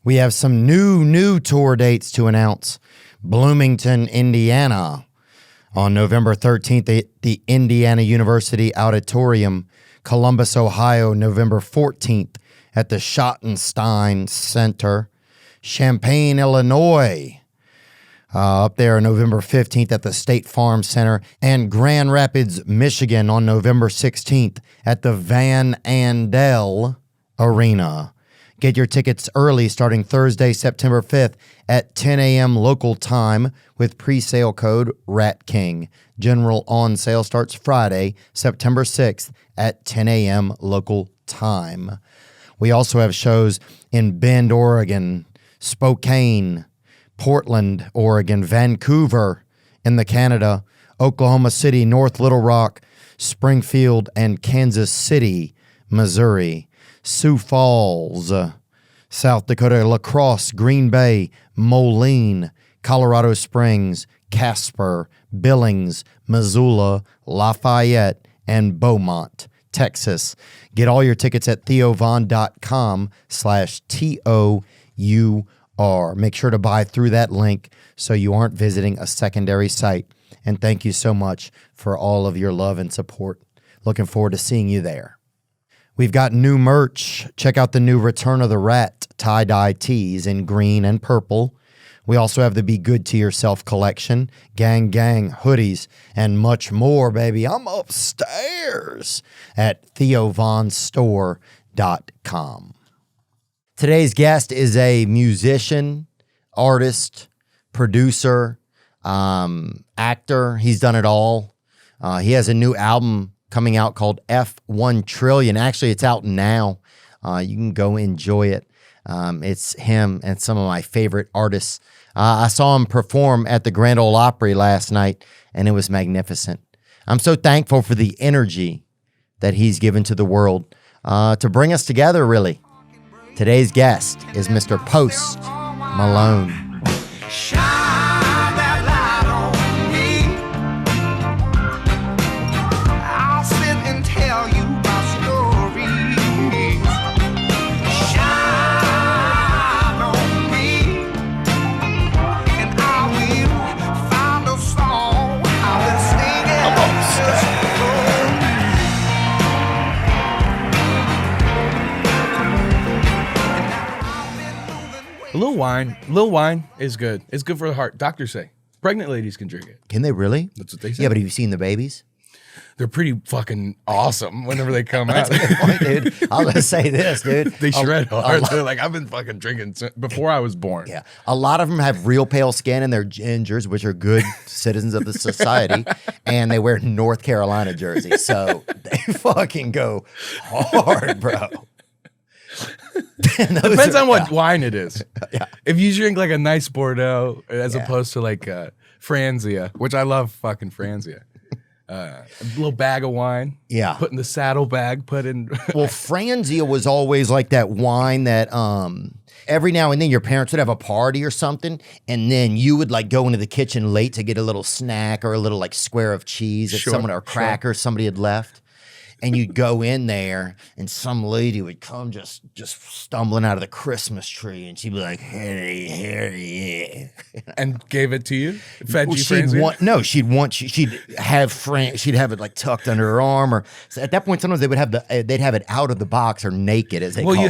We have some new tour dates to announce. Bloomington, Indiana, on November 13th at the Indiana University Auditorium. Columbus, Ohio, November 14th at the Schottenstein Center. Champaign, Illinois, up there November 15th at the State Farm Center. And Grand Rapids, Michigan on November 16th at the Van Andel Arena. Get your tickets early starting Thursday, September 5th at 10 a.m. local time with pre-sale code RATKING. General on sale starts Friday, September 6th at 10 a.m. local time. We also have shows in Bend, Oregon, Spokane, Portland, Oregon, Vancouver in the Canada, Oklahoma City, North Little Rock, Springfield, and Kansas City, Missouri. Sioux Falls, South Dakota, La Crosse, Green Bay, Moline, Colorado Springs, Casper, Billings, Missoula, Lafayette, and Beaumont, Texas. Get all your tickets at theovon.com/TOUR. Make sure to buy through that link so you aren't visiting a secondary site. And thank you so much for all of your love and support. Looking forward to seeing you there. We've got new merch. Check out the new Return of the Rat tie-dye tees in green and purple. We also have the Be Good to Yourself collection, Gang hoodies, and much more, baby. I'm upstairs at theovonstore.com. Today's guest is a musician, artist, producer, actor. He's done it all. He has a new album coming out called F1 Trillion. Actually, it's out now. You can go enjoy it. It's him and some of my favorite artists. I saw him perform at the Grand Ole Opry last night, and it was magnificent. I'm so thankful for the energy that he's given to the world to bring us together, really. Today's guest is Mr. Post Malone. A little wine is good. It's good for the heart. Doctors say pregnant ladies can drink it. Can they really? That's what they say. Yeah, but have you seen the babies? They're pretty fucking awesome whenever they come out. That's a good point, dude. I'll just say this, dude. They shred hard. They're like, I've been fucking drinking before I was born. Yeah. A lot of them have real pale skin and they're gingers, which are good citizens of the society. And they wear North Carolina jerseys. So they fucking go hard, bro. Depends on what wine it is. Yeah. If you drink like a nice Bordeaux as opposed to like Franzia, which I love fucking Franzia. A little bag of wine. Yeah. Put in the saddlebag, put in. Well, Franzia was always like that wine that every now and then your parents would have a party or something, and then you would like go into the kitchen late to get a little snack or a little like square of cheese that someone or cracker somebody had left. And you'd go in there, and some lady would come just stumbling out of the Christmas tree, and she'd be like, "Hey," and gave it to you. Fed well, you she'd Franzia? she'd have it like tucked under her arm, or so at that point sometimes they'd have it out of the box or naked as they call it. You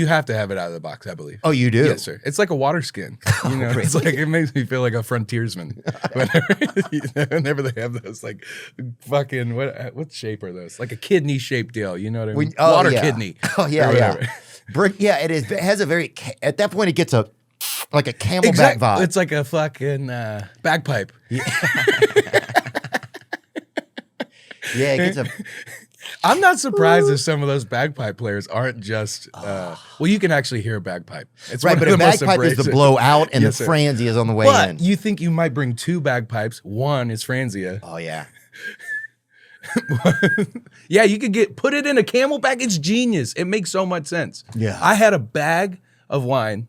have to have it out of the box, I believe. Oh, you do? Yes, sir. It's like a water skin. You know, it's like it makes me feel like a frontiersman whenever they have those like fucking what shape are those? Like a kidney shaped deal, you know what I mean? Water kidney. Oh yeah, yeah. It has a very at that point it gets like a camelback vibe. It's like a fucking bagpipe. Yeah, it gets a. I'm not surprised if some of those bagpipe players aren't just. Well, you can actually hear a bagpipe. It's right, but a bagpipe is the blowout, and the Franzia is on the way in. But you think you might bring two bagpipes? One is Franzia. Oh yeah. Yeah, you could put it in a camelback. It's genius. It makes so much sense. Yeah. I had a bag of wine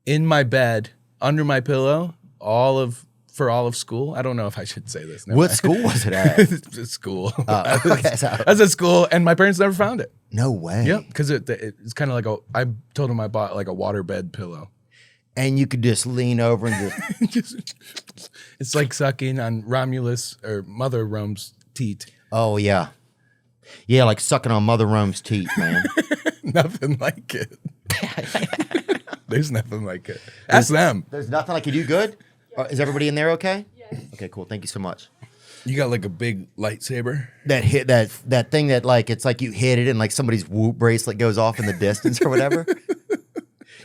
in my bed under my pillow all of for all of school. I don't know if I should say this. What school was it at? School. Okay, so. I was at school, and my parents never found it. No way. Yep, because it's kind of like I told them I bought like a waterbed pillow. And you could just lean over and just... It's like sucking on Romulus or Mother Rome's teat. Oh, yeah. Yeah, like sucking on Mother Rome's teat, man. Nothing like it. There's nothing like it. Ask them. There's nothing like it. You good? Is everybody in there okay? Yes. Okay, cool. Thank you so much. You got like a big lightsaber? That thing that like, it's like you hit it and like somebody's Whoop bracelet goes off in the distance or whatever.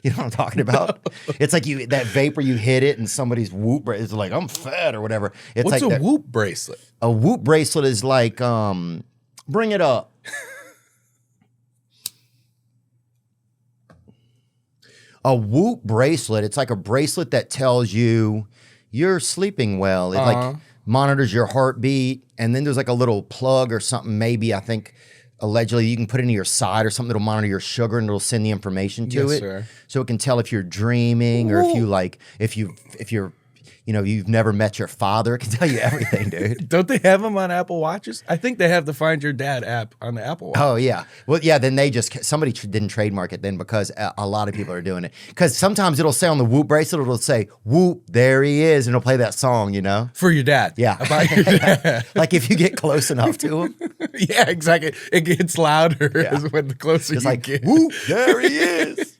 You know what I'm talking about? It's like that vapor, you hit it and somebody's Whoop bracelet is like, I'm fat or whatever. It's What's like a Whoop bracelet? A Whoop bracelet is like, bring it up. A Whoop bracelet, it's like a bracelet that tells you you're sleeping well. It like monitors your heartbeat. And then there's like a little plug or something, maybe, I think, allegedly you can put it into your side or something that'll monitor your sugar and it'll send the information to it. Sir. So it can tell if you're dreaming or if you like, if you're, you know, you've never met your father. It can tell you everything, dude. Don't they have them on Apple Watches? I think they have the Find Your Dad app on the Apple Watch. Oh, yeah. Well, yeah, then somebody didn't trademark it then because a lot of people are doing it. Because sometimes it'll say on the Whoop bracelet, it'll say, Whoop, there he is, and it'll play that song, you know? For your dad. Yeah. About your dad. Like if you get close enough to him. Yeah, exactly. It gets louder when the closer it's you like, get. Whoop, there he is.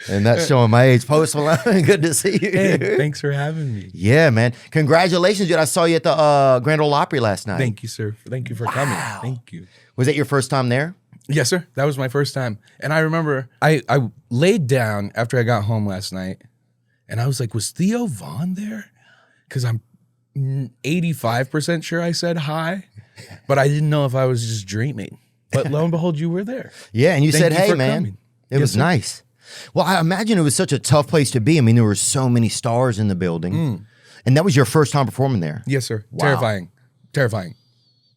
And that's showing my age. Post Malone, good to see you. Hey, thanks for having me. Yeah, man. Congratulations, dude. I saw you at the Grand Ole Opry last night. Thank you, sir. Thank you for coming. Thank you. Was that your first time there? Yes, sir. That was my first time. And I remember I laid down after I got home last night, and I was like, was Theo Vaughn there? Because I'm 85% sure I said hi, but I didn't know if I was just dreaming. But lo and behold, you were there. Yeah, and you said, hey, man. Coming. It was nice. Well, I imagine it was such a tough place to be. I mean, there were so many stars in the building. And that was your first time performing there? Yes, sir. Wow. Terrifying. Terrifying.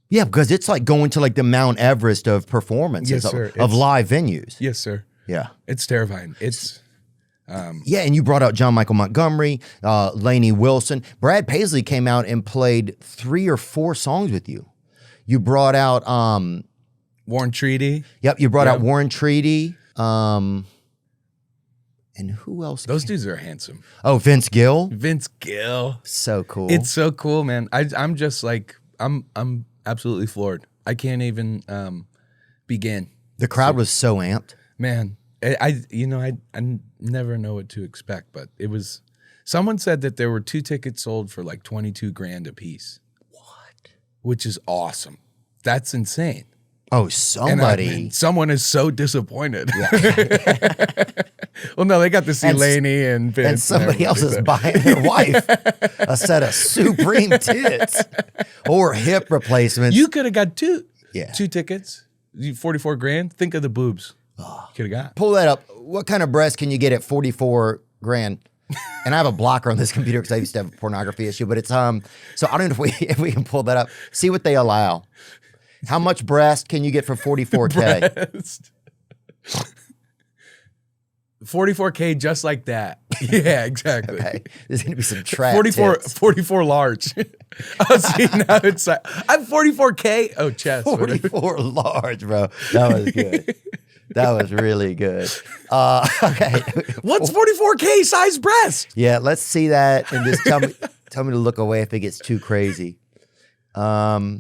Yeah, because it's like going to like the Mount Everest of performances, of live venues. Yes, sir. Yeah. It's terrifying. It's... yeah, and you brought out John Michael Montgomery, Lainey Wilson. Brad Paisley came out and played 3 or 4 songs with you. You brought out... Warren Treaty. Yep, you brought out Warren Treaty. And who else? Those dudes are handsome. Oh, Vince Gill. Vince Gill. So cool. It's so cool, man. I'm just like I'm absolutely floored. I can't even begin. The crowd was so amped. Man, I never know what to expect, but it was. Someone said that there were 2 tickets sold for like $22,000 a piece. What? Which is awesome. That's insane. Oh, somebody. Someone is so disappointed. Yeah. Well, no, they got to see Lainey and Vince. And somebody else is buying their wife a set of supreme tits or hip replacements. You could have got 2 tickets, $44,000. Think of the boobs. Could have got. Pull that up. What kind of breast can you get at $44,000? And I have a blocker on this computer because I used to have a pornography issue, but it's so I don't know if we can pull that up. See what they allow. How much breast can you get for $44K? Breast. $44K just like that. Yeah, exactly. Okay. There's going to be some trap 44 large. Oh, see, now it's like, I'm 44K. Oh, chest. 44 large, bro. That was good. That was really good. Okay. What's 44K size breast? Yeah, let's see that and just tell me to look away if it gets too crazy.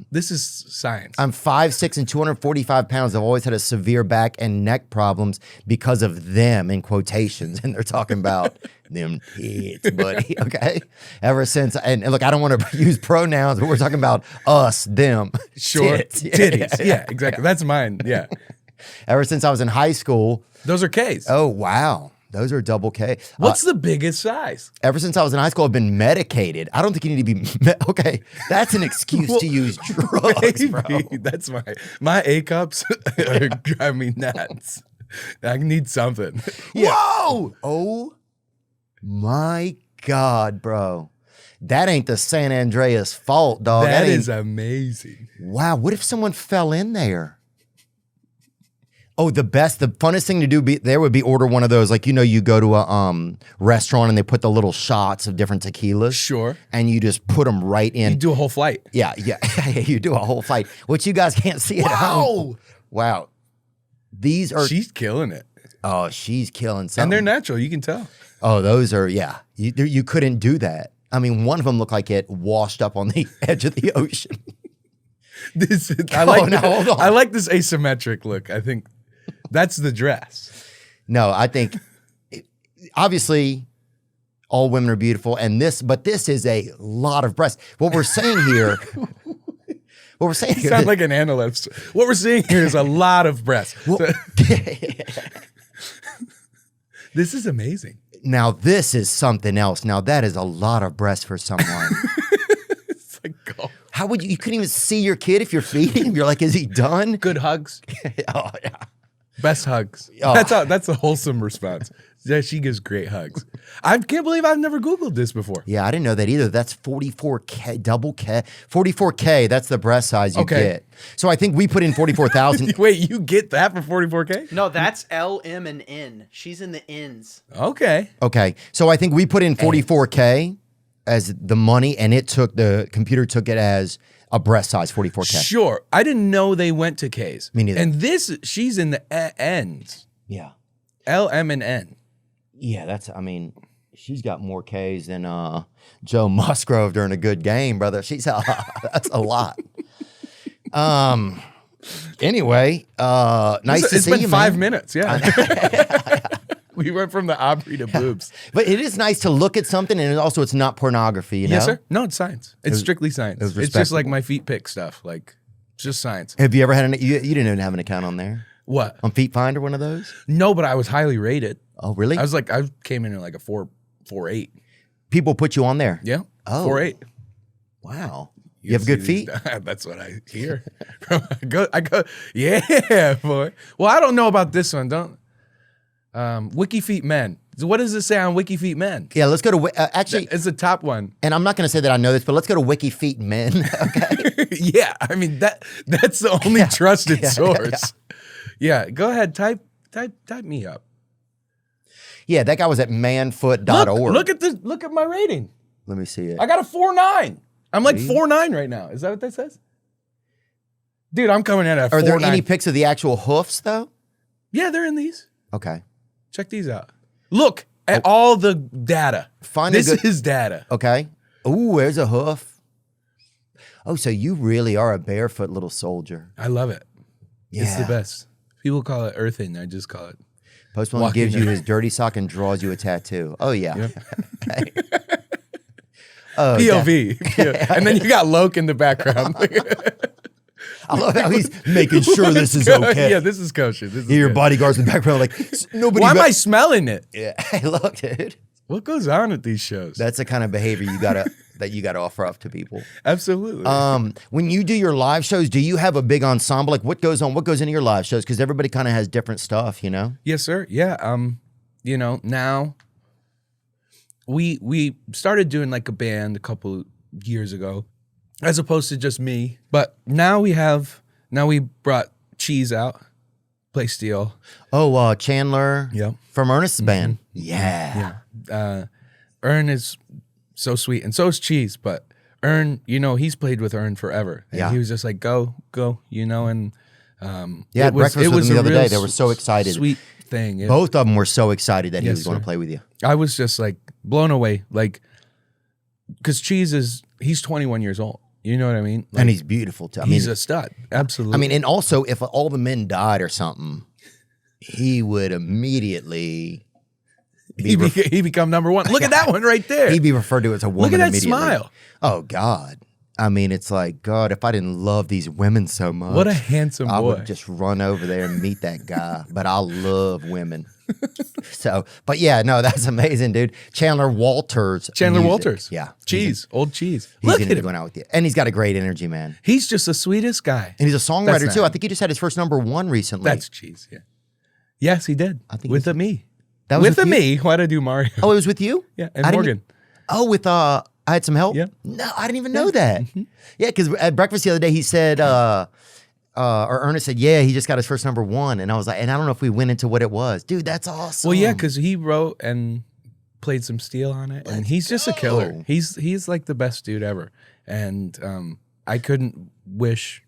This is science. I'm 5'6" and 245 pounds. I've always had a severe back and neck problems because of them, in quotations. And they're talking about them tits, buddy. Okay. Ever since, and look, I don't want to use pronouns, but we're talking about us, them. Sure. Tits. Titties. Yeah, exactly. That's mine. Yeah. Ever since I was in high school. Those are Ks. Oh, wow. Those are double K. What's the biggest size? Ever since I was in high school, I've been medicated. I don't think you need to be okay. That's an excuse to use drugs, bro. That's my A cups are driving me nuts. I need something. Yeah. Whoa! Oh my God, bro. That ain't the San Andreas fault, dog. That is amazing. Wow. What if someone fell in there? Oh, the funnest thing to do there would be order one of those. Like, you go to a restaurant and they put the little shots of different tequilas. Sure. And you just put them right in. You do a whole flight. Yeah. You do a whole flight, which you guys can't see at home. Wow. These are. She's killing it. Oh, she's killing something. And they're natural. You can tell. Oh, those are, yeah. You couldn't do that. I mean, one of them looked like it washed up on the edge of the ocean. I like this asymmetric look. I think that's the dress. No, I think obviously all women are beautiful, but this is a lot of breasts. What we're saying here, you sound like an analyst. What we're seeing here is a lot of breasts. This is amazing. Now this is something else. Now that is a lot of breasts for someone. It's like, oh. How would you couldn't even see your kid if you're feeding him? You're like, is he done? Good hugs. Oh yeah. Best hugs. Oh. That's a wholesome response. Yeah, she gives great hugs. I can't believe I've never Googled this before. Yeah, I didn't know that either. That's 44K, double K. 44K, that's the breast size you get. So I think we put in 44,000. Wait, you get that for 44K? No, that's L, M, and N. She's in the N's. Okay. Okay, so I think we put in 44K as the money, and the computer took it as a breast size, 44K. Sure. I didn't know they went to Ks. Me neither. And she's in the N's. Yeah. L, M, and N. Yeah, she's got more Ks than Joe Musgrove during a good game, brother. That's a lot. Anyway, nice to see you, It's been 5 man. minutes, yeah. We went from the Opry to boobs. But it is nice to look at something, and also it's not pornography, you know? Yes, sir. No, it's science. It's strictly science. It's just like my feet pick stuff. Like, just science. Have you ever had you didn't even have an account on there? What? On Feet Finder, one of those? No, but I was highly rated. Oh, really? I came in at like a 4.8. People put you on there? Yeah. Oh. 4.8. Wow. You have good feet? That's what I hear. I go, yeah, boy. Well, I don't know about this one. Wiki Feet Men. What does it say on Wiki Feet Men? Yeah, let's go to, actually. It's the top one. And I'm not going to say that I know this, but let's go to Wiki Feet Men, okay? Yeah, I mean, that's the only trusted source. Yeah, go ahead, type me up. Yeah, that guy was at manfoot.org. Look at my rating. Let me see it. I got a 4.9. I'm like 4.9 right now. Is that what that says? Dude, I'm coming in at a 4.9. Are there any pics of the actual hoofs, though? Yeah, they're in these. Okay. Check these out. Look at all the data. This is data. Okay. Ooh, there's a hoof. Oh, so you really are a barefoot little soldier. I love it. Yeah. It's the best. People call it earthing. I just call it. Post Malone gives you his dirty sock and draws you a tattoo. Oh, yeah. Yep. Okay. Oh, POV. And then you got Loke in the background. I love how he's making sure this is okay. Yeah, this is kosher. Your bodyguards in the background like, nobody. Why am I smelling it? Yeah. Hey, look, dude. What goes on at these shows? That's the kind of behavior that you gotta offer up to people. Absolutely. When you do your live shows, do you have a big ensemble? Like what goes into your live shows? Because everybody kind of has different stuff, you know? Yes, sir. Yeah. Now we started doing like a band a couple years ago, as opposed to just me. But now we brought Cheese out, play steel. Oh, Chandler. Yeah. From Ernest's band. Yeah. Ern is so sweet, and so is Cheese. But Ern, he's played with Ern forever. And he was just like, go, and yeah, breakfast with him the other day. They were so excited. Sweet thing. Yeah. Both of them were so excited that he was going to play with you. I was just like blown away, like, because Cheese he's 21 years old. You know what I mean? Like, and he's beautiful too. He's a stud. Absolutely. I mean, and also if all the men died or something, he would immediately he become number one. Look at that one right there. He'd be referred to as a woman. Look at that immediately. smile. Oh God. I mean, it's like, God, if I didn't love these women so much. What a handsome boy. I would just run over there and meet that guy. But I love women. But yeah, no, that's amazing, dude. Chandler Walters. Yeah. Cheese. Old Cheese. He's going to be going out with you. And he's got a great energy, man. He's just the sweetest guy. And he's a songwriter too. I think he just had his first #1 recently. That's Cheese, yeah. Yes, he did. I think with me. That was with me. Why'd I do Mario? Oh, it was with you? Yeah, and Morgan. With I had some help? Yeah. No, I didn't even know that. Yeah, because at breakfast the other day, he said, or Ernest said, yeah, he just got his first #1. And I was like, and I don't know if we went into what it was. Dude, that's awesome. Well, yeah, because he wrote and played some steel on it. And he's just a killer. He's like the best dude ever. And I couldn't wish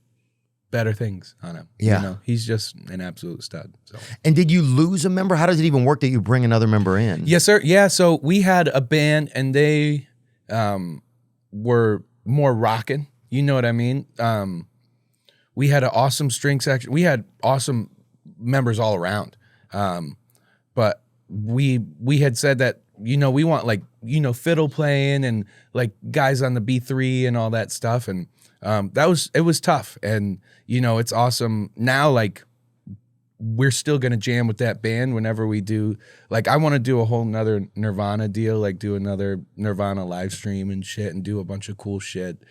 better things on him. Yeah. You know, he's just an absolute stud. So. And did you lose a member? How does it even work that you bring another member in? Yes, sir. Yeah, so we had a band and they were more rocking. You know what I mean? We had an awesome string section. We had awesome members all around. But we had said that, you know, we want like, you know, fiddle playing and like guys on the B3 and all that stuff. And it was tough. And, you know, it's awesome. Now, like, we're still going to jam with that band whenever we do. Like, I want to do a whole nother Nirvana deal, like do another Nirvana live stream and shit and do a bunch of cool shit.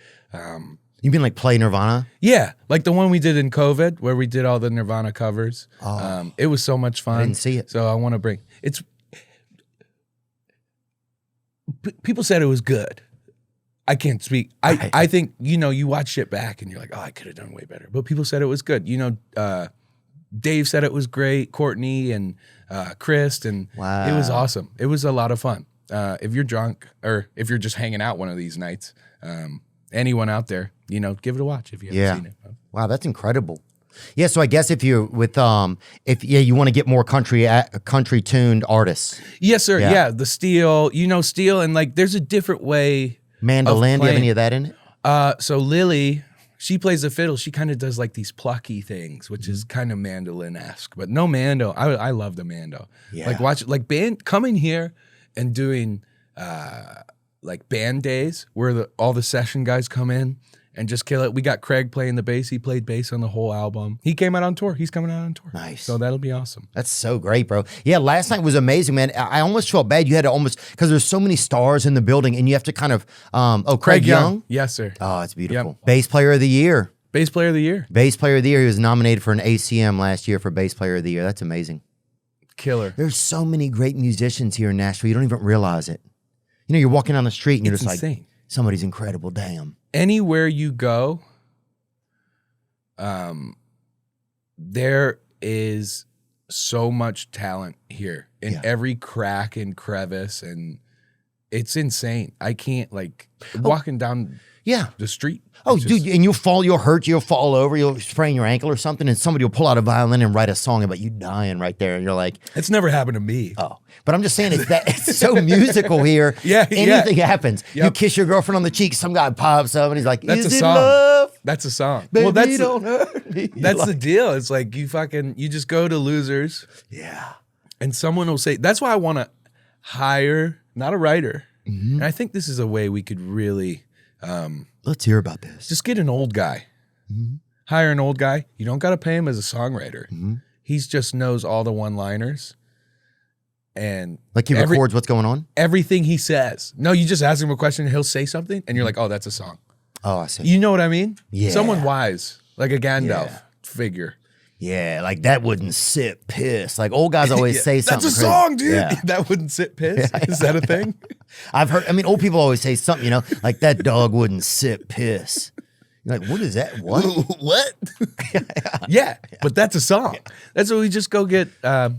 You mean like play Nirvana? Yeah, like the one we did in COVID where we did all the Nirvana covers. It was so much fun. I didn't see it. So I want to bring it's. People said it was good. I can't speak. I think, you know, you watch shit back and you're like, oh, I could have done way better. But people said it was good. You know, Dave said it was great. Courtney and Chris, and wow. It was awesome. It was a lot of fun. If you're drunk or if you're just hanging out one of these nights, anyone out there, you know, give it a watch if you haven't seen it. Wow, that's incredible. Yeah, so I guess if you're with you want to get more country tuned artists. Yes, sir. Yeah, the steel, you know, steel, and like there's a different way. Mandolin, do you have any of that in it? So Lily, she plays the fiddle. She kind of does like these plucky things, which is kind of mandolin-esque, but no mando. I love the mando. Yeah. Like watch, like band coming here and doing like band days where all the session guys come in and just kill it. We got Craig playing the bass. He played bass on the whole album. He came out on tour. He's coming out on tour. Nice. So that'll be awesome. That's so great, bro. Yeah, last night was amazing, man. I almost felt bad. You had to almost, because there's so many stars in the building and you have to kind of, Craig Young? Yes, sir. Oh, it's beautiful. Yep. Bass Player of the Year. Bass Player of the Year. Bass Player of the Year. He was nominated for an ACM last year for Bass Player of the Year. That's amazing. Killer. There's so many great musicians here in Nashville. You don't even realize it. You know, you're walking down the street and you're It's just insane. like, somebody's incredible. Damn. Anywhere you go, there is so much talent here in every crack and crevice, and it's insane. I can't walking down the street. Oh, dude, and you'll hurt, you'll fall over, you'll sprain your ankle or something, and somebody will pull out a violin and write a song about you dying right there, and you're like, it's never happened to me. Oh, but I'm just saying it's so musical here. Anything happens. Yep. You kiss your girlfriend on the cheek, some guy pops up and he's like, that's is a it song. love? That's a song. Baby, well, that's don't hurt me. That's the deal. It's like you just go to Losers. Yeah. And someone will say, that's why I want to hire, not a writer. Mm-hmm. And I think this is a way we could really let's hear about this. Just get an old guy. Mm-hmm. Hire an old guy. You don't got to pay him as a songwriter. Mm-hmm. He just knows all the one-liners. And like he records what's going on? Everything he says. No, you just ask him a question and he'll say something and you're like, oh, that's a song. Oh, I see. You know what I mean? Yeah. Someone wise, like a Gandalf figure. Yeah, like that wouldn't sit piss. Like old guys always say something. That's a song, dude. Yeah. That wouldn't sit piss. Is that a thing? I've heard, old people always say something, you know, like that dog wouldn't sit piss. You're like, what is that? What? What? Yeah, but that's a song. That's what we just go get a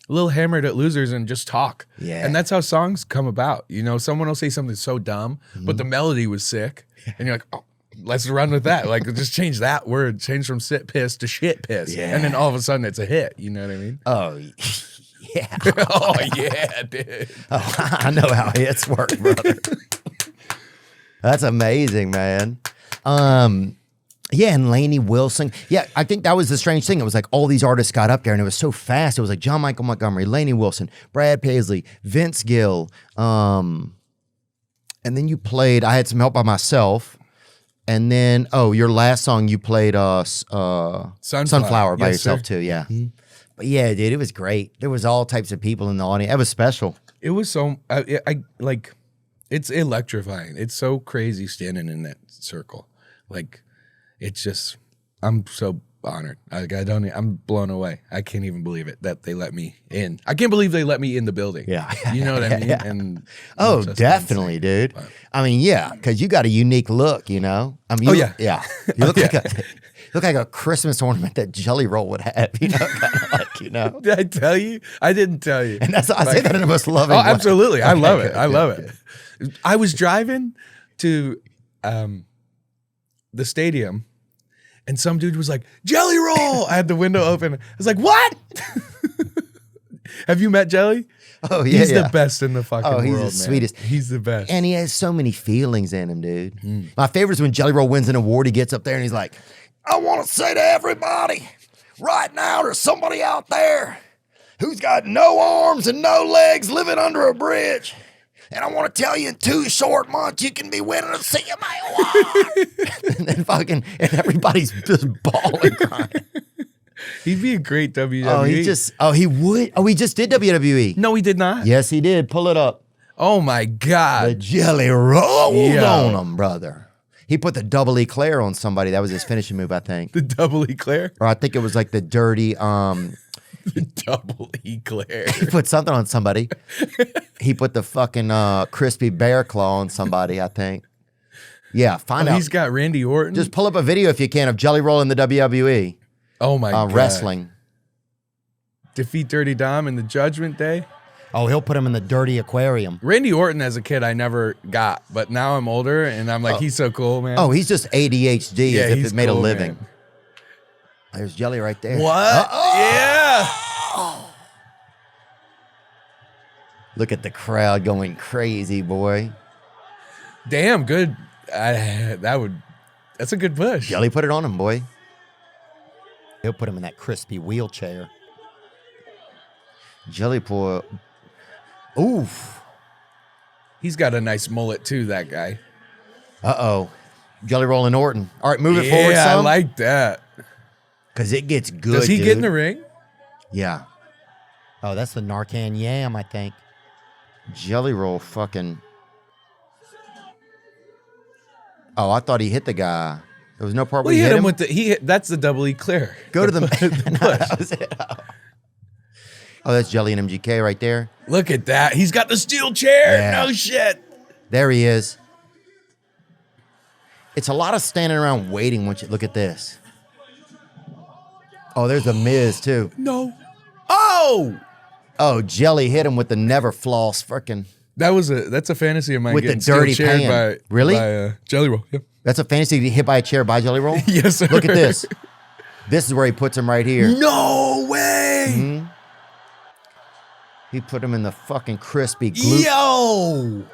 little hammered at Losers and just talk. Yeah. And that's how songs come about. You know, someone will say something so dumb, but the melody was sick. And you're like, oh, let's run with that. Like, just change that word. Change from sit piss to shit piss. Yeah. And then all of a sudden it's a hit. You know what I mean? Oh, yeah. Oh, yeah, dude. Oh, I know how hits work, brother. That's amazing, man. Yeah, and Lainey Wilson. Yeah, I think that was the strange thing. It was like all these artists got up there and it was so fast. It was like John Michael Montgomery, Lainey Wilson, Brad Paisley, Vince Gill. And then you played, I had some help by myself. And then, your last song you played Sunflower by yourself too. Yeah. Mm-hmm. But yeah, dude, it was great. There was all types of people in the audience. It was special. It was so, it's electrifying. It's so crazy standing in that circle. Like, it's just, I'm so honored. I'm blown away. I can't even believe it that they let me in. I can't believe they let me in the building. Yeah. You know what I mean? Yeah. And definitely, insane, dude. But. Yeah, because you got a unique look, you know? Yeah. You look like Look like a Christmas ornament that Jelly Roll would have, you know, kind of like, you know. Did I tell you? I didn't tell you. And that's I say that in the most loving way. Absolutely. I love it. Good, I love good. it. I was driving to the stadium, and some dude was like, Jelly Roll. I had the window open. I was like, what? Have you met Jelly? Oh, yeah, He's the best in the fucking world, he's the man. sweetest. He's the best. And he has so many feelings in him, dude. My favorite is when Jelly Roll wins an award, he gets up there and he's like, I want to say to everybody, right now there's somebody out there who's got no arms and no legs living under a bridge. And I want to tell you in 2 short months, you can be winning a CMA award. And then and everybody's just bawling crying. He'd be a great WWE. He would. Oh, he just did WWE. No, he did not. Yes, he did. Pull it up. Oh my The God. Jelly Roll Yo. on him, brother. He put the double eclair on somebody. That was his finishing move, I think. The double eclair. Or I think it was like the dirty, The double eclair. he put something on somebody. He put the fucking crispy bear claw on somebody, I think. Yeah, find out. He's got Randy Orton. Just pull up a video if you can of Jelly Roll in the WWE. Oh my God. Wrestling. Defeat Dirty Dom in the Judgment Day. Oh, he'll put him in the dirty aquarium. Randy Orton as a kid I never got, but now I'm older and I'm like, he's so cool, man. Oh, he's just ADHD Yeah, as if he's it made cool, a living. man. There's Jelly right there. What? Yeah. Look at the crowd going crazy, boy. Damn, good. That's a good push. Jelly put it on him, boy. He'll put him in that crispy wheelchair. Jelly pour. Oof. He's got a nice mullet too, that guy. Uh-oh. Jelly Roll and Orton. All right, move it forward Yeah, I some. like that. Because it gets good, Does he dude. get in the ring? Yeah. Oh, that's the Narcan Yam, I think. Jelly Roll fucking... Oh, I thought he hit the guy. There was no part where Well, he hit him. with the that's the double eclair. Go to the... the No, that was it. Oh, that's Jelly and MGK right there. Look at that. He's got the steel chair. Yeah. No shit. There he is. It's a lot of standing around waiting once you look at this. Oh, there's the Miz too. No. Oh! Oh, Jelly hit him with the never floss frickin'. That's a fantasy of mine. With the getting steel dirty chaired pan. by, Really? By, Jelly Roll. Yep. That's a fantasy to get hit by a chair by Jelly Roll? Yes, sir. Look at this. This is where he puts him right here. No way! Mm-hmm. He put him in the fucking crispy glue. Yo!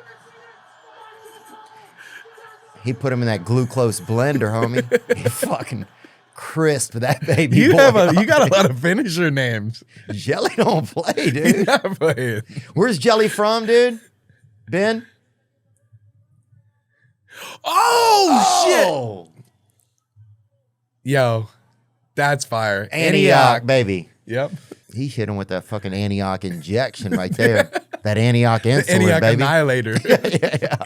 He put him in that glucose blender, homie. He fucking crisp that baby You boy. you got a lot of finisher names. Jelly don't play, He's dude. not playing. Where's Jelly from, dude? Ben? Oh, shit! Oh, Yo, that's fire. Antioch, baby. Yep. He hit him with that fucking Antioch injection right there. That Antioch insulin, Antioch baby. Annihilator. Yeah.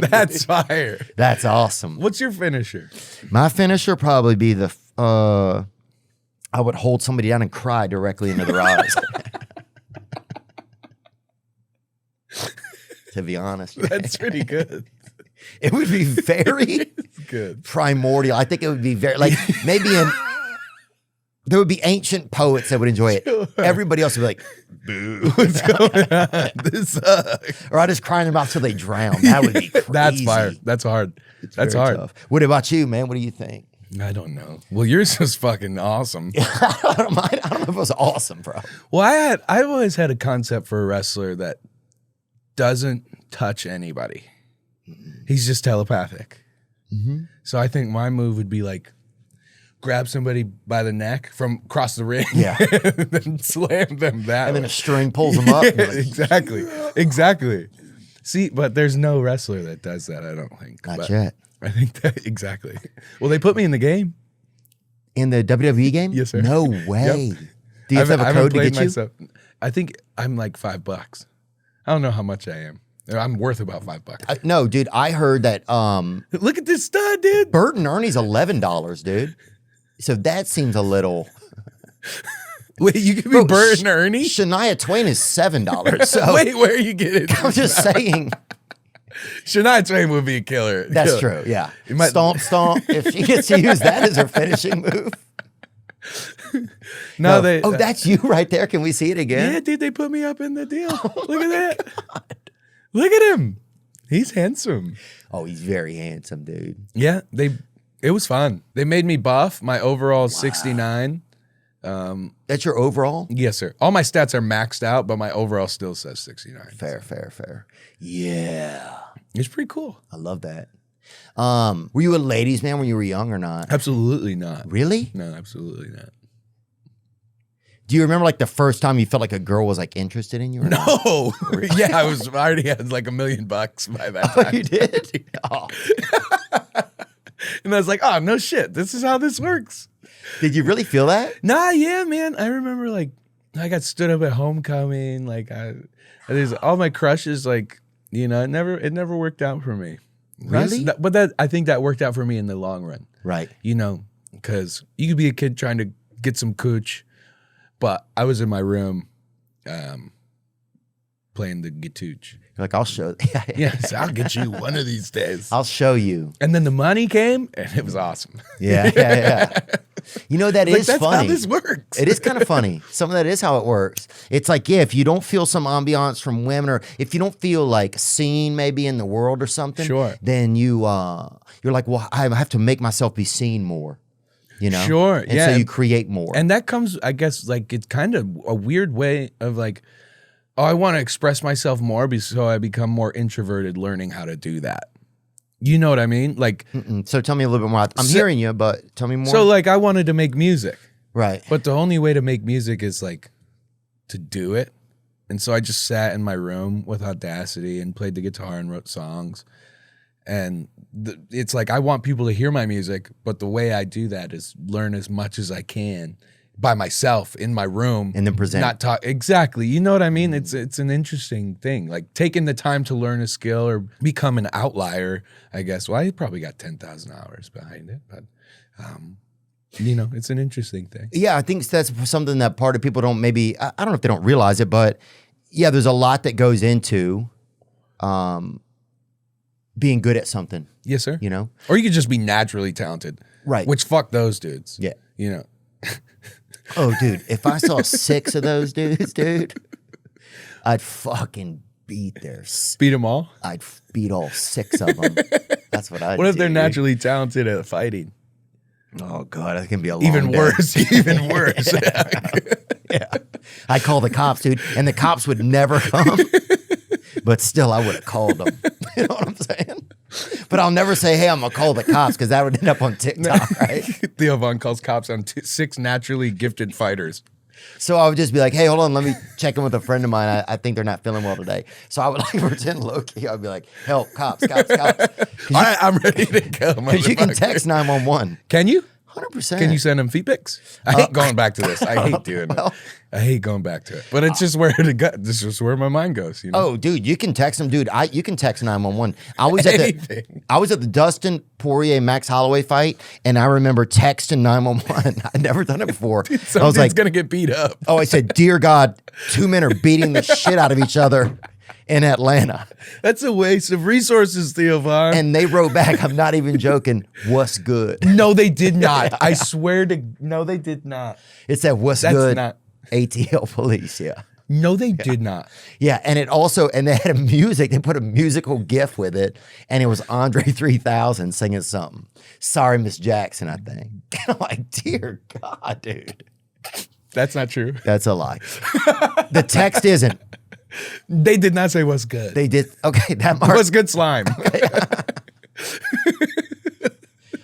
That's fire. That's awesome. What's your finisher? My finisher probably be the I would hold somebody down and cry directly into their eyes. To be honest. That's pretty good. It would be very Good. primordial. I think it would be very like maybe there would be ancient poets that would enjoy it. Sure. Everybody else would be like, boo. What's going on? This sucks. Or I just cry in their mouth till they drown. That would be crazy. That's fire. That's hard. That's Very hard. tough. What about you, man? What do you think? I don't know. Well, yours is fucking awesome. I don't mind. I don't know if it was awesome, bro. Well, I've always had a concept for a wrestler that doesn't touch anybody. He's just telepathic. Mm-hmm. So I think my move would be like grab somebody by the neck from across the ring, Yeah. and then slam them that And then way. a string pulls them up. Yeah, and you're like, exactly. Exactly. See, but there's no wrestler that does that, I don't think. Not But yet. I think that exactly. Well, they put me in the game. In the WWE game? Yes, sir. No way. Yep. Do you have to I have a haven't code to played get you? myself. I think I'm like $5. I don't know how much I am. I'm worth about $5. No, dude. I heard that Look at this stud, dude. Bert and Ernie's $11, dude. So that seems a little. Wait, you can be Bro, Bert and Ernie? Shania Twain is $7. So Wait, where are you getting? I'm just saying. Shania Twain would be a killer. That's true. Yeah. might- Stomp, stomp. If she gets to use that as her finishing move. No, That's you right there. Can we see it again? Yeah, dude, they put me up in the deal. Look at that. God. Look at him. He's handsome. Oh, he's very handsome, dude. Yeah, it was fun. They made me buff. My overall 69. That's your overall? Yes, sir. All my stats are maxed out, but my overall still says 69. Fair. Yeah. It's pretty cool. I love that. Were you a ladies' man when you were young or not? Absolutely not. Really? No, absolutely not. Do you remember like the first time you felt like a girl was like interested in you? Or not? No. Yeah, I already had like $1 million by that time. Oh, you did? Oh. And I was like, oh, no shit. This is how this works. Did you really feel that? Nah, yeah, man. I remember like I got stood up at homecoming. Like there's all my crushes, like, you know, it never worked out for me. Really? But I think that worked out for me in the long run. Right. You know, because you could be a kid trying to get some cooch, but I was in my room playing the guitooch. You're like, I'll show. Yes, I'll get you one of these days. I'll show you. And then the money came, and it was awesome. Yeah. You know, that is that's funny. how this works. It is kind of funny. Some of that is how it works. It's like, yeah, if you don't feel some ambiance from women, or if you don't feel like seen maybe in the world or something, Sure. then you're like, well, I have to make myself be seen more. You know? Sure, and yeah. so you create more. And that comes, I guess, like it's kind of a weird way of like, oh, I want to express myself more, so I become more introverted, learning how to do that. You know what I mean? Like, so tell me a little bit more. I'm hearing you, but tell me more. So like I wanted to make music. Right. But the only way to make music is like to do it. And so I just sat in my room with Audacity and played the guitar and wrote songs. And it's like I want people to hear my music, but the way I do that is learn as much as I can by myself in my room. And then present. Not talk. Exactly. You know what I mean? It's an interesting thing. Like taking the time to learn a skill or become an outlier, I guess. Well, I probably got 10,000 hours behind it, but you know, it's an interesting thing. Yeah, I think that's something that part of people don't maybe, I don't know if they don't realize it, but yeah, there's a lot that goes into being good at something. Yes, sir. You know? Or you could just be naturally talented. Right. Which fuck those dudes. Yeah. You know. Oh, dude, if I saw 6 of those dudes, dude, I'd fucking beat Beat them all? I'd beat all 6 of them. That's what I'd What if do. they're naturally talented at fighting? Oh, God, that can be a long Even day. worse. Even worse. Yeah. I call the cops, dude, and the cops would nenever come. But still, I would have called them. You know what I'm saying? But I'll never say, hey, I'm going to call the cops, because that would end up on TikTok, right? Theo Von calls cops on 6 naturally gifted fighters. So I would just be like, hey, hold on, let me check in with a friend of mine. I think they're not feeling well today. So I would like pretend low-key. I'd be like, help, cops. All right, I'm ready to go. Because you can text 911. Can you? 100%. Can you send them feed pics? I hate going back to this. I hate doing it. I hate going back to it. But it's just where this is where my mind goes. You know? Oh, dude, you can text them, dude. You can text 911. I was at the Dustin Poirier Max Holloway fight, and I remember texting 911. I'd never done it before. Dude, I was like, gonna get beat up. Oh, I said, dear God, 2 men are beating the shit out of each other in Atlanta. That's a waste of resources, Theo Von. And they wrote back, I'm not even joking, what's good? No, they did not. I swear to no, they did not. It said, what's That's good? not. ATL police, yeah. No, they did not. Yeah, and it also, and they had they put a musical gif with it, and it was Andre 3000 singing something. Sorry, Miss Jackson, I think. And I'm like, dear God, dude. That's not true. That's a lie. The text isn't. They did not say what's good. They did. Okay, that marks. What's good slime?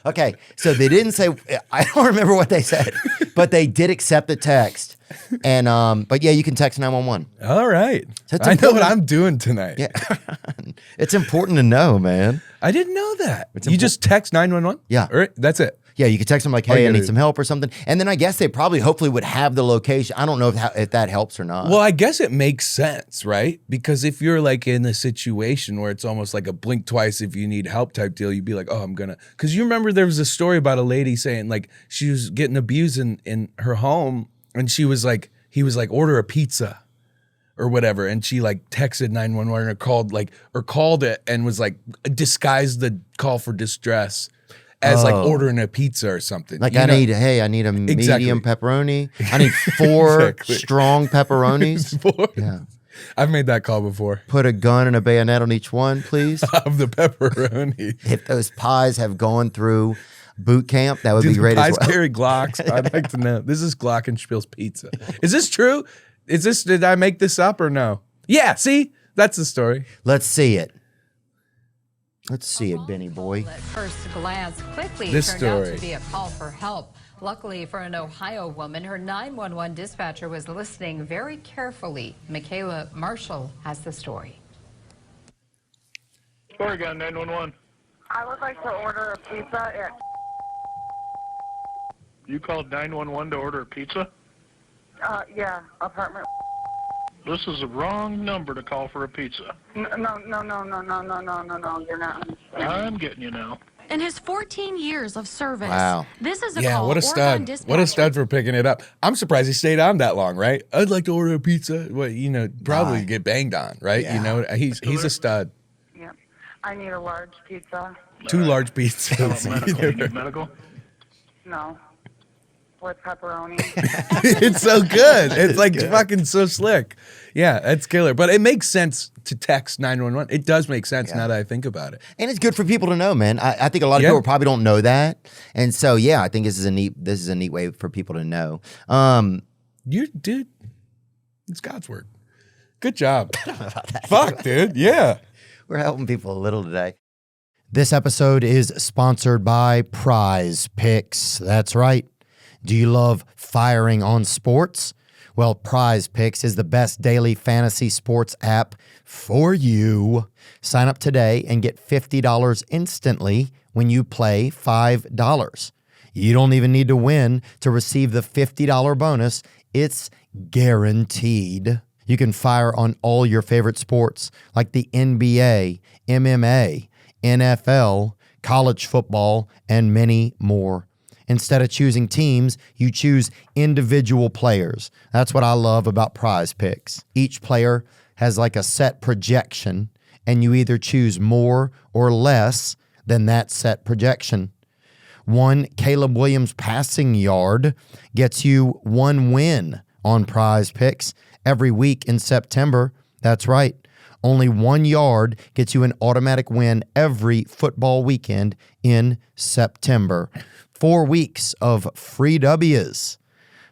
Okay, so they didn't say, I don't remember what they said, but they did accept the text. And, but yeah, you can text 911. All right. So I know what I'm doing tonight. Yeah. It's important to know, man. I didn't know that. You just text 911? Yeah. All right, that's it. Yeah, you could text them like, hey, I need some help or something. And then I guess they probably hopefully would have the location. I don't know if that helps or not. Well, I guess it makes sense, right? Because if you're like in a situation where it's almost like a blink twice if you need help type deal, you'd be like, oh, I'm gonna. Because you remember there was a story about a lady saying like she was getting abused in her home, and he was like, order a pizza. or whatever, and she like texted 911 or called it and was like disguised the call for distress as like ordering a pizza or something. Like I need a medium pepperoni. I need 4 strong pepperonis. 4. Yeah. I've made that call before. Put a gun and a bayonet on each one, please. Of the pepperoni. If those pies have gone through boot camp, that would be great as well. Pies carry Glocks. I'd like to know. This is Glockenspiel's pizza. Is this true? Did I make this up or no? Yeah, see? That's the story. Let's see it. Let's see it, Benny boy. At first glance, quickly This turned out story. to be a call for help. Luckily for an Ohio woman, her 911 dispatcher was listening very carefully. Michaela Marshall has the story. Oregon 911. I would like to order a pizza at... You called 911 to order a pizza? Yeah, apartment... This is the wrong number to call for a pizza. No, you're not. I'm getting you now. In his 14 years of service, Wow. this is a Yeah, call what a stud. Oregon dispatcher. What a stud for picking it up. I'm surprised he stayed on that long, right? I'd like to order a pizza. Well, probably Right. get banged on, right? Yeah. He's a stud. Yeah. I need a large pizza. 2 large Oh, pizzas. medical. You need medical? No. With pepperoni. It's so good. It's like fucking so slick. Yeah, that's killer. But it makes sense to text 911. It does make sense now that I think about it. And it's good for people to know, man. I think a lot of people probably don't know that. And so, yeah, I think this is a neat way for people to know. Dude, it's God's work. Good job. Fuck, dude. Yeah. We're helping people a little today. This episode is sponsored by Prize Picks. That's right. Do you love firing on sports? Well, Prize Picks is the best daily fantasy sports app for you. Sign up today and get $50 instantly when you play $5. You don't even need to win to receive the $50 bonus. It's guaranteed. You can fire on all your favorite sports like the NBA, MMA, NFL, college football, and many more. Instead of choosing teams, you choose individual players. That's what I love about Prize Picks. Each player has like a set projection, and you either choose more or less than that set projection. One Caleb Williams passing yard gets you 1 win on Prize Picks every week in September. That's right. Only 1 yard gets you an automatic win every football weekend in September. 4 weeks of free W's.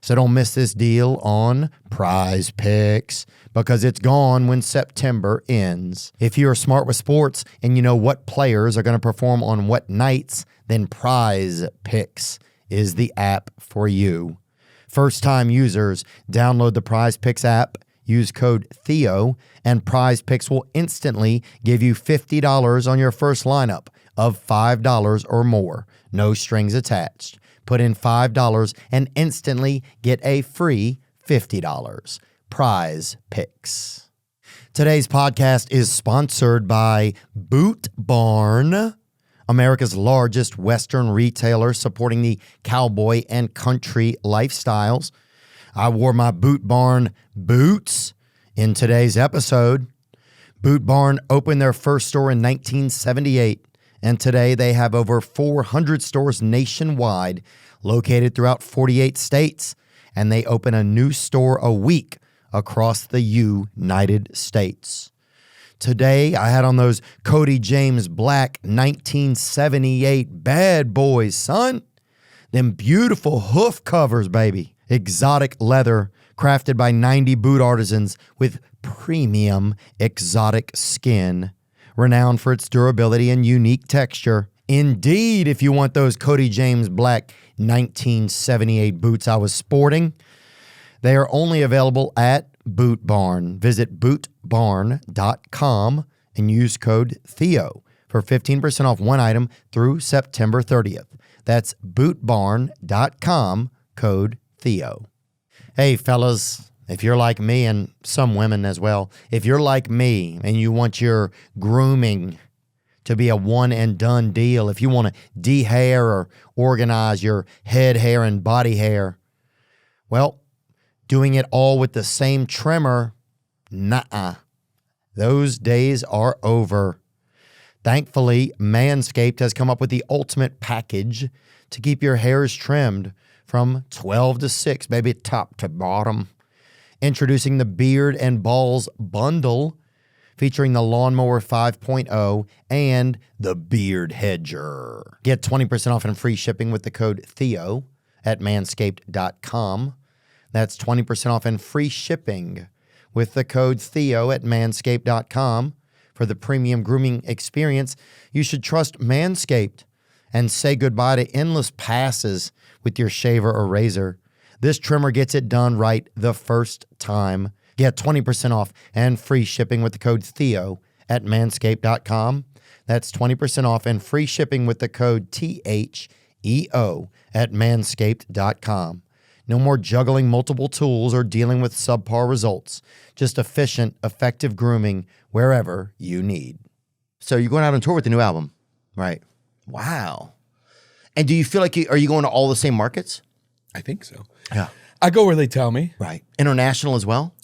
So don't miss this deal on Prize Picks because it's gone when September ends. If you're smart with sports and you know what players are going to perform on what nights, then Prize Picks is the app for you. First-time users, download the Prize Picks app, use code Theo, and Prize Picks will instantly give you $50 on your first lineup of $5 or more. No strings attached. Put in $5 and instantly get a free $50. Prize Picks. Today's podcast is sponsored by Boot Barn, America's largest Western retailer supporting the cowboy and country lifestyles. I wore my Boot Barn boots in today's episode. Boot Barn opened their first store in 1978. And today they have over 400 stores nationwide, located throughout 48 states. And they open a new store a week across the United States. Today I had on those Cody James Black 1978 bad boys, son. Them beautiful hoof covers, baby. Exotic leather crafted by 90 boot artisans with premium exotic skin. Renowned for its durability and unique texture. Indeed, if you want those Cody James Black 1978 boots I was sporting, they are only available at Boot Barn. Visit bootbarn.com and use code Theo for 15% off one item through September 30th. That's bootbarn.com, code Theo. Hey, fellas. If you're like me, and some women as well, if you're like me and you want your grooming to be a one and done deal, if you want to de-hair or organize your head hair and body hair, well, doing it all with the same trimmer Nuh-uh. Those days are over. Thankfully, Manscaped has come up with the ultimate package to keep your hairs trimmed from 12 to 6, baby, top to bottom. Introducing the Beard and Balls Bundle, featuring the Lawnmower 5.0 and the Beard Hedger. Get 20% off and free shipping with the code Theo at manscaped.com. That's 20% off and free shipping with the code Theo at manscaped.com. For the premium grooming experience, you should trust Manscaped and say goodbye to endless passes with your shaver or razor. This trimmer gets it done right the first time. Get 20% off and free shipping with the code Theo at manscaped.com. That's 20% off and free shipping with the code THEO at manscaped.com. No more juggling multiple tools or dealing with subpar results. Just efficient, effective grooming wherever you need. So you're going out on tour with the new album, right? Wow. And do you feel like are you going to all the same markets? I think so. Yeah. I go where they tell me. Right. International as well?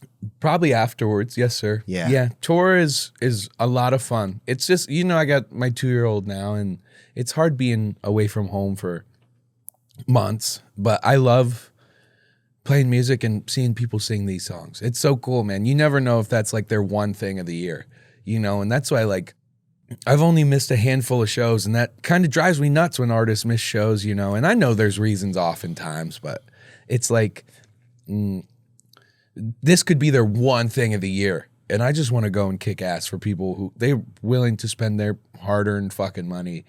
Probably afterwards. Yes, sir. Yeah. Yeah. Tour is a lot of fun. It's just, I got my 2-year-old now, and it's hard being away from home for months, but I love playing music and seeing people sing these songs. It's so cool, man. You never know if that's like their one thing of the year, and that's why I've only missed a handful of shows, and that kind of drives me nuts when artists miss shows, and I know there's reasons oftentimes, but it's like, this could be their one thing of the year. And I just want to go and kick ass for people who they're willing to spend their hard-earned fucking money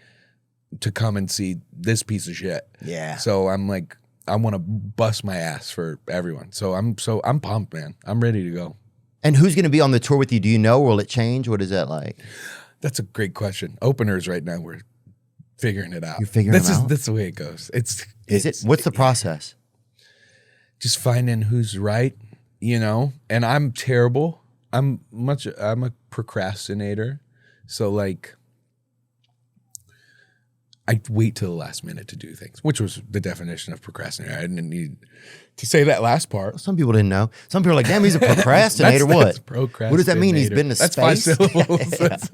to come and see this piece of shit. Yeah. So I'm like, I want to bust my ass for everyone. So I'm pumped, man. I'm ready to go. And who's going to be on the tour with you? Do you know? Will it change? What is that like? That's a great question. Openers right now, we're figuring it out. You're figuring it out? That's the way it goes. Is it? What's the process? Just finding who's right, and I'm terrible. I'm a procrastinator. So like, I wait till the last minute to do things, which was the definition of procrastinator. I didn't need to say that last part. Some people didn't know. Some people are like, damn, he's a procrastinator. That's What does that mean? He's been to That's space? 5 syllables.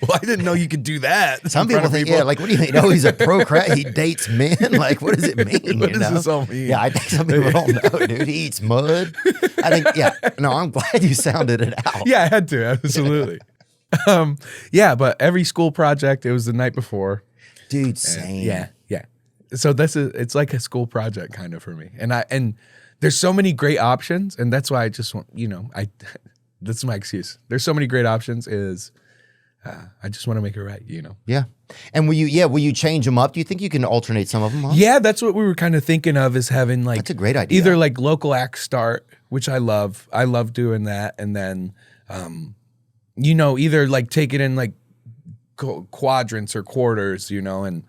Well, I didn't know you could do that. Some people think, yeah, like, what do you mean? No, he's a procrastinator. He dates men. Like, what does it mean? What does this all mean? Yeah, I think some people don't know, dude. He eats mud. I think, yeah. No, I'm glad you sounded it out. Yeah, I had to. Absolutely. Yeah, but every school project, it was the night before. Dude, same. Yeah. So it's like a school project kind of for me. And there's so many great options, and that's why I just want, that's my excuse. There's so many great options I just want to make it right, Yeah. And will you change them up? Do you think you can alternate some of them? Huh? Yeah, that's what we were kind of thinking of, is having like, that's a great idea. Either like local acts start, which I love. I love doing that. And then, either like take it in like quadrants or quarters, and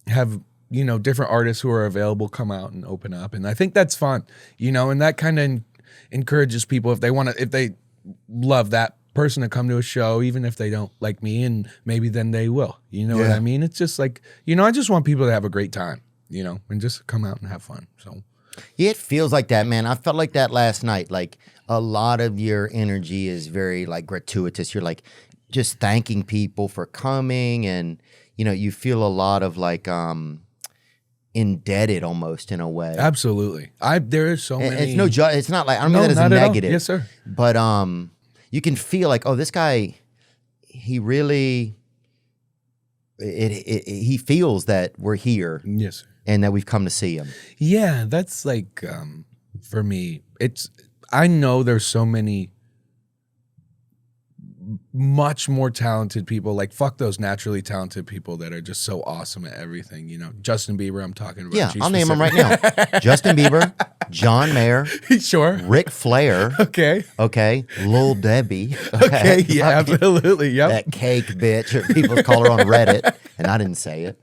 have, different artists who are available come out and open up. And I think that's fun, and that kind of encourages people if they love that person to come to a show, even if they don't like me, and maybe then they will, what I mean? It's just like, I just want people to have a great time, and just come out and have fun. So yeah, it feels like that, man. I felt like that last night. Like a lot of your energy is very like gratuitous. You're like just thanking people for coming, and you feel a lot of like indebted almost in a way. Absolutely. There is so many. It's not like, I don't mean that as a negative. Yes, sir. But you can feel like, oh, this guy, he really, he feels that we're here. Yes, sir. And that we've come to see him. Yeah, that's like, for me, I know there's so many much more talented people. Like, fuck those naturally talented people that are just so awesome at everything. Justin Bieber, I'm talking about. Yeah, I'll name them right now. Justin Bieber, John Mayer. Sure. Ric Flair. Okay. Lil Debbie. Okay, yeah, absolutely. Yep. That cake bitch, or people call her on Reddit, and I didn't say it.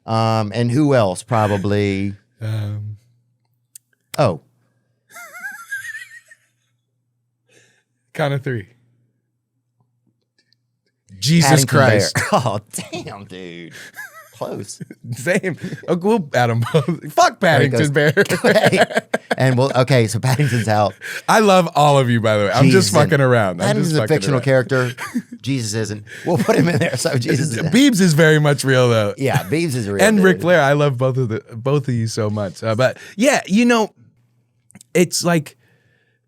And who else? Probably. Count of 3. Jesus Christ. Oh, damn, dude. Close. Same. Oh, we'll add them both. Fuck Paddington Bear. And so Paddington's out. I love all of you, by the way. I'm just fucking around. Paddington's a fictional character. Jesus isn't. We'll put him in there. So Jesus is. Beebs is very much real, though. Yeah, Beebs is real. And Ric Flair. I love both of you so much. But yeah, it's like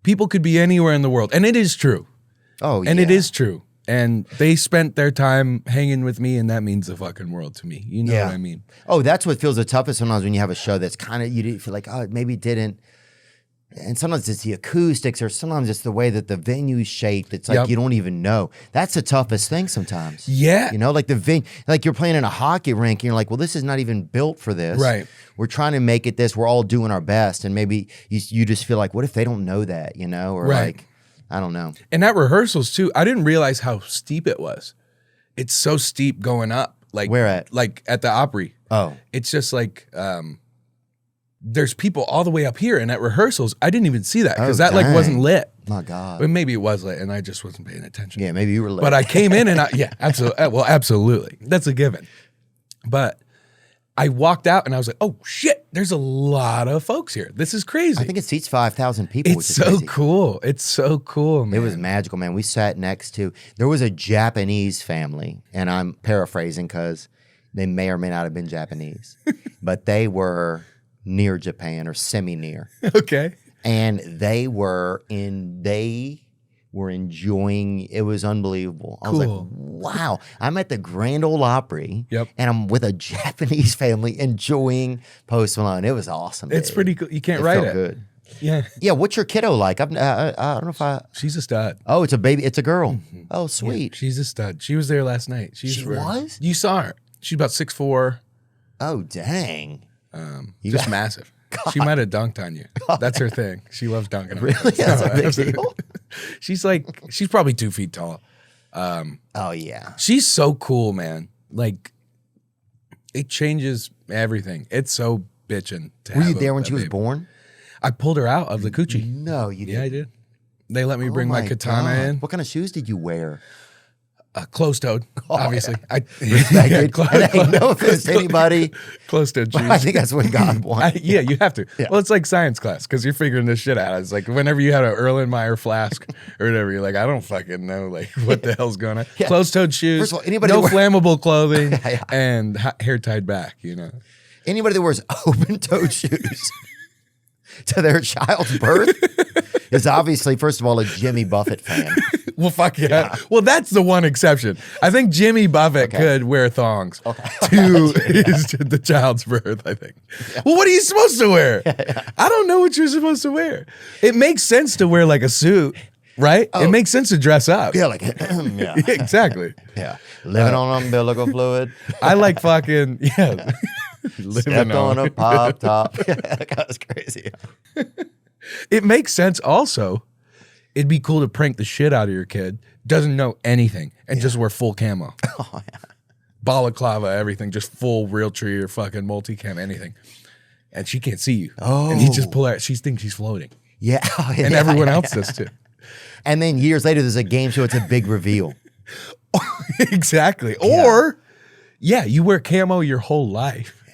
people could be anywhere in the world, and it is true. Oh, yeah. And it is true. And they spent their time hanging with me, and that means the fucking world to me. You know what I mean? Oh, that's what feels the toughest sometimes when you have a show that's kind of, you feel like, oh, maybe it didn't. And sometimes it's the acoustics, or sometimes it's the way that the venue's shaped. It's like you don't even know. That's the toughest thing sometimes. Yeah. Like like you're playing in a hockey rink, and you're like, well, this is not even built for this. Right. We're trying to make it this. We're all doing our best. And maybe you just feel like, what if they don't know that, Or like, I don't know. And at rehearsals too, I didn't realize how steep it was. It's so steep going up. Like where at? Like at the Opry. Oh. It's just like there's people all the way up here, and at rehearsals, I didn't even see that because that like wasn't lit. My God. But maybe it was lit, and I just wasn't paying attention. Yeah, maybe you were lit. But I came in and absolutely. Well, absolutely. That's a given. But I walked out and I was like, oh shit, there's a lot of folks here. This is crazy. I think it seats 5,000 people. It's which is so crazy. cool. It's so cool, man. It was magical, man. We sat next to, there was a Japanese family, and I'm paraphrasing because they may or may not have been Japanese, but they were near Japan or semi-near. Okay. And they were enjoying, it was unbelievable. I was like, wow, I'm at the Grand Ole Opry, and I'm with a Japanese family enjoying Post Malone. It was awesome. It's dude. pretty cool. You can't write felt it. Good. Yeah. Yeah, what's your kiddo like? I don't know if I... She's a stud. Oh, it's a baby. It's a girl. Oh, sweet. Yeah, she's a stud. She was there last night. She was? You saw her. She's about 6'4". Oh, dang. Just massive. God. She might have dunked on you. God. That's her thing. She loves dunking on you. Really? That's a big deal? She's probably 2 feet tall. Oh, yeah. She's so cool, man. Like, it changes everything. It's so bitchin'. Were you there when she was born? I pulled her out of the coochie. No, you didn't. Yeah, I did. They let me bring my katana in. What kind of shoes did you wear? Closed-toed, obviously. No offense to anybody. Closed-toed shoes. I think that's what God wants. Yeah, you have to. Yeah. Well, it's like science class because you're figuring this shit out. It's like whenever you had an Erlenmeyer flask or whatever, you're like, I don't fucking know like what the hell's going on. Yeah. Closed-toed shoes, First of all, anybody no flammable clothing, and hair tied back, Anybody that wears open-toed shoes to their child's birth is obviously, first of all, a Jimmy Buffett fan. Well, fuck yeah. Well, that's the one exception. I think Jimmy Buffett could wear thongs to the child's birth, I think. Yeah. Well, what are you supposed to wear? I don't know what you're supposed to wear. It makes sense to wear like a suit, right? It makes sense to dress up. Yeah, like, yeah. Exactly. Yeah. Living on umbilical fluid. I like fucking, Stepped on a pop top. That guy was crazy. It makes sense also. It'd be cool to prank the shit out of your kid. Doesn't know anything and just wear full camo. Oh, yeah. Balaclava, everything. Just full Realtree or fucking multicam, anything. And she can't see you. Oh. And he just pull out. She thinks she's floating. Yeah. And everyone else does too. And then years later, there's a game show. It's a big reveal. Exactly. Or, you wear camo your whole life. Yeah.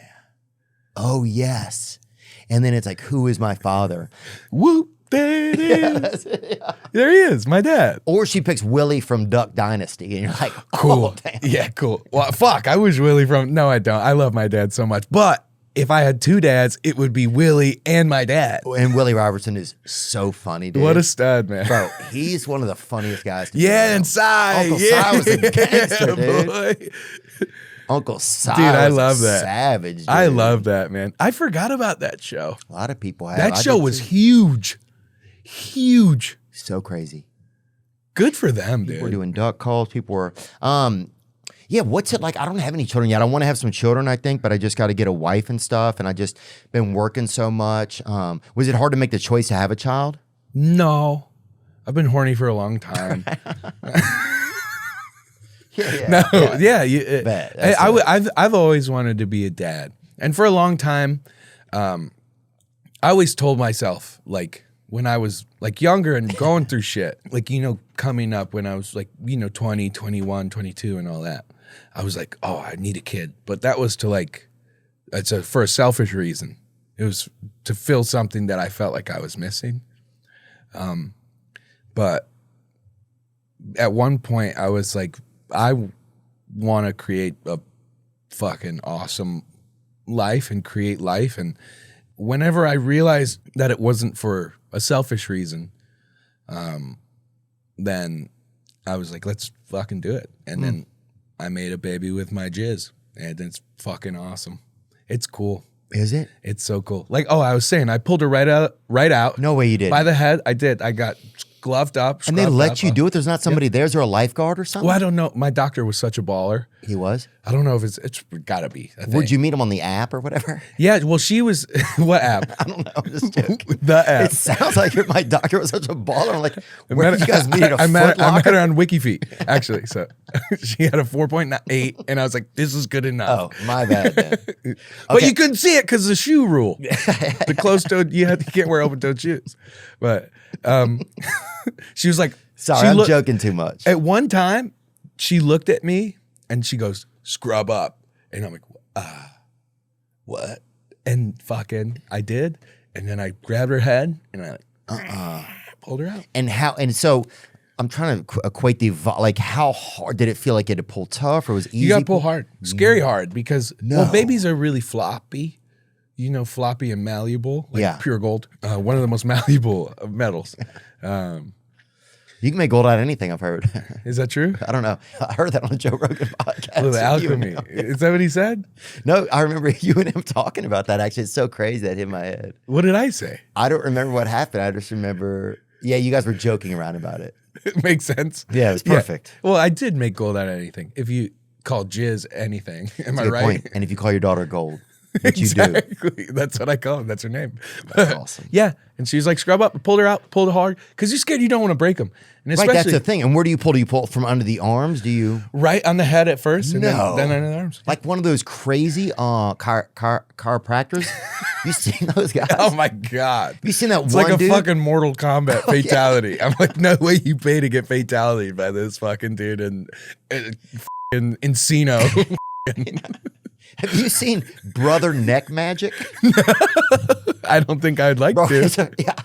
Oh, yes. And then it's like, who is my father? Whoop. There it is. There he is, my dad. Or she picks Willie from Duck Dynasty, and you're like, cool. Oh, damn. Yeah, cool. Well, fuck, I wish Willie from... No, I don't. I love my dad so much. But if I had two dads, it would be Willie and my dad. And Willie Robertson is so funny, dude. What a stud, man. Bro, he's one of the funniest guys. And Cy. Uncle Cy was a gangster, dude. Boy. Uncle Cy dude, I was love a that. savage, dude. I love that, man. I forgot about that show. A lot of people have. That show was huge. Huge. So crazy. Good for them, dude. People were doing duck calls. People were, what's it like? I don't have any children yet. I want to have some children, I think, but I just got to get a wife and stuff. And I just been working so much. Was it hard to make the choice to have a child? No. I've been horny for a long time. I've always wanted to be a dad. And for a long time, I always told myself, like, when I was like younger and going through shit, like, you know, coming up when I was like, you know, 20, 21, 22 and all that, I was like, oh, I need a kid. But that was to like, for a selfish reason. It was to fill something that I felt like I was missing. But at one point I was like, I want to create a fucking awesome life and create life. And whenever I realized that it wasn't for a selfish reason, then I was like, let's fucking do it. And then I made a baby with my jizz, and it's fucking awesome. It's cool. Is it? It's so cool. Like, oh, I was saying, I pulled her right out. No way you did. By the head, I did. I got gloved up. And they let you do it? There's not somebody there? Is there a lifeguard or something? Well, I don't know. My doctor was such a baller. He was? I don't know if it's gotta be. Would you meet him on the app or whatever? Yeah, well, she was, what app? I don't know. I'm just joking. The app. It sounds like my doctor was such a baller. I'm like, where did you guys meet at a I met Foot her Locker? on WikiFeet, actually. So she had a 4.8, and I was like, this is good enough. Oh, my bad then. But you couldn't see it because of the shoe rule. The closed-toed, you can't wear open-toed shoes. But she was like, Sorry, I'm joking too much. At one time, she looked at me and she goes, scrub up. And I'm like, what? And fucking, I did. And then I grabbed her head and I pulled her out. And so I'm trying to equate like how hard did it feel? Like it had to pull tough or was it easy? You got to pull hard, scary hard, because well, babies are really floppy. You know, floppy and malleable, like pure gold. One of the most malleable of metals. You can make gold out of anything, I've heard. Is that true? I don't know. I heard that on a Joe Rogan podcast. Oh, the alchemy. Is that what he said? No, I remember you and him talking about that. Actually, it's so crazy that hit my head. What did I say? I don't remember what happened. I just remember, you guys were joking around about it. It makes sense. Yeah, it was perfect. Yeah. Well, I did make gold out of anything. If you call jizz anything, am I right? Point. And if you call your daughter gold, which exactly. you do. That's what I call her. That's her name. That's awesome. Yeah. And she was like, scrub up, pulled her out, pulled it hard. Because you're scared you don't want to break them. And right, that's the thing. And where do you pull? Do you pull from under the arms? Do you? Right on the head at first. And no. then under the arms. Like one of those crazy chiropractors. You seen those guys? Oh my God. You seen that it's one like a dude? fucking Mortal Kombat fatality. I'm like, no way you pay to get fatality by this fucking dude in Encino. Have you seen Brother Neck Magic? I don't think I'd like to. Yeah.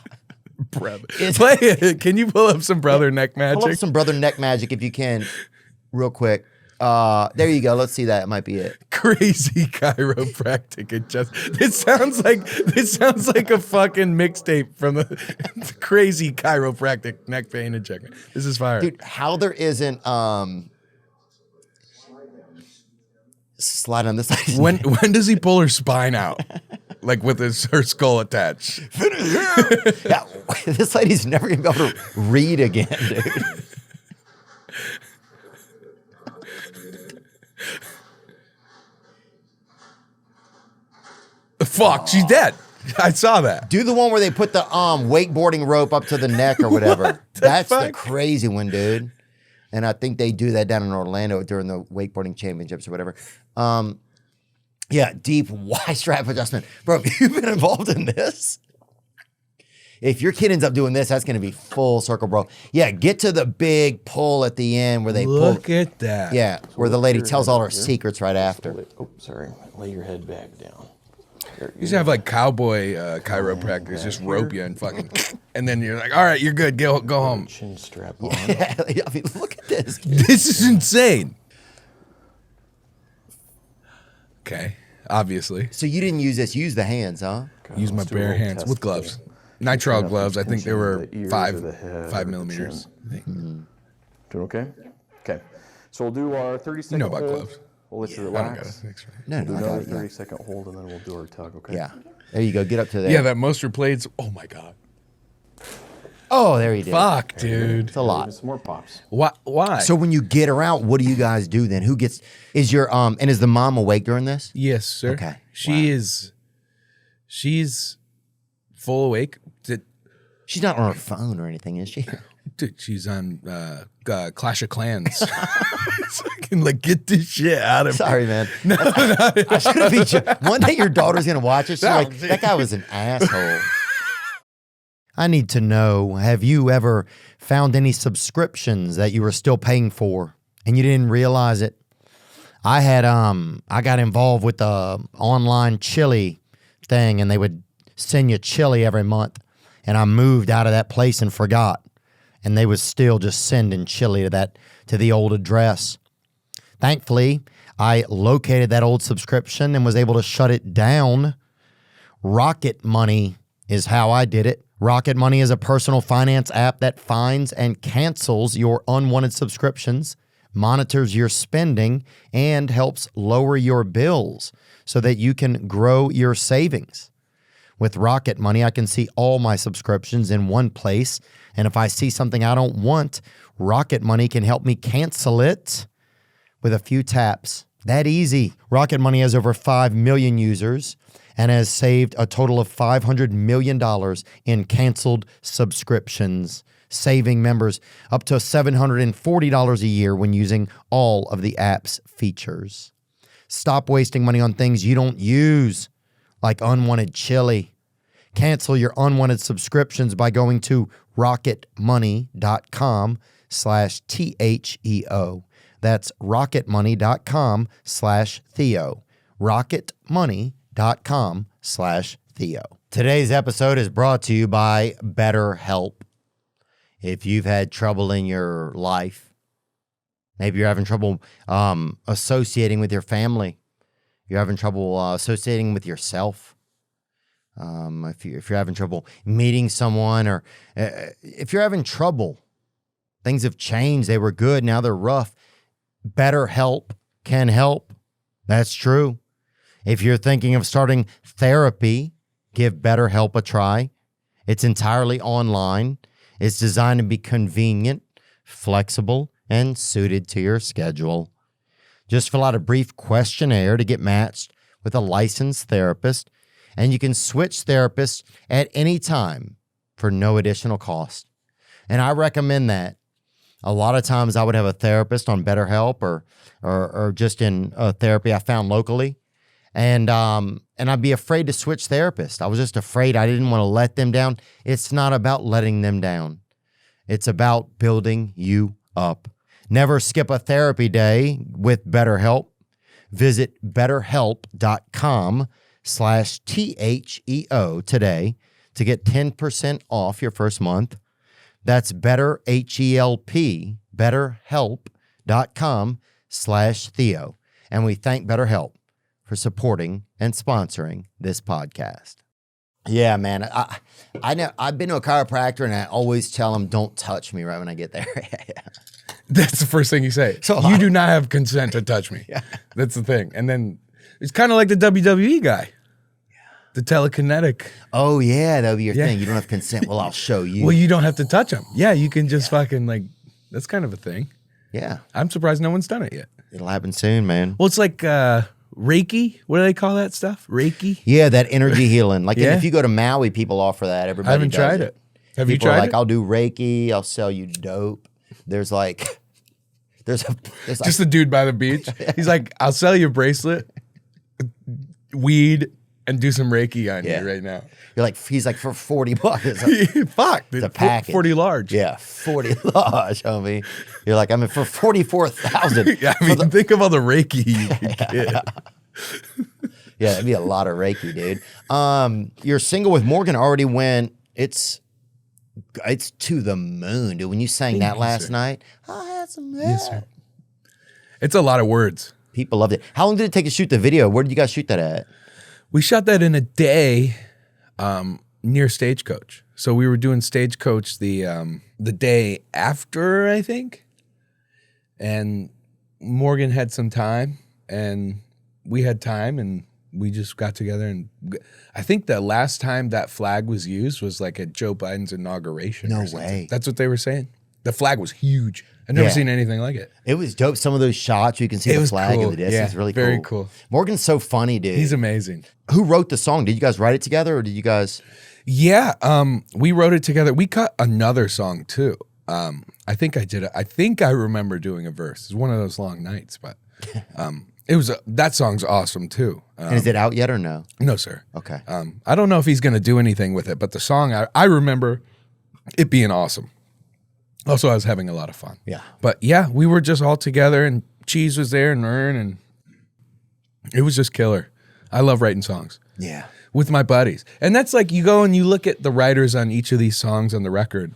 Brother. Play it. Can you pull up some Brother Neck Magic? Pull up some Brother Neck Magic if you can, real quick. There you go. Let's see that. It might be it. Crazy chiropractic. This sounds like a fucking mixtape from the crazy chiropractic neck pain injection. This is fire. Dude, how there isn't slide on this side. When does he pull her spine out? Like with her skull attached. Yeah, this lady's never gonna be able to read again, dude. Fuck, she's dead. I saw that. Do the one where they put the wakeboarding rope up to the neck or whatever. That's the crazy one, dude. And I think they do that down in Orlando during the wakeboarding championships or whatever. Yeah, deep Y strap adjustment. Bro, have you been involved in this? If your kid ends up doing this, that's going to be full circle, bro. Yeah, get to the big pull at the end where they pull. Look at that. Yeah, where the lady tells all her secrets right after. Oh, sorry. Lay your head back down. You used to have like cowboy chiropractors just rope you and fucking, and then you're like, all right, you're good, go home. Chin strap on. Yeah, I mean, look at this. This is insane. Okay, obviously. So you didn't use this, use the hands, huh? Okay, use my bare hands with gloves. Nitrile gloves, I think they were 5 millimeters. Doing okay? Okay. So we'll do our 30-second You know about hold. gloves. We'll let you I don't got relax. it. Thanks, No, Do I another got it. 30-second hold, and then we'll do our tug, okay? Yeah. There you go. Get up to there. Yeah, that Moster Blades. Oh my God. Oh, there you did. Fuck, dude. It's a lot. Some more pops. Why? So when you get her out, what do you guys do then? Who gets, is your, and is the mom awake during this? Yes, sir. Okay. She's full awake. She's not on her phone or anything, is she? Dude, she's on Clash of Clans. Fucking like, get this shit out of me. Sorry, man. I shouldn't be. One day your daughter's gonna watch it. She's like, that guy was an asshole. I need to know, have you ever found any subscriptions that you were still paying for and you didn't realize it? I got involved with the online chili thing, and they would send you chili every month. And I moved out of that place and forgot. And they was still just sending chili to the old address. Thankfully, I located that old subscription and was able to shut it down. Rocket Money is how I did it. Rocket Money is a personal finance app that finds and cancels your unwanted subscriptions, monitors your spending, and helps lower your bills so that you can grow your savings. With Rocket Money, I can see all my subscriptions in one place, and if I see something I don't want, Rocket Money can help me cancel it with a few taps. That easy. Rocket Money has over 5 million users and has saved a total of $500 million in canceled subscriptions, saving members up to $740 a year when using all of the app's features. Stop wasting money on things you don't use, like unwanted chili. Cancel your unwanted subscriptions by going to rocketmoney.com/THEO. That's rocketmoney.com/Theo. rocketmoney.com/Theo. Today's episode is brought to you by BetterHelp. If you've had trouble in your life, maybe you're having trouble associating with your family, you're having trouble associating with yourself, if you're having trouble meeting someone, or if you're having trouble, things have changed. They were good, now they're rough. BetterHelp can help. That's true. If you're thinking of starting therapy, give BetterHelp a try. It's entirely online. It's designed to be convenient, flexible, and suited to your schedule. Just fill out a brief questionnaire to get matched with a licensed therapist, and you can switch therapists at any time for no additional cost. And I recommend that. A lot of times I would have a therapist on BetterHelp or just in therapy I found locally. And I'd be afraid to switch therapists. I was just afraid. I didn't want to let them down. It's not about letting them down. It's about building you up. Never skip a therapy day with BetterHelp. Visit betterhelp.com/THEO today to get 10% off your first month. That's BetterHelp, betterhelp.com/Theo. And we thank BetterHelp for supporting and sponsoring this podcast. Yeah, man. I know I've been to a chiropractor, and I always tell them, don't touch me right when I get there. That's the first thing you say. So you do not have consent to touch me. Yeah. That's the thing. And then it's kind of like the WWE guy. The telekinetic. Oh, yeah, that'll be your thing. You don't have consent. Well, I'll show you. Well, you don't have to touch him. Yeah, you can just fucking that's kind of a thing. Yeah. I'm surprised no one's done it yet. It'll happen soon, man. Well, it's like Reiki. What do they call that stuff? Reiki? Yeah, that energy healing. Like if you go to Maui, people offer that. Everybody I haven't does tried it. Have you People tried are like, it? I'll do Reiki. I'll sell you dope. There's just a dude by the beach. He's like, I'll sell you a bracelet, weed, and do some Reiki on you right now. You're like, he's like, for $40. Fuck. It's a package. 40 large. Yeah, 40 large, homie. You're like, I mean, for 44,000. Yeah, I mean, think of all the Reiki you could get. Yeah, that'd be a lot of Reiki, dude. Your single with Morgan already went, it's to the moon, dude. When you sang that last night, I had some help. Yes, sir. It's a lot of words. People loved it. How long did it take to shoot the video? Where did you guys shoot that at? We shot that in a day near Stagecoach. So we were doing Stagecoach the day after, I think. And Morgan had some time, and we had time, and we just got together. And I think the last time that flag was used was like at Joe Biden's inauguration. No or something. way. That's what they were saying. The flag was huge. I've never seen anything like it. It was dope. Some of those shots, you can see the flag in the distance. Yeah, really cool. very cool. Morgan's so funny, dude. He's amazing. Who wrote the song? Did you guys write it together, or did you guys? Yeah, we wrote it together. We cut another song too. I think I did it. I think I remember doing a verse. It's one of those long nights, but That song's awesome too. And is it out yet or no? No, sir. Okay. I don't know if he's going to do anything with it, but the song, I remember it being awesome. Also, I was having a lot of fun. Yeah. But yeah, we were just all together, and Cheese was there, and Ern, and it was just killer. I love writing songs. Yeah. With my buddies. And that's like, you go and you look at the writers on each of these songs on the record,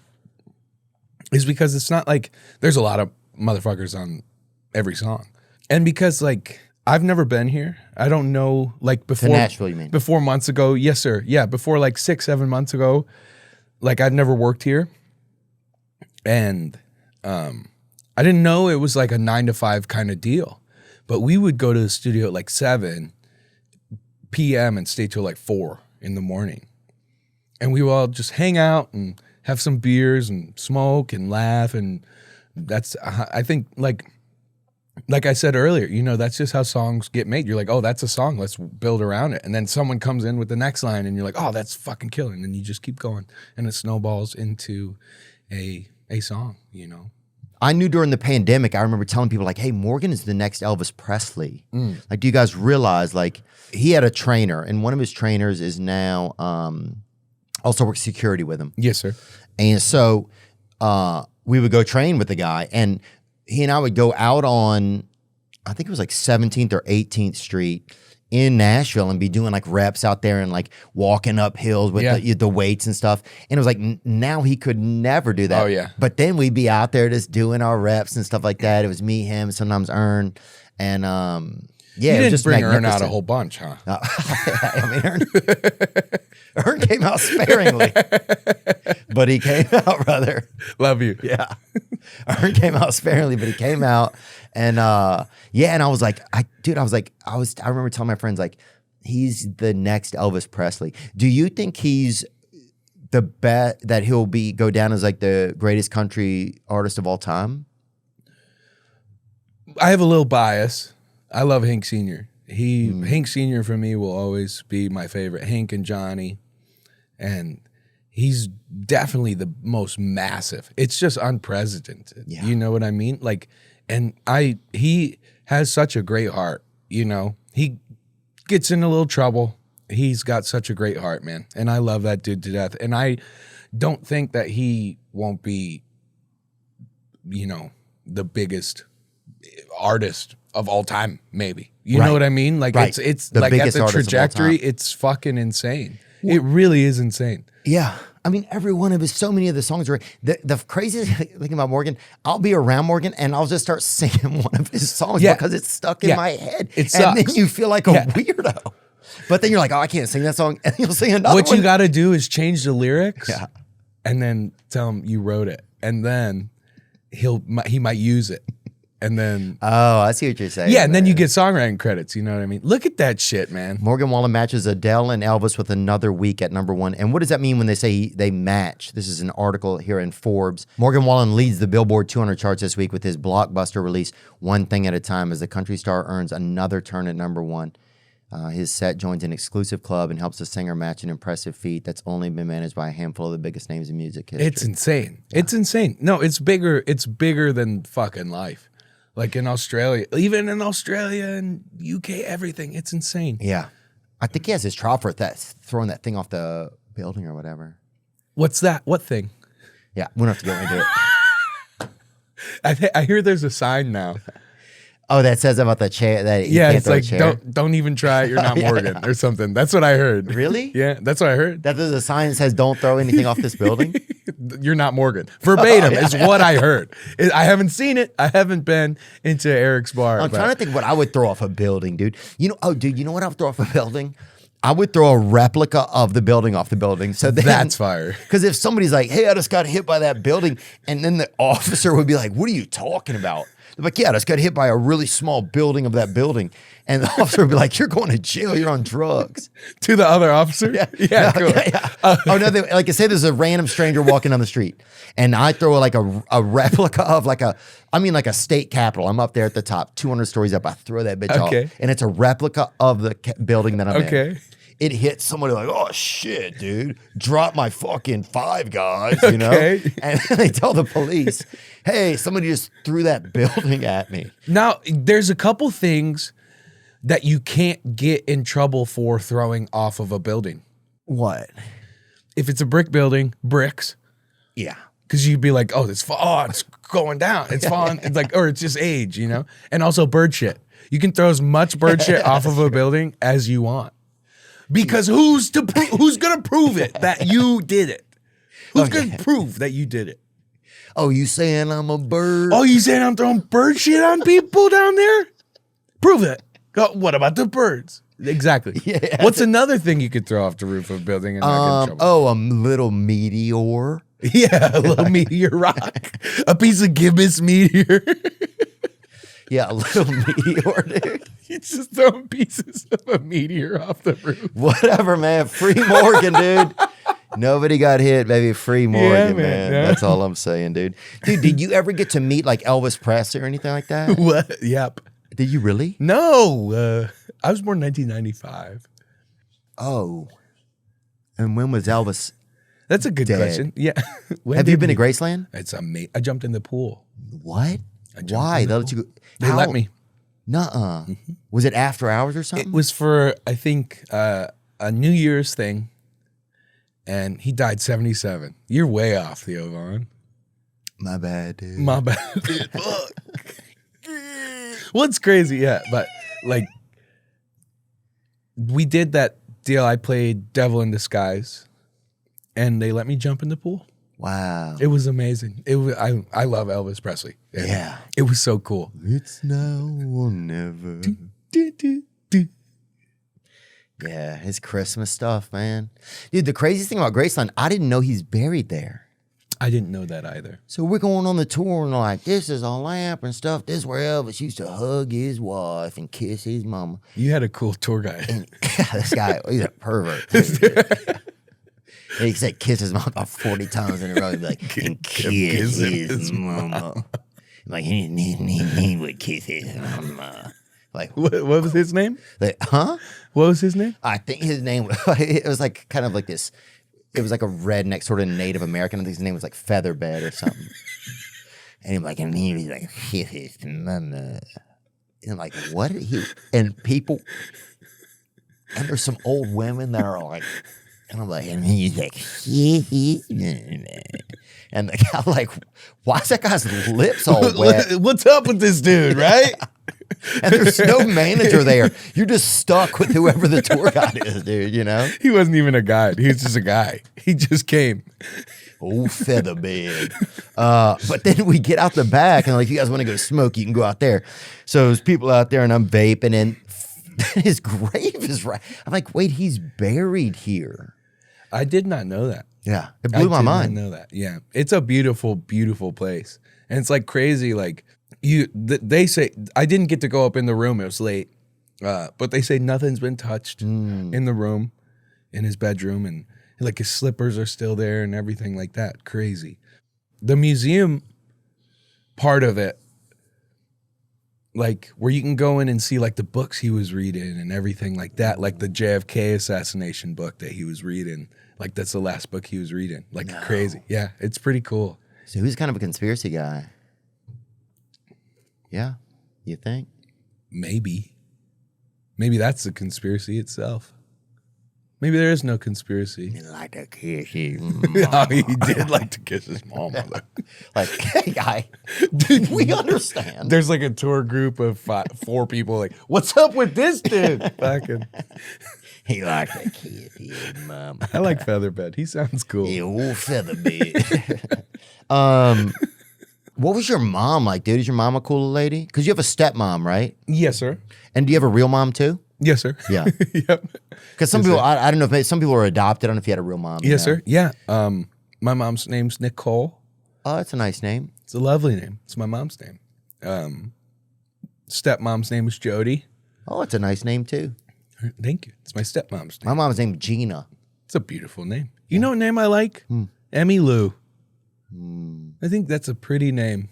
is because it's not like there's a lot of motherfuckers on every song. And because like I've never been here, I don't know, like before To Nashville, you mean? Before months ago, yes sir, yeah, before like 6-7 months ago, like I've never worked here, and I didn't know it was like a 9 to 5 kind of deal. But we would go to the studio at like 7 p.m. and stay till like 4 in the morning, and we would all just hang out and have some beers and smoke and laugh, and that's I think like I said earlier, you know, that's just how songs get made. You're like, oh, that's a song, let's build around it. And then someone comes in with the next line and you're like, oh, that's fucking killing. And then you just keep going and it snowballs into a song, you know. I knew during the pandemic, I remember telling people like, hey, Morgan is the next Elvis Presley. Like, do you guys realize, like, he had a trainer, and one of his trainers is now also works security with him. Yes, sir. And so we would go train with the guy, and he and I would go out on, I think it was like 17th or 18th Street in Nashville and be doing like reps out there and like walking up hills with the weights and stuff. And it was like, now he could never do that. Oh, yeah. But then we'd be out there just doing our reps and stuff like that. It was me, him, sometimes Ern. And yeah, you it was didn't just bring Ern out magnificent. a whole bunch, huh? I mean, Ern came out sparingly, but he came out, brother. Love you. Yeah. Ern came out sparingly, but he came out. And yeah, and I was like, I remember telling my friends, like, he's the next Elvis Presley. Do you think he's the bet that he'll go down as like the greatest country artist of all time? I have a little bias. I love Hank Sr. Hank Sr. for me will always be my favorite. Hank and Johnny. And he's definitely the most massive. It's just unprecedented. Yeah. You know what I mean? Like, and he has such a great heart, you know. He gets in a little trouble. He's got such a great heart, man. And I love that dude to death. And I don't think that he won't be, you know, the biggest artist of all time, maybe. You know what I mean? Like, it's the like at the trajectory, it's fucking insane. It really is insane. Yeah. I mean, every one of his, so many of the songs are the craziest thing about Morgan. I'll be around Morgan and I'll just start singing one of his songs because it's stuck in my head. It sucks. And then you feel like a weirdo. But then you're like, oh, I can't sing that song. And you'll sing another one. What you got to do is change the lyrics and then tell him you wrote it. And then he might use it. And then I see what you're saying. Yeah, and then you get songwriting credits. You know what I mean? Look at that shit, man. Morgan Wallen matches Adele and Elvis with another week at #1. And what does that mean when they say they match? This is an article here in Forbes. Morgan Wallen leads the Billboard 200 charts this week with his blockbuster release, One Thing at a Time, as the country star earns another turn at #1. His set joins an exclusive club and helps the singer match an impressive feat that's only been managed by a handful of the biggest names in music history. It's insane. Yeah. It's insane. No, it's bigger. It's bigger than fucking life. Like in Australia, even in Australia and UK, everything. It's insane. Yeah. I think he has his trial for that, throwing that thing off the building or whatever. What's that? What thing? Yeah, we don't have to go into it. I hear there's a sign now. Oh, that says about the chair. That you can't it's throw a like chair. don't even try it. You're not Morgan or something. That's what I heard. Really? Yeah, that's what I heard. That there's a sign that says don't throw anything off this building? You're not Morgan. Verbatim is what I heard. I haven't seen it. I haven't been into Eric's bar. I'm trying to think what I would throw off a building, dude. You know what I would throw off a building? I would throw a replica of the building off the building. So then, that's fire. Because if somebody's like, hey, I just got hit by that building, and then the officer would be like, what are you talking about? They're like, yeah, I just got hit by a really small building of that building. And the officer would be like, you're going to jail. You're on drugs. To the other officer? Yeah, cool. Oh, no, like I say, there's a random stranger walking down the street. And I throw like a replica of like a state capitol. I'm up there at the top, 200 stories up. I throw that bitch off. And it's a replica of the building that I'm in. It hits somebody like, oh, shit, dude. Drop my fucking Five Guys, you know? And they tell the police, hey, somebody just threw that building at me. Now, there's a couple things that you can't get in trouble for throwing off of a building. What? If it's a brick building, bricks. Yeah. Because you'd be like, oh, it's going down. It's falling. It's like, or it's just age, you know? And also bird shit. You can throw as much bird shit off of a building as you want. Because who's going to prove it that you did it? Who's going to prove that you did it? Oh, you saying I'm a bird? Oh, you saying I'm throwing bird shit on people down there? Prove it. What about the birds? Exactly. Yeah. What's another thing you could throw off the roof of a building and not get in trouble? Oh, a little meteor. Yeah, a little meteor rock. A piece of gibbous meteor. Yeah, a little meteor, dude. You just throwing pieces of a meteor off the roof. Whatever, man. Free Morgan, dude. Nobody got hit, baby. Free Morgan, man. Yeah. That's all I'm saying, dude. Dude, did you ever get to meet like Elvis Presley or anything like that? What? Yep. Did you really? No. I was born in 1995. Oh. And when was Elvis? That's a good dead? question. Yeah. Have you been to Graceland? It's amazing. I jumped in the pool. What? Why? They let you go? They let me. Nuh-uh. Was it after hours or something? It was for, I think, a New Year's thing. And he died 77. You're way off, Theo Vaughn. My bad, dude. My bad. Dude. Fuck. What's crazy? Yeah, but like we did that deal. I played Devil in Disguise, and they let me jump in the pool. Wow. It was amazing. It was. I love Elvis Presley. And yeah. It was so cool. It's now or never. Yeah, his Christmas stuff, man. Dude, the craziest thing about Graceland, I didn't know he's buried there. I didn't know that either. So we're going on the tour and like, this is a lamp and stuff. This is where Elvis used to hug his wife and kiss his mama. You had a cool tour guide. And this guy, he's a pervert. And he said kiss his mom about 40 times in a row. He'd be like, and kiss his mama. Like, he would kiss his mama. Like, what was his name? Like, huh? What was his name? I think his name, it was like kind of like this. It was like a redneck sort of Native American. I think his name was like Featherbed or something. And he's like, and he was like, his mama. And like, what did he? And people, and there's some old women that are like, and I'm like, and he's like, and the guy like, why is that guy's lips all wet? What's up with this dude, right? And there's no manager there. You're just stuck with whoever the tour guide is, dude, you know? He wasn't even a guide. He was just a guy. He just came. Oh, Featherbed. But then we get out the back and like, if you guys want to go smoke, you can go out there. So there's people out there and I'm vaping and his grave is right. I'm like, wait, he's buried here. I did not know that. Yeah. It blew my mind. I did not know that. Yeah. It's a beautiful, beautiful place. And it's like crazy. Like they say, I didn't get to go up in the room. It was late. But they say nothing's been touched in the room, in his bedroom. And like his slippers are still there and everything like that. Crazy. The museum part of it, like where you can go in and see like the books he was reading and everything like that, like the JFK assassination book that he was reading. Like that's the last book he was reading. Like crazy. Yeah, it's pretty cool. So he's kind of a conspiracy guy. Yeah, you think? Maybe that's the conspiracy itself. Maybe there is no conspiracy. He liked to kiss his Oh, he did like to kiss his mama. Like, hey, guy, dude, we understand. There's like a tour group of 4 people like, what's up with this dude? Fucking. He liked to kiss his mama. I like Featherbed. He sounds cool. Yeah, old Featherbed. What was your mom like, dude? Is your mom a cool lady? Because you have a stepmom, right? Yes, sir. And do you have a real mom too? Yes, sir. Yeah. Yep. Because some people, I don't know if some people are adopted. I don't know if you had a real mom. Yes, sir. Yeah. My mom's name's Nicole. Oh, that's a nice name. It's a lovely name. It's my mom's name. Stepmom's name is Jody. Oh, it's a nice name too. Thank you. It's my stepmom's name. My mom's name Gina. It's a beautiful name. You know what name I like? Emmy Lou. I think that's a pretty name.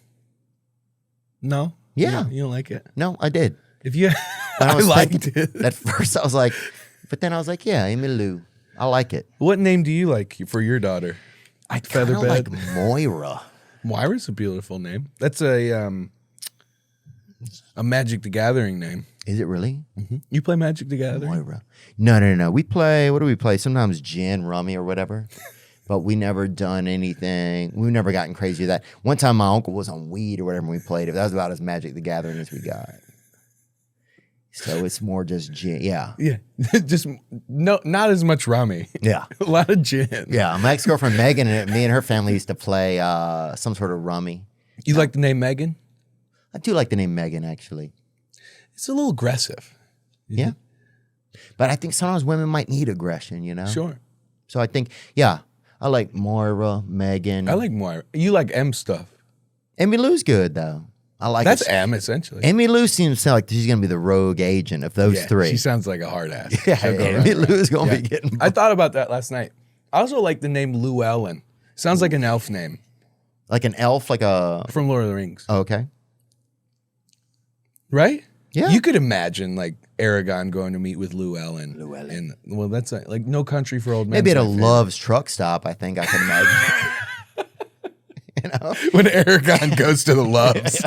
No? Yeah. You don't like it? No, I did. If you, I I liked thinking, it. At first I was like, but then I was like, yeah, Amy Lou. I like it. What name do you like for your daughter? I kind of like Moira. Moira's a beautiful name. That's a a Magic the Gathering name. Is it really? You play Magic the Gathering? Moira. No. We play, what do we play? Sometimes gin, rummy, or whatever. But we never done anything. We've never gotten crazy with that. One time my uncle was on weed or whatever and we played it. That was about as Magic the Gathering as we got. So it's more just gin. Yeah. Yeah. Just not as much rummy. Yeah. A lot of gin. Yeah. My ex-girlfriend Megan and me and her family used to play some sort of rummy. You like the name Megan? I do like the name Megan, actually. It's a little aggressive. Yeah. But I think sometimes women might need aggression, you know? Sure. So I think, yeah, I like Moira, Megan. I like Moira. You like M stuff. Emmy Lou's good, though. I like That's it. M, essentially. Emmy Lou seems to like she's going to be the rogue agent of those three. She sounds like a hard ass. Yeah, Emmy Lou is going to be getting... I thought about that last night. I also like the name Llewellyn. Sounds like an elf name. Like an elf, like a... From Lord of the Rings. Oh, okay. Right? Yeah. You could imagine, like, Aragorn going to meet with Llewellyn. And, well, that's like No Country for Old Men. Maybe at a Love's truck stop, I think I can imagine. You know? When Aragorn goes to the Loves.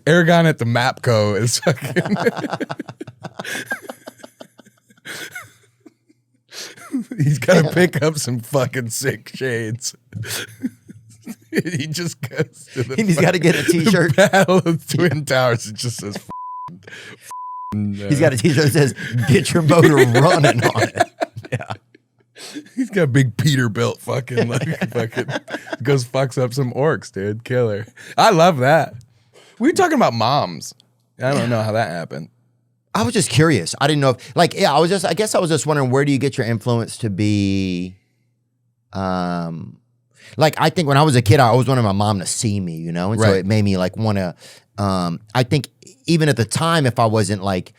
Aragorn at the Mapco is fucking... He's got to pick up some fucking sick shades. He just goes to the... He's got to get a T-shirt. The Battle of Twin Towers. It just says... He's got a T-shirt that says, "Get your motor running" on it. Yeah. He's got a big Peterbilt fucking goes fucks up some orcs, dude. Killer. I love that. We were talking about moms. I don't know how that happened. I was just curious. I didn't know if, like, yeah, I guess I was just wondering, where do you get your influence to be, like, I think when I was a kid, I always wanted my mom to see me, you know? And so it made me like want to, I think even at the time, if I wasn't like,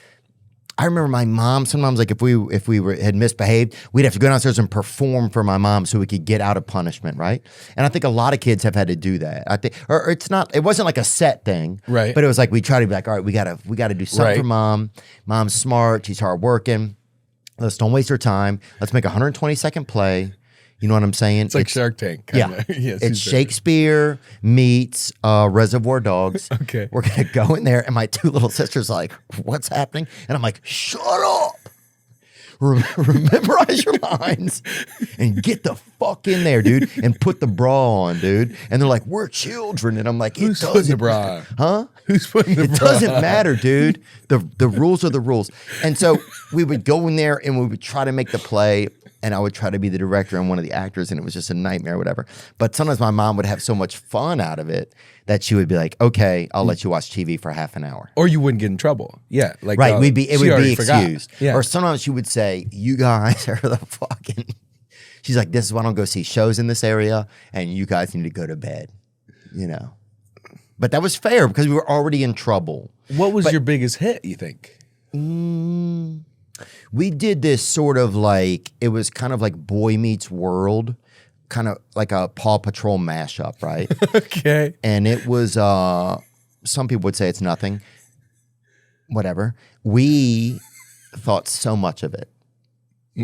I remember my mom sometimes, like, if we had misbehaved, we'd have to go downstairs and perform for my mom so we could get out of punishment, right? And I think a lot of kids have had to do that. I think, or it wasn't like a set thing, right? But it was like we try to be like, all right, we gotta do something for mom. Mom's smart, she's hardworking. Let's don't waste her time. Let's make a 120-second play. You know what I'm saying? It's like Shark Tank. Kinda. Yeah. Yes, it's Shakespeare meets Reservoir Dogs. Okay. We're going to go in there, and my two little sisters are like, what's happening? And I'm like, shut up. Memorize your lines and get the fuck in there, dude, and put the bra on, dude. And they're like, we're children. And I'm like, who's putting the bra on? Huh? Who's putting the bra on? It doesn't matter, dude. The rules are the rules. And so we would go in there, and we would try to make the play. And I would try to be the director and one of the actors, and it was just a nightmare or whatever. But sometimes my mom would have so much fun out of it that she would be like, okay, I'll let you watch TV for half an hour. Or you wouldn't get in trouble. Yeah. Like, right. It would be forgot. excused. Yeah. Or sometimes she would say, you guys are the fucking... She's like, this is why I don't go see shows in this area, and you guys need to go to bed, you know. But that was fair because we were already in trouble. What was your biggest hit, you think? We did this sort of like, it was kind of like Boy Meets World, kind of like a Paw Patrol mashup, right? Okay. And it was, some people would say it's nothing, whatever. We thought so much of it.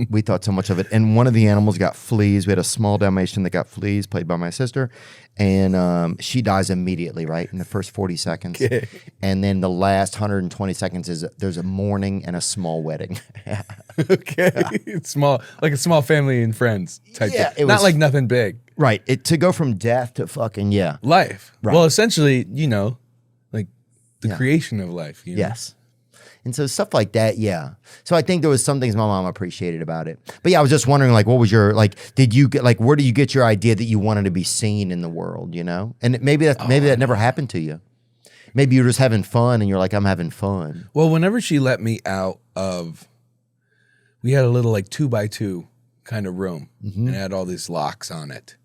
We thought so much of it. And one of the animals got fleas. We had a small Dalmatian that got fleas, played by my sister. And she dies immediately, right? In the first 40 seconds. Okay. And then the last 120 seconds is there's a mourning and a small wedding. Okay. Yeah. It's small, like a small family and friends type thing. It Not was, like nothing big. Right. To go from death to fucking, life. Right. Well, essentially, you know, like the creation of life. You know? Yes. And so stuff like that, yeah. So I think there was some things my mom appreciated about it. But yeah, I was just wondering, like, what was your, like, did you get, like, where do you get your idea that you wanted to be seen in the world, you know? And maybe that never happened to you. Maybe you're just having fun and you're like, I'm having fun. Well, whenever she let me out of, we had a little like 2x2 kind of room and it had all these locks on it.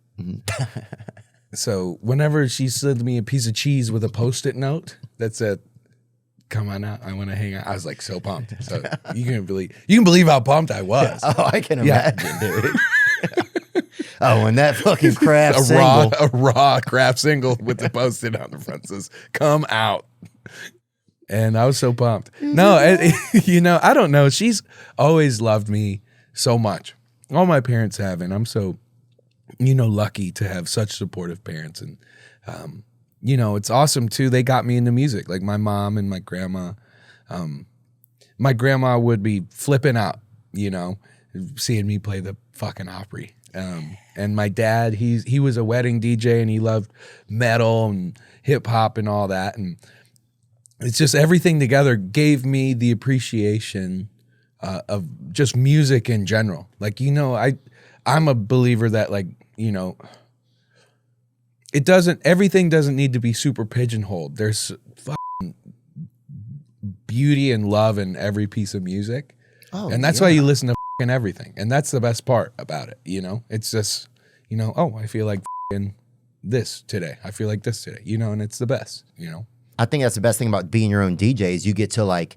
So whenever she sent me a piece of cheese with a Post-it note that said, come on out, I want to hang out, I was like so pumped. So you can believe how pumped I was. Oh, I can imagine, dude. Oh, and that fucking Kraft single. A raw Kraft single with the Post-it on the front says, come out. And I was so pumped. No, you know, I don't know. She's always loved me so much. All my parents have, and I'm so, you know, lucky to have such supportive parents. And you know, it's awesome too. They got me into music, like my mom and my grandma. My grandma would be flipping out, you know, seeing me play the fucking Opry. And my dad, he was a wedding DJ and he loved metal and hip hop and all that. And it's just everything together gave me the appreciation of just music in general. Like, you know, I'm a believer that, like, you know, everything doesn't need to be super pigeonholed. There's fucking beauty and love in every piece of music. Oh, and that's why you listen to fucking everything. And that's the best part about it, you know? It's just, you know, oh, I feel like fucking this today. I feel like this today, you know, and it's the best, you know? I think that's the best thing about being your own DJ is you get to, like,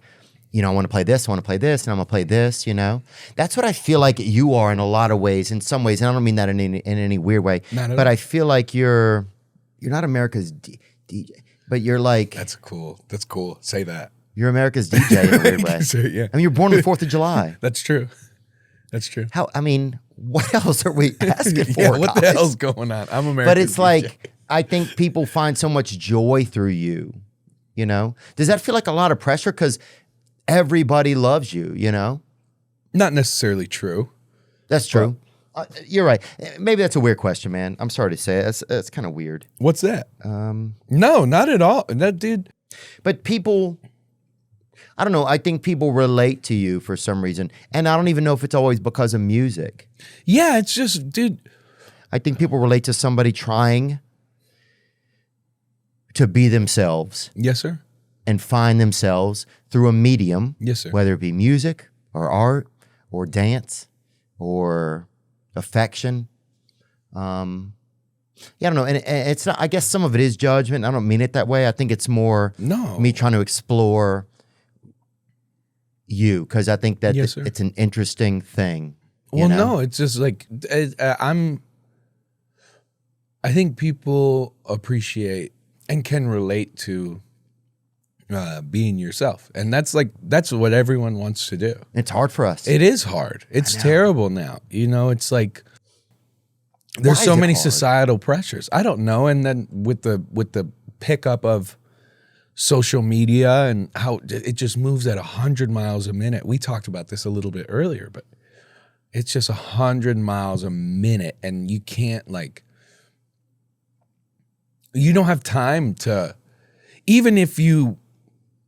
you know, I want to play this, I want to play this, and I'm going to play this, you know? That's what I feel like you are in a lot of ways, in some ways, and I don't mean that in any weird way, but I feel like you're not America's DJ, but you're like... That's cool. Say that. You're America's DJ in a weird way. Yeah. I mean, you're born on the 4th of July. That's true. How? I mean, what else are we asking for, yeah, what guys? the hell's going on? I'm American. But it's DJ. Like, I think people find so much joy through you, you know? Does that feel like a lot of pressure? Because everybody loves you, you know? Not necessarily true. That's true. You're right. Maybe that's a weird question, man. I'm sorry to say it. That's kind of weird. What's that? No, not at all. That dude. But people... I don't know. I think people relate to you for some reason. And I don't even know if it's always because of music. Yeah, it's just, dude. I think people relate to somebody trying to be themselves. Yes, sir. And find themselves through a medium. Yes, sir. Whether it be music or art or dance or affection. Yeah, I don't know. And it's not, I guess some of it is judgment. I don't mean it that way. I think it's more me trying to explore you, because I think that it's an interesting thing. Well, no, it's just like I think people appreciate and can relate to being yourself, and that's what everyone wants to do. It's hard for us. It is hard. It's terrible now. You know, it's like there's so many societal pressures. I don't know, and then with the pickup of social media and how it just moves at 100 miles a minute. We talked about this a little bit earlier, but it's just 100 miles a minute, and you can't, like, you don't have time to, even if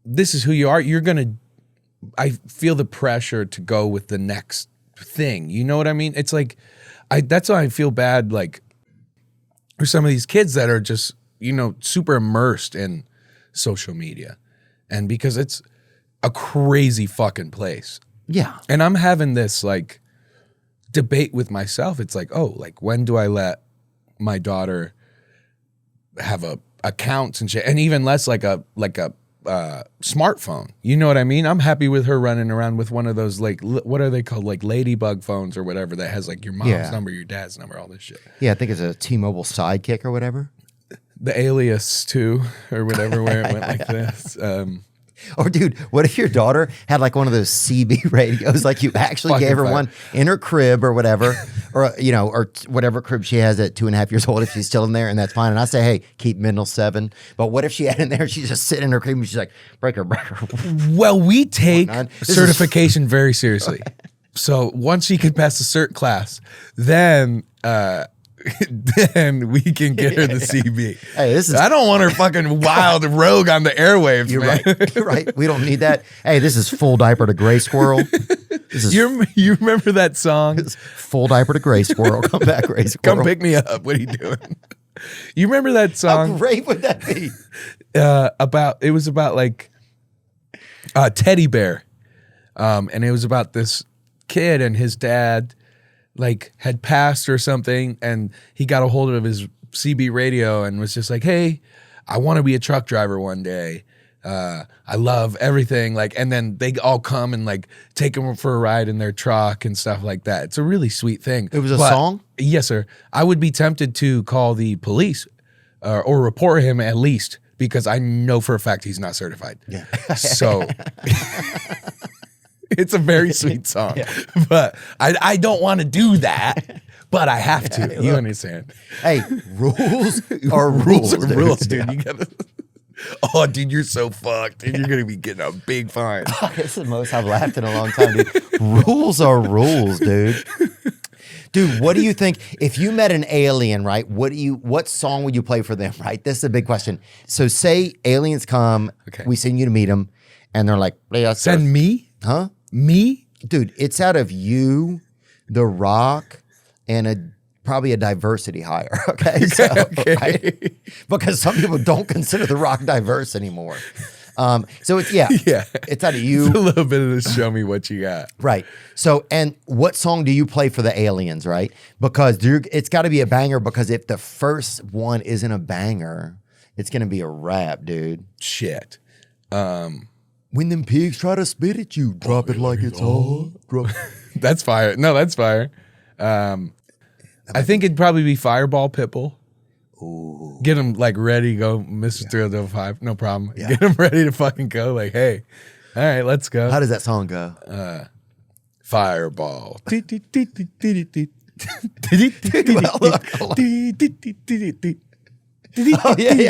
this is who you are, I feel the pressure to go with the next thing. You know what I mean? It's like, that's why I feel bad, like, for some of these kids that are just, you know, super immersed in social media, and because it's a crazy fucking place. Yeah. And I'm having this, like, debate with myself. It's like, oh, like, when do I let my daughter have accounts and shit, and even less like a smartphone? You know what I mean? I'm happy with her running around with one of those, like, what are they called, like ladybug phones or whatever, that has like your mom's number, your dad's number, all this shit. Yeah, I think it's a T-Mobile Sidekick or whatever. The Alias 2 or whatever, where it went like this. Or, dude, what if your daughter had like one of those CB radios, like you actually gave her one in her crib or whatever, or, you know, or whatever crib she has at 2.5 years old, if she's still in there, and that's fine. And I say, hey, keep Mendel 7. But what if she had in there, she's just sitting in her crib and she's like, breaker. Well, we take certification very seriously. So once she can pass the cert class, then we can get her the CB. Hey, I don't want her fucking wild rogue on the airwaves. You're man. right. You're right. We don't need that. Hey, this is Full Diaper to Gray Squirrel. You remember that song? Full Diaper to Gray Squirrel. Come back, Gray Squirrel. Come pick me up. What are you doing? You remember that song? How great would that be? It was about like a teddy bear, and it was about this kid and his dad, like, had passed or something, and he got a hold of his CB radio and was just like, hey, I want to be a truck driver one day. I love everything. Like, and then they all come and like take him for a ride in their truck and stuff like that. It's a really sweet thing. It was a song? Yes, sir. I would be tempted to call the police or report him at least, because I know for a fact he's not certified. Yeah. So it's a very sweet song, but I don't want to do that. but I have to. You understand? Hey, rules are Rules rules, are rules, dude. Yeah. You gotta. Oh, dude, you're so fucked. Dude, you're gonna be getting a big fine. This is the most I've laughed in a long time, dude. Rules are rules, dude. Dude, what do you think if you met an alien, right? What song would you play for them, right? This is a big question. So say aliens come, we send you to meet them, and they're like, send me? Huh? Me? Dude, it's out of you, The Rock, and probably a diversity hire. Okay. So, right? Because some people don't consider The Rock diverse anymore. So it's it's out of you. It's a little bit of this show me what you got. Right. So, and what song do you play for the aliens, right? Because it's got to be a banger, because if the first one isn't a banger, it's going to be a rap, dude. Shit. When them pigs try to spit at you, drop it like it's hot. That's fire. No, that's fire. I think it'd probably be Fireball Pitbull. Ooh. Get him like ready to go, Mr. 305. No problem. Yeah. Get him ready to fucking go. Like, hey, all right, let's go. How does that song go? Fireball. Oh, yeah.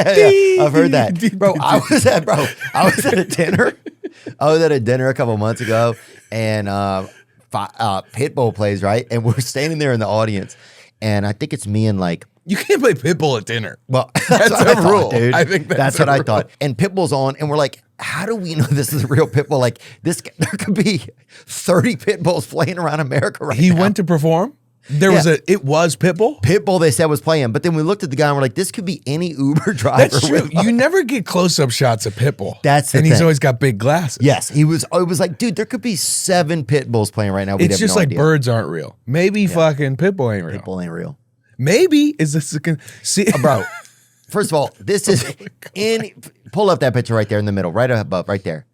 I've heard that. Bro, I was at a dinner. I was at a dinner a couple months ago, and Pitbull plays, right? And we're standing there in the audience, and I think it's me and like, you can't play Pitbull at dinner. well, that's what I rule. thought, dude. I think that's what a I rule. thought. And Pitbull's on, and we're like, how do we know this is a real Pitbull? Like there could be 30 Pitbulls playing around America right now. He went to perform. It was Pitbull? Pitbull, they said, was playing. But then we looked at the guy and we're like, this could be any Uber driver. That's true. You never get close-up shots of Pitbull. That's the And he's thing. always got big glasses. Yes, it was like, dude, there could be 7 Pitbulls playing right now. It's just like birds aren't real. Maybe fucking Pitbull ain't real. Pitbull ain't real. Maybe. Is this see, bro? First of all, this is pull up that picture right there in the middle, right above, right there.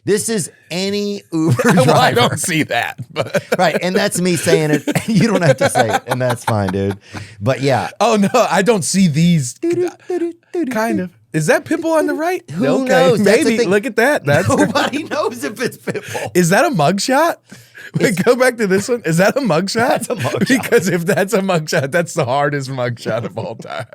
This is any Uber driver. Well, I don't see that. But. Right, and that's me saying it. You don't have to say it, and that's fine, dude. But yeah. Oh, no, I don't see these. Kind of. Is that Pitbull on the right? Who knows? Maybe. Look at that. Nobody knows if it's Pitbull. Is that a mugshot? Wait, go back to this one. Is that a mugshot? That's a mugshot. Because if that's a mugshot, that's the hardest mugshot of all time.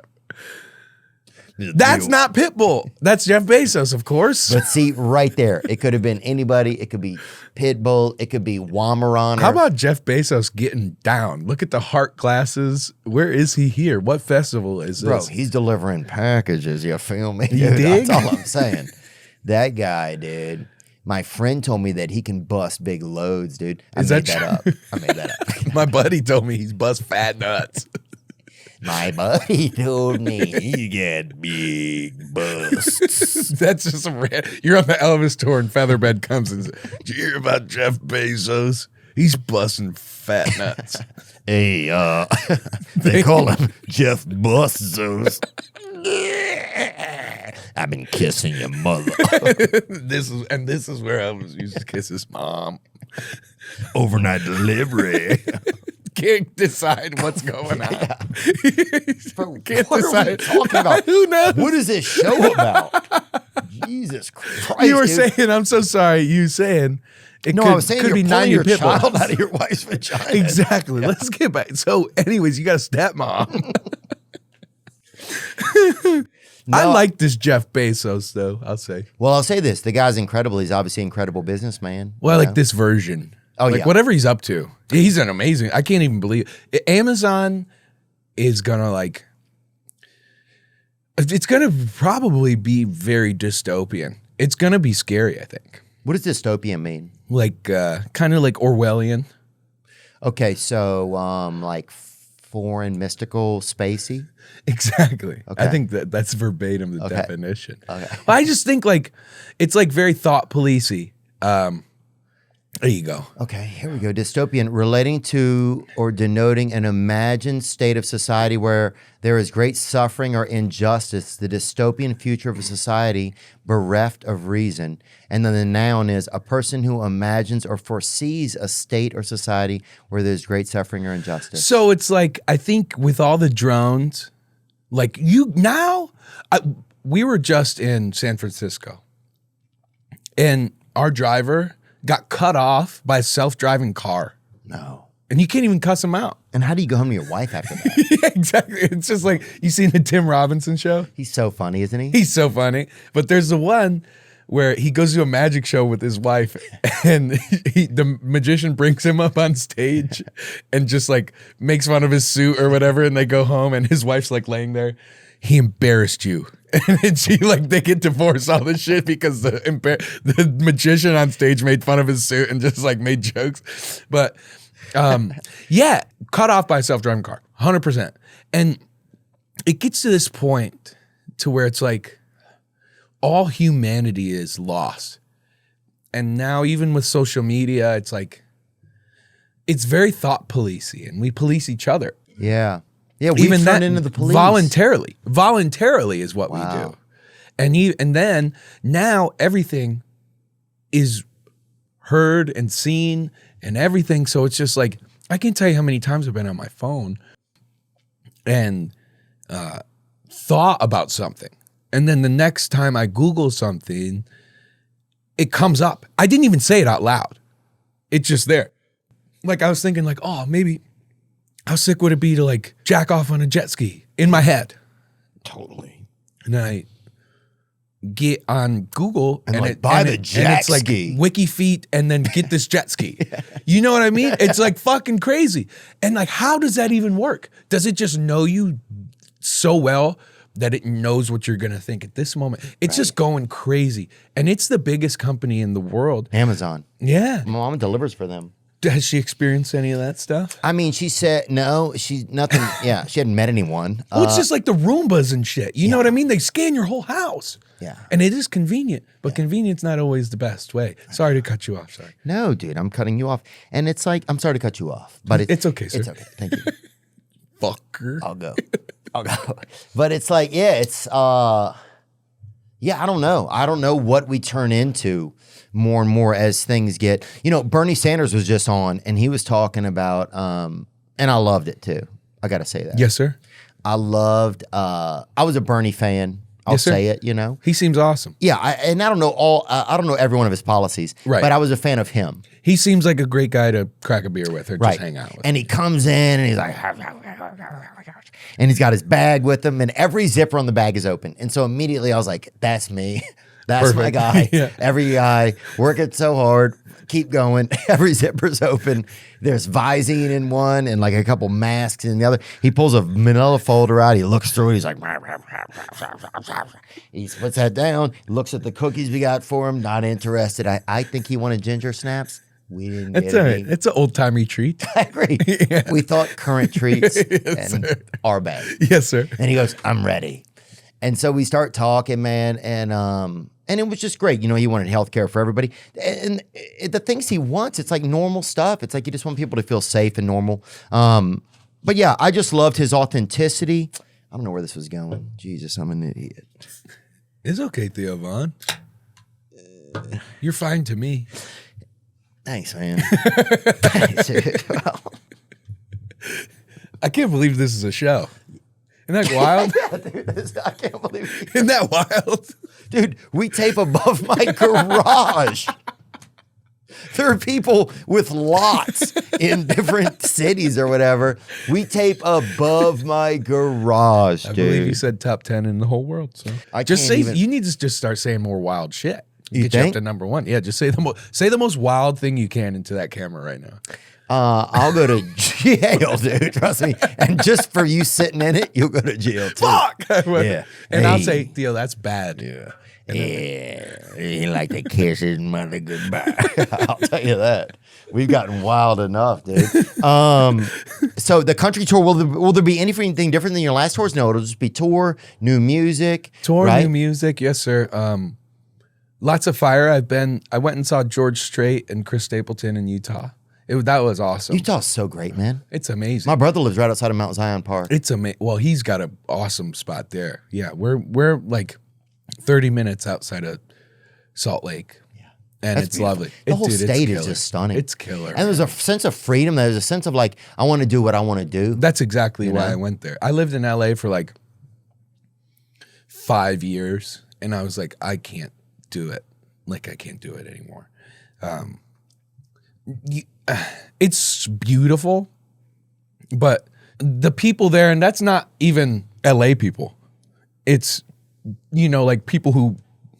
That's not Pitbull. That's Jeff Bezos, of course. But see, right there, it could have been anybody. It could be Pitbull. It could be Wamaron. How about Jeff Bezos getting down? Look at the heart glasses. Where is he here? What festival is this? Bro, he's delivering packages. You feel me? You Dude, dig? that's all I'm saying. That guy, dude. My friend told me that he can bust big loads, dude. I made that up. My buddy told me he's bust fat nuts. My buddy told me he got big busts. That's just you're on the Elvis tour and Featherbed comes and says, did you hear about Jeff Bezos? He's busting fat nuts. Hey, they call him Jeff Bezos. I've been kissing your mother. This is where Elvis used to kiss his mom. Overnight delivery. Can't decide what's going on. Bro, Can't what decide. are we talking about? Who knows? What is this show about? Jesus Christ! You were dude. saying, I'm so sorry. You saying it No, could, I was saying could you're be pulling your Pitbull. child out of your wife's vagina. Exactly. Yeah. Let's get back. So, anyways, you got a stepmom. No. I like this Jeff Bezos, though. I'll say. Well, I'll say this: the guy's incredible. He's obviously an incredible businessman. Well, I like this version. Oh, like yeah. Whatever he's up to, he's an amazing. I can't even believe it. Amazon is gonna like. It's gonna probably be very dystopian. It's gonna be scary, I think. What does dystopian mean? Like kind of like Orwellian. Okay, so like foreign, mystical, spacey. Exactly. Okay. I think that's verbatim the definition. Okay. But I just think like it's like very thought policey. There you go. Okay, here we go. Dystopian, relating to or denoting an imagined state of society where there is great suffering or injustice, the dystopian future of a society bereft of reason. And then the noun is a person who imagines or foresees a state or society where there's great suffering or injustice. So it's like, I think with all the drones, like we were just in San Francisco and our driver got cut off by a self-driving car. No. And you can't even cuss them out. And how do you go home to your wife after that? Yeah, exactly. It's just like, you seen the Tim Robinson show? He's so funny, isn't he? He's so funny. But there's the one where he goes to a magic show with his wife, and the magician brings him up on stage and just like makes fun of his suit or whatever, and they go home, and his wife's like laying there. He embarrassed you. And she like, they get divorced, all this shit, because the magician on stage made fun of his suit and just like made jokes. But yeah, cut off by a self-driving car, 100%. And it gets to this point to where it's like all humanity is lost. And now even with social media, it's like, it's very thought policey, and we police each other. Yeah. Yeah, we even turned into the police. Voluntarily is what we do. And then now everything is heard and seen and everything. So it's just like, I can't tell you how many times I've been on my phone and thought about something. And then the next time I Google something, it comes up. I didn't even say it out loud. It's just there. Like I was thinking like, oh, maybe how sick would it be to like jack off on a jet ski in my head? Totally. And I get on Google and like, buy the jet like ski. Wiki Feet and then get this jet ski. Yeah. You know what I mean? It's like fucking crazy. And like, how does that even work? Does it just know you so well that it knows what you're going to think at this moment? It's just going crazy. And it's the biggest company in the world. Amazon. Yeah. My mom delivers for them. Has she experienced any of that stuff? I mean, she said no. She's nothing. Yeah, she hadn't met anyone. Well, it's just like the Roombas and shit. You know what I mean? They scan your whole house. Yeah, and it is convenient, but convenience not always the best way. Sorry to cut you off. Sorry. No, dude, I'm cutting you off, and it's like I'm sorry to cut you off, but it's okay, sir. It's okay. Thank you. Fucker. I'll go. But it's like, yeah, it's yeah. I don't know. I don't know what we turn into more and more as things get, you know, Bernie Sanders was just on and he was talking about, and I loved it too. I got to say that. Yes, sir. I loved, I was a Bernie fan. I'll say it, you know. He seems awesome. Yeah. I don't know I don't know every one of his policies, right, but I was a fan of him. He seems like a great guy to crack a beer with or just hang out with. And he comes in and he's like, and he's got his bag with him and every zipper on the bag is open. And so immediately I was like, that's me. That's Perfect. My guy. Yeah. Every guy working so hard, keep going. Every zipper's open. There's Visine in one and like a couple masks in the other. He pulls a manila folder out. He looks through it. He's like, he puts that down. Looks at the cookies we got for him. Not interested. I think he wanted ginger snaps. We didn't get any. It's an old timey treat. I agree. Yeah. We thought current treats and our bag. Yes, sir. And he goes, I'm ready. And so we start talking, man, and it was just great. You know, he wanted healthcare for everybody. And the things he wants, it's like normal stuff. It's like you just want people to feel safe and normal. But yeah, I just loved his authenticity. I don't know where this was going. Jesus, I'm an idiot. It's okay, Theo Vaughn. You're fine to me. Thanks, man. Thanks, dude. Well. I can't believe this is a show. Isn't that wild? Yeah, dude, I can't believe it. Isn't that wild? Dude, we tape above my garage. There are people with lots in different cities or whatever. We tape above my garage, dude. I believe you said top 10 in the whole world. So you need to just start saying more wild shit. You get think? You up to number one. Yeah, just say the most wild thing you can into that camera right now. I'll go to jail, dude. Trust me. And just for you sitting in it, you'll go to jail too. Fuck. Yeah. And I'll say, Theo, that's bad. Yeah. Yeah. He like to kiss his mother goodbye. I'll tell you that. We've gotten wild enough, dude. So the country tour, will there be anything different than your last tours? No, it'll just be tour, new music. Tour, right? new music, yes, sir. Lots of fire. I went and saw George Strait and Chris Stapleton in Utah. That was awesome. Utah's so great, man. It's amazing. My brother lives right outside of Mount Zion Park. It's amazing. Well, he's got an awesome spot there. Yeah, we're like 30 minutes outside of Salt Lake. Yeah, and that's it's beautiful. lovely. The whole state is just stunning. It's killer. And there's a sense of freedom. There's a sense of like, I want to do what I want to do. That's exactly why I went there. I lived in LA for like 5 years, and I was like, I can't do it. Like, I can't do it anymore. it's beautiful, but the people there, and that's not even LA people. It's, like people who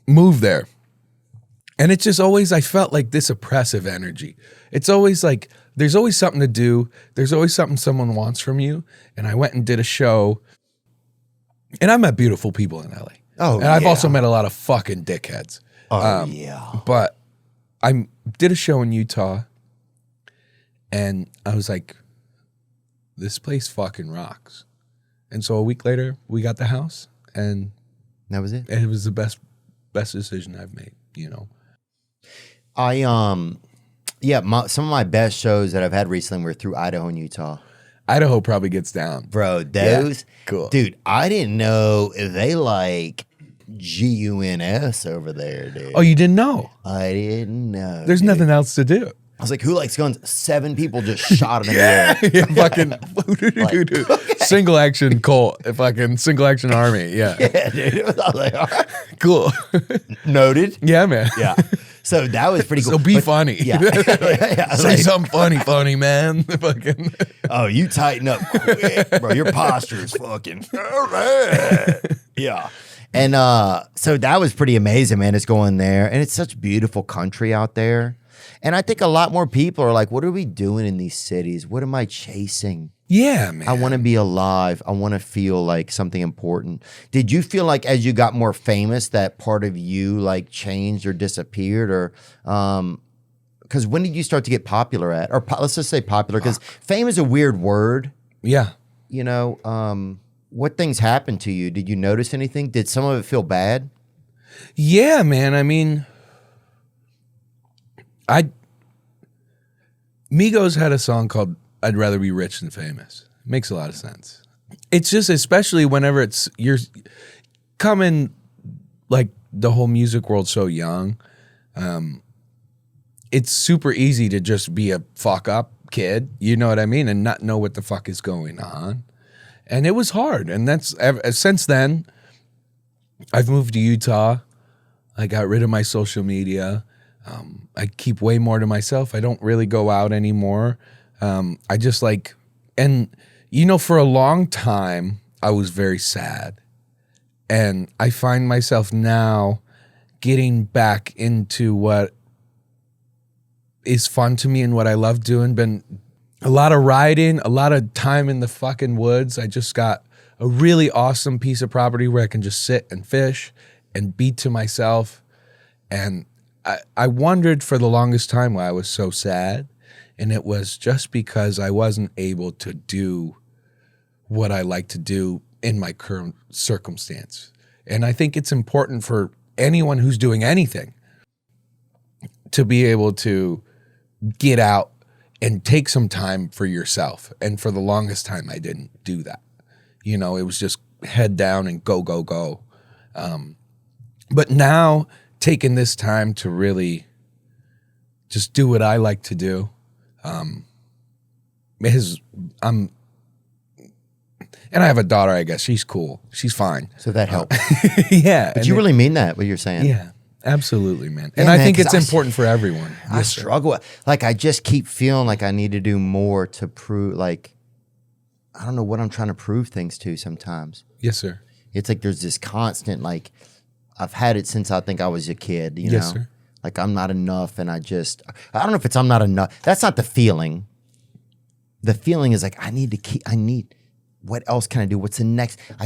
move there. And it's just always, I felt like this oppressive energy. It's always like, there's always something to do. There's always something someone wants from you. And I went and did a show, and I met beautiful people in LA. Oh, and I've also met a lot of fucking dickheads. Oh, yeah. But I did a show in Utah, and I was like, this place fucking rocks. And so a week later, we got the house, and that was it. And it was the best decision I've made, some of my best shows that I've had recently were through Idaho and Utah. Idaho probably gets down. Bro, those, cool. Dude, I didn't know they like GUNS over there, dude. Oh, you didn't know? I didn't know. There's nothing else to do. I was like, who likes guns? 7 people just shot him in the air. Fucking single action Colt, fucking single action army. Yeah. Yeah, dude. I was like, all right. Cool. Noted. Yeah, man. Yeah. So that was pretty cool. So be funny. Yeah. Say something funny, man. Fucking. Oh, you tighten up quick, bro. Your posture is fucking. All right. Yeah. And so that was pretty amazing, man. It's going there. And it's such beautiful country out there. And I think a lot more people are like, what are we doing in these cities? What am I chasing? Yeah, man. I want to be alive. I want to feel like something important. Did you feel like as you got more famous that part of you like changed or disappeared? Or because when did you start to get popular at? Or let's just say popular, because fame is a weird word. Yeah. What things happened to you? Did you notice anything? Did some of it feel bad? Yeah, man. I mean, Migos had a song called I'd Rather Be Rich Than Famous. Makes a lot of sense. It's just, especially whenever you're coming like the whole music world so young, it's super easy to just be a fuck up kid, you know what I mean? And not know what the fuck is going on. And it was hard. And that's, since then, I've moved to Utah. I got rid of my social media. I keep way more to myself. I don't really go out anymore. I just like, and for a long time, I was very sad. And I find myself now getting back into what is fun to me and what I love doing. Been a lot of riding, a lot of time in the fucking woods. I just got a really awesome piece of property where I can just sit and fish and be to myself. And I wondered for the longest time why I was so sad. And it was just because I wasn't able to do what I like to do in my current circumstance. And I think it's important for anyone who's doing anything to be able to get out and take some time for yourself. And for the longest time, I didn't do that. It was just head down and go, go, go. But now, taking this time to really just do what I like to do, and I have a daughter, I guess. She's cool. She's fine. So that helps. Yeah. But you really mean that, what you're saying? Yeah, absolutely, man. And Yeah, I man, think 'cause it's important for everyone. I struggle. Like, I just keep feeling like I need to do more to prove, like, I don't know what I'm trying to prove things to sometimes. Yes, sir. It's like there's this constant, like, I've had it since I think I was a kid, you Yes, know? sir. Like, I'm not enough, and I don't know if it's I'm not enough. That's not the feeling. The feeling is like, what else can I do? What's the next? I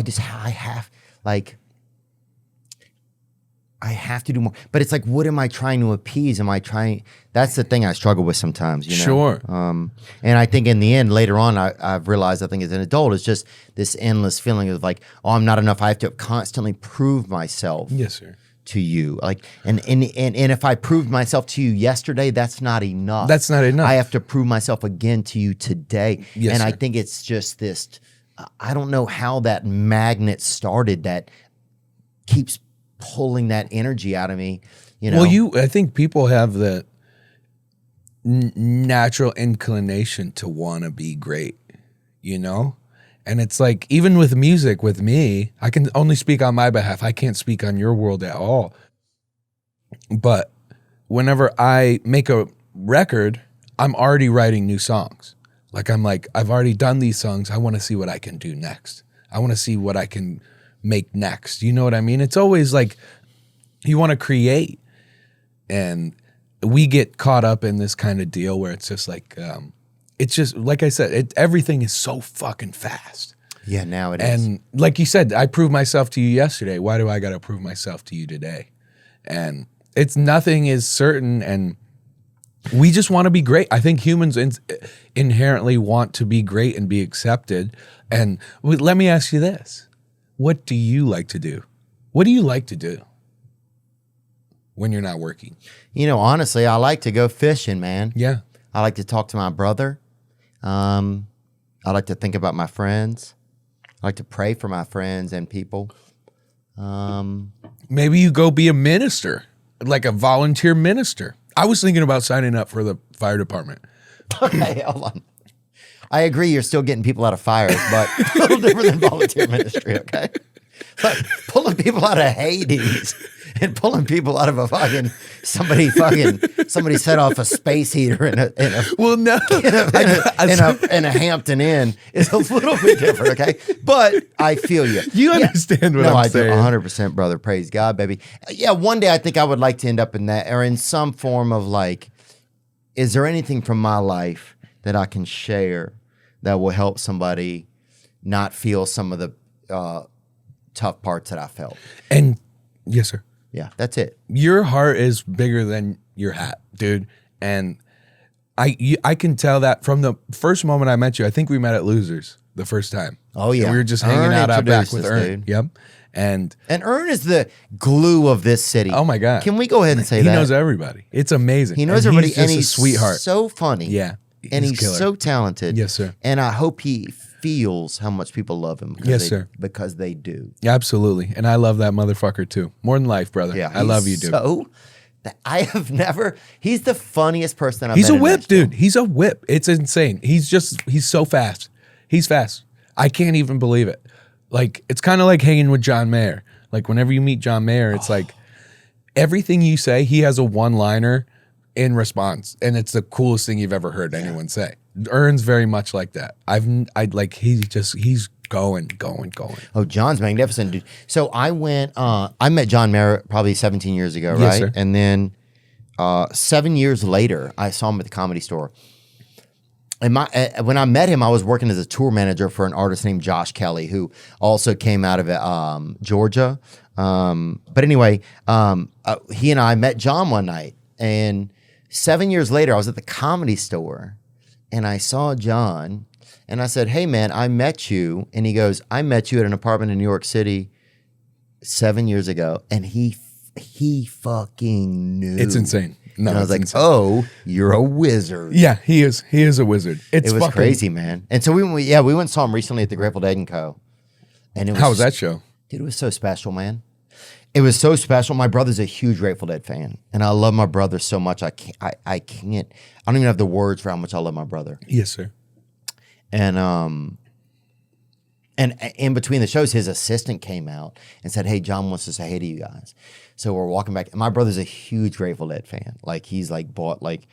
have to do more. But it's like, what am I trying to appease? That's the thing I struggle with sometimes, Sure. And I think in the end, later on, I've realized, I think as an adult, it's just this endless feeling of like, oh, I'm not enough. I have to constantly prove myself. Yes, sir. To you. Like, and if I proved myself to you yesterday, that's not enough. That's not enough. I have to prove myself again to you today. Yes, and sir. I think it's just this, I don't know how that magnet started that keeps pulling that energy out of me. Well, I think people have the natural inclination to want to be great, And it's like, even with music, with me, I can only speak on my behalf. I can't speak on your world at all. But whenever I make a record, I'm already writing new songs. Like, I've already done these songs. I want to see what I can do next. I want to see what I can make next. You know what I mean? It's always like you want to create, and we get caught up in this kind of deal where it's just like, it's just, like I said, everything is so fucking fast. Yeah, now it is. And like you said, I proved myself to you yesterday. Why do I got to prove myself to you today? And it's nothing is certain, and we just want to be great. I think humans inherently want to be great and be accepted. And let me ask you this. What do you like to do? What do you like to do when you're not working? You know, honestly, I like to go fishing, man. Yeah. I like to talk to my brother. I like to think about my friends. I like to pray for my friends and people. Maybe you go be a minister, like a volunteer minister. I was thinking about signing up for the fire department. Okay, hold on. I agree you're still getting people out of fires, but a little different than volunteer ministry, okay? Like pulling people out of Hades and pulling people out of a fucking somebody set off a space heater in a Hampton Inn is a little bit different, okay? But I feel you. You understand what I'm saying? No, I do 100%, brother. Praise God, baby. Yeah, one day I think I would like to end up in that, or in some form of like, is there anything from my life that I can share that will help somebody not feel some of the tough parts that I felt? And yes, sir. Yeah, that's it. Your heart is bigger than your hat, dude. And I can tell that from the first moment I met you. I think we met at Losers the first time. Oh, yeah. And we were just hanging out back with Ern. Dude. Yep. And Ern is the glue of this city. Oh, my God. Can we go ahead and say that? He knows everybody. It's amazing. He knows everybody, and he's a sweetheart. So funny. Yeah. And he's killer. so talented. Yes, sir. And I hope he feels how much people love him. Yes, sir. Because they do. Absolutely. And I love that motherfucker too. More than life, brother. Yeah, I love you, dude. He's the funniest person I've met. He's a whip, Nashville. dude. He's a whip. It's insane. He's so fast. He's fast. I can't even believe it. Like, it's kind of like hanging with John Mayer. Like, whenever you meet John Mayer, it's like everything you say, he has a one-liner in response. And it's the coolest thing you've ever heard anyone say. Ern's very much like that. He's going. Oh, John's magnificent, dude. So I met John Mayer probably 17 years ago, right? Yes, sir. And then 7 years later, I saw him at the Comedy Store. And when I met him, I was working as a tour manager for an artist named Josh Kelly, who also came out of Georgia. But anyway, he and I met John one night. And 7 years later, I was at the Comedy Store. And I saw John, and I said, "Hey, man, I met you." And he goes, "I met you at an apartment in New York City 7 years ago." And he fucking knew. It's insane. No, and I was like, insane. "Oh, you're a wizard." Yeah, he is. He is a wizard. It was crazy, man. And so we went and saw him recently at the Grateful Dead and Co. And how was that show? Dude, it was so special, man. It was so special. My brother's a huge Grateful Dead fan, and I love my brother so much. I don't even have the words for how much I love my brother. Yes, sir. And in between the shows, his assistant came out and said, "Hey, John wants to say hey to you guys." So we're walking back. And my brother's a huge Grateful Dead fan. Like, he's like bought like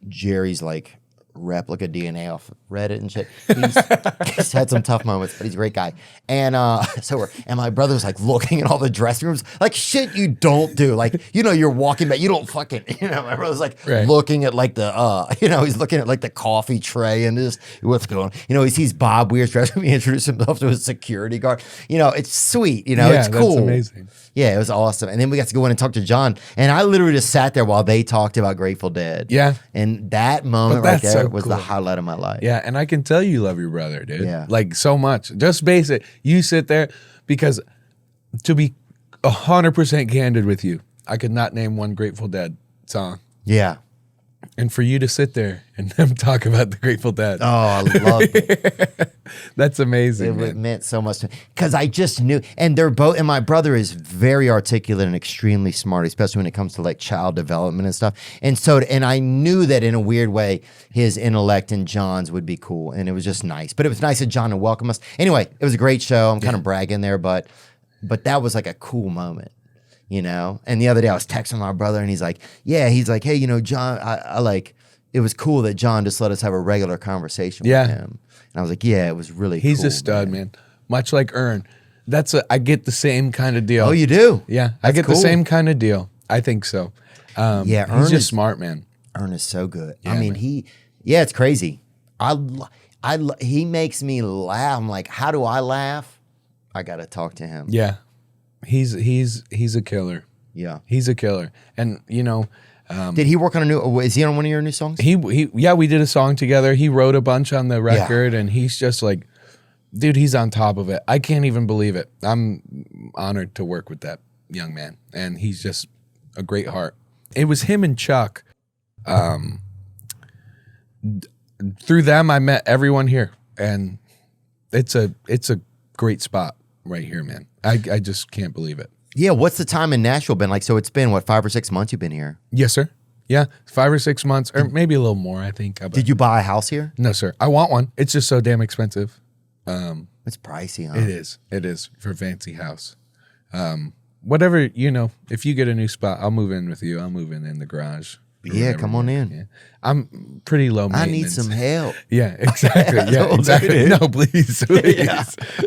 Jerry's like replica DNA off Reddit and shit. He's had some tough moments, but he's a great guy. And and my brother was like looking at all the dressing rooms, like shit you don't do. Like, you're walking back, you don't fucking, my brother's like looking at like the, he's looking at like the coffee tray and just what's going on. He sees Bob Weir's dressing room. He introduced himself to his security guard. It's sweet, it's cool. That's amazing. Yeah, it was awesome. And then we got to go in and talk to John. And I literally just sat there while they talked about Grateful Dead. Yeah. And that moment right there was the highlight of my life. Yeah, and I can tell you love your brother, dude. Yeah. Like, so much. Just basic. You sit there, because to be 100% candid with you, I could not name one Grateful Dead song. Yeah. And for you to sit there and them talk about the Grateful Dead. Oh, I loved it. That's amazing. It meant so much to me. Because I just knew, and my brother is very articulate and extremely smart, especially when it comes to like child development and stuff. And I knew that in a weird way, his intellect and John's would be cool. And it was just nice. But it was nice of John to welcome us. Anyway, it was a great show. I'm kind of bragging there, but that was like a cool moment. And the other day I was texting my brother and he's like, hey, John, I like, it was cool that John just let us have a regular conversation Yeah. with him. And I was like, yeah, it was really He's cool. a stud, man. Much like Ern. I get the same kind of deal. Oh, you do? Yeah, I get cool. the same kind of deal. I think so. Yeah, he's Ern just is- smart, man. Ern is so good. Yeah, I mean, man. it's crazy. He makes me laugh. I'm like, how do I laugh? I got to talk to him. Yeah, he's a killer. Yeah. He's a killer. And you know, Did he work on is he on one of your new songs? he we did a song together. He wrote a bunch on the record, and he's just like, dude, he's on top of it. I can't even believe it. I'm honored to work with that young man, and he's just a great heart. It was him and Chuck. Through them, I met everyone here, and it's a great spot right here, man. I just can't believe it. Yeah, what's the time in Nashville been like? So it's been, what, 5 or 6 months you've been here? Yes, sir. Yeah, 5 or 6 months, or maybe a little more, I think. Did you buy a house here? No, sir. I want one. It's just so damn expensive. It's pricey, huh? It is. It is for a fancy house. Whatever, you know, if you get a new spot, I'll move in with you. I'll move in the garage. or Yeah, whatever. come on in. Yeah. I'm pretty low I maintenance. need some help. Yeah, exactly. Yeah, Oh, exactly. dude. No, please.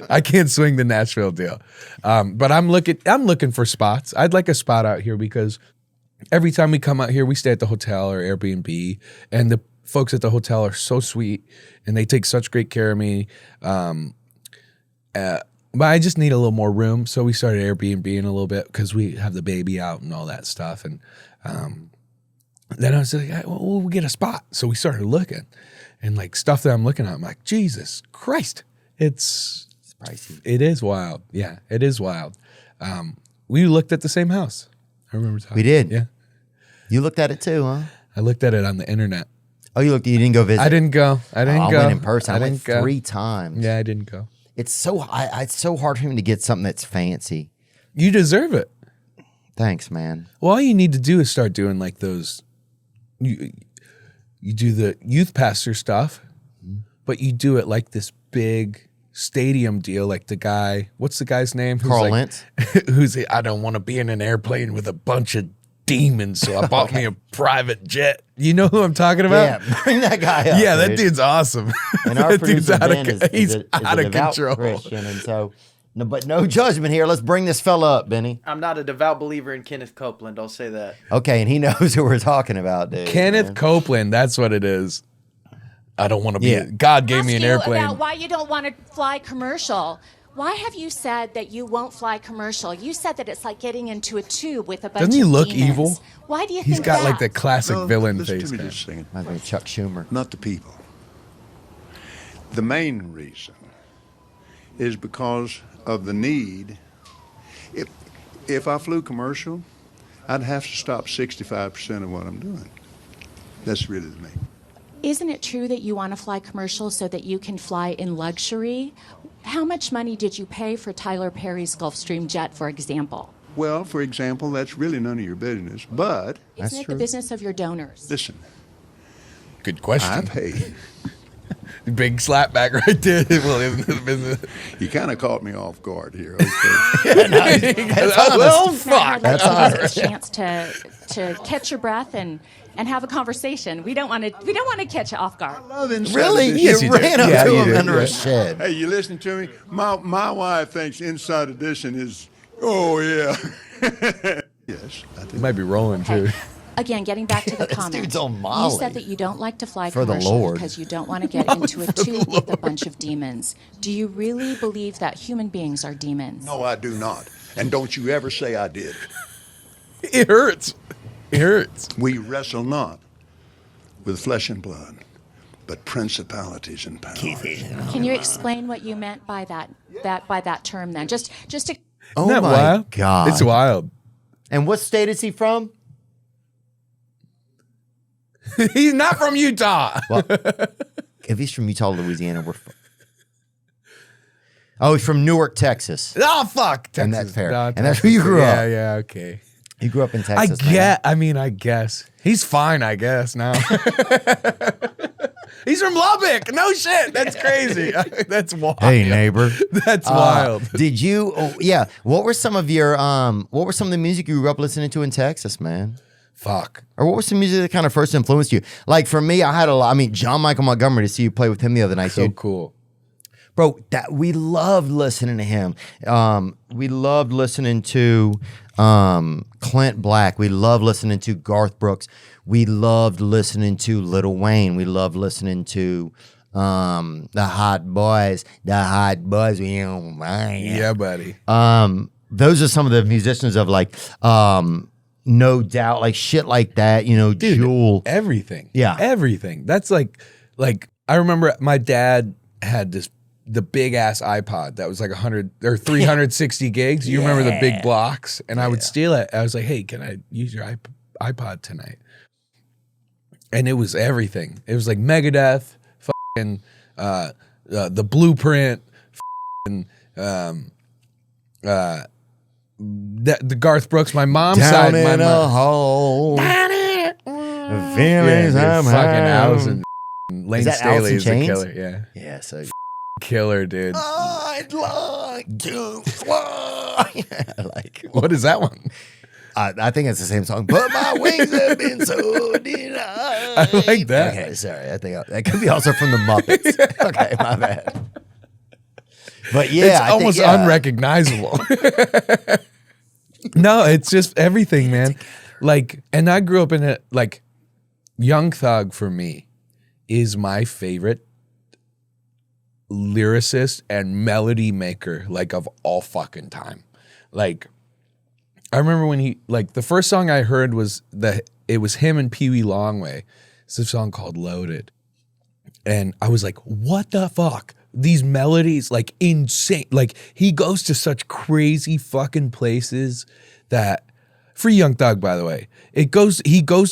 I can't swing the Nashville deal. But I'm looking for spots. I'd like a spot out here because every time we come out here, we stay at the hotel or Airbnb, and the folks at the hotel are so sweet and they take such great care of me. But I just need a little more room. So we started Airbnb in a little bit because we have the baby out and all that stuff. And then I was like, well, we'll get a spot. So we started looking, and like stuff that I'm looking at, I'm like, Jesus Christ, it's pricey. It is wild. Yeah, it is wild. We looked at the same house. I remember talking. We did. Yeah. You looked at it too, huh? I looked at it on the internet. Oh, you didn't go visit? I didn't go. I I go. went in person. I went didn't go. 3 times. Yeah, I didn't go. It's so hard for him to get something that's fancy. You deserve it. Thanks, man. Well, all you need to do is start doing like those. You do the youth pastor stuff, but you do it like this big stadium deal. Like the guy, what's the guy's name? Carl like, Lentz. Who's I don't want to be in an airplane with a bunch of demons, so I bought me a private jet. You know who I'm talking about? Yeah, bring that guy up. Yeah, that dude. dude's awesome. And our That dude's producer out Ben of, is he's a out of devout control. Christian, and so, but no judgment here. Let's bring this fella up, Benny. I'm not a devout believer in Kenneth Copeland. I'll say that. Okay, and he knows who we're talking about, dude. Kenneth man. Copeland, that's what it is. I don't want to be. Yeah. God gave me an Ask you airplane. about why you don't want to fly commercial. Why have you said that you won't fly commercial? You said that it's like getting into a tube with a bunch Doesn't he of look demons. evil? Why do you He's think got that? like the classic villain listen face. to me man. just singing. Reminds me of Chuck Schumer. Not the people. The main reason is because of the need. If I flew commercial, I'd have to stop 65% of what I'm doing. That's really the main. Isn't it true that you want to fly commercial so that you can fly in luxury? How much money did you pay for Tyler Perry's Gulfstream jet, for example? Well, for example, that's really none of your business. But Isn't it the business of your donors? listen, Good question. I paid. Big slapback right there. Well, isn't it business? You kind of caught me off guard here. Okay. Well, Now, fuck. I'd like to give you a chance to catch your breath and have a conversation. We don't want to catch you off guard. Love inside Really? edition. Yes, you you did. ran up Yeah, to you him did, under yeah. a shed. Hey, you listening to me? My wife thinks Inside Edition is, oh, yeah. Yes, I think. Might be rolling too. Again, getting back to the This comment. dude's on You Molly. said that you don't like to fly For the commercial Lord. because you don't want to get into a tube with a bunch of demons. Do you really believe that human beings are demons? No, I do not. And don't you ever say I did. It hurts. It hurts. We wrestle not with flesh and blood, but principalities and powers. Can you explain what you meant by that term then? Just to Oh Isn't that my wild? God. It's wild. And what state is he from? He's not from Utah. Well, if he's from Utah, Louisiana, we're Oh, he's from Newark, Texas. Oh, fuck. Texas. And that's fair. No, And that's where you grew yeah, up. Yeah, okay. He grew up in Texas. I guess. He's fine, I guess, now. He's from Lubbock. No shit. That's crazy. That's wild. Hey, neighbor. That's wild. Did you? Oh, yeah. What were some of your? What were some of the music you grew up listening to in Texas, man? Fuck. Or what was the music that kind of first influenced you? Like for me, I had a lot. I mean, John Michael Montgomery, to see you play with him the other night, So dude. cool. Bro, that we loved listening to him. We loved listening to Clint Black. We loved listening to Garth Brooks. We loved listening to Lil Wayne. We loved listening to the Hot Boys. The Hot Boys. We don't mind. Yeah, buddy. Those are some of the musicians of like No Doubt, like shit like that, you know, Dude, Jewel. Everything. Yeah. Everything. That's like I remember my dad had the big ass iPod that was like 100 or 360 gigs. You remember the big blocks? And I would steal it. I was like, hey, can I use your iPod tonight? And it was everything. It was like Megadeth, fucking the Blueprint, fucking the Garth Brooks, my mom's Down side, in my a mom. hole. Feelings I'm fucking having. Allison. Lane that Staley Alice is the in Chains? killer. Yeah. Yeah, so Killer, dude. I'd like to fly. Like, What is that one? I think it's the same song. But my wings have been so denied. I like that. Okay, sorry. I think that could be also from the Muppets. Okay, my bad. But yeah, It's I almost think, unrecognizable. No, it's just everything, man. Like, and I grew up in it. Like, Young Thug for me is my favorite lyricist and melody maker, like, of all fucking time. Like, I remember when he, like, the first song I heard was it was him and Pee Wee Longway. It's a song called Loaded. And I was like, what the fuck? These melodies, like, insane. Like, he goes to such crazy fucking places that, Free Young Thug, by the way, he goes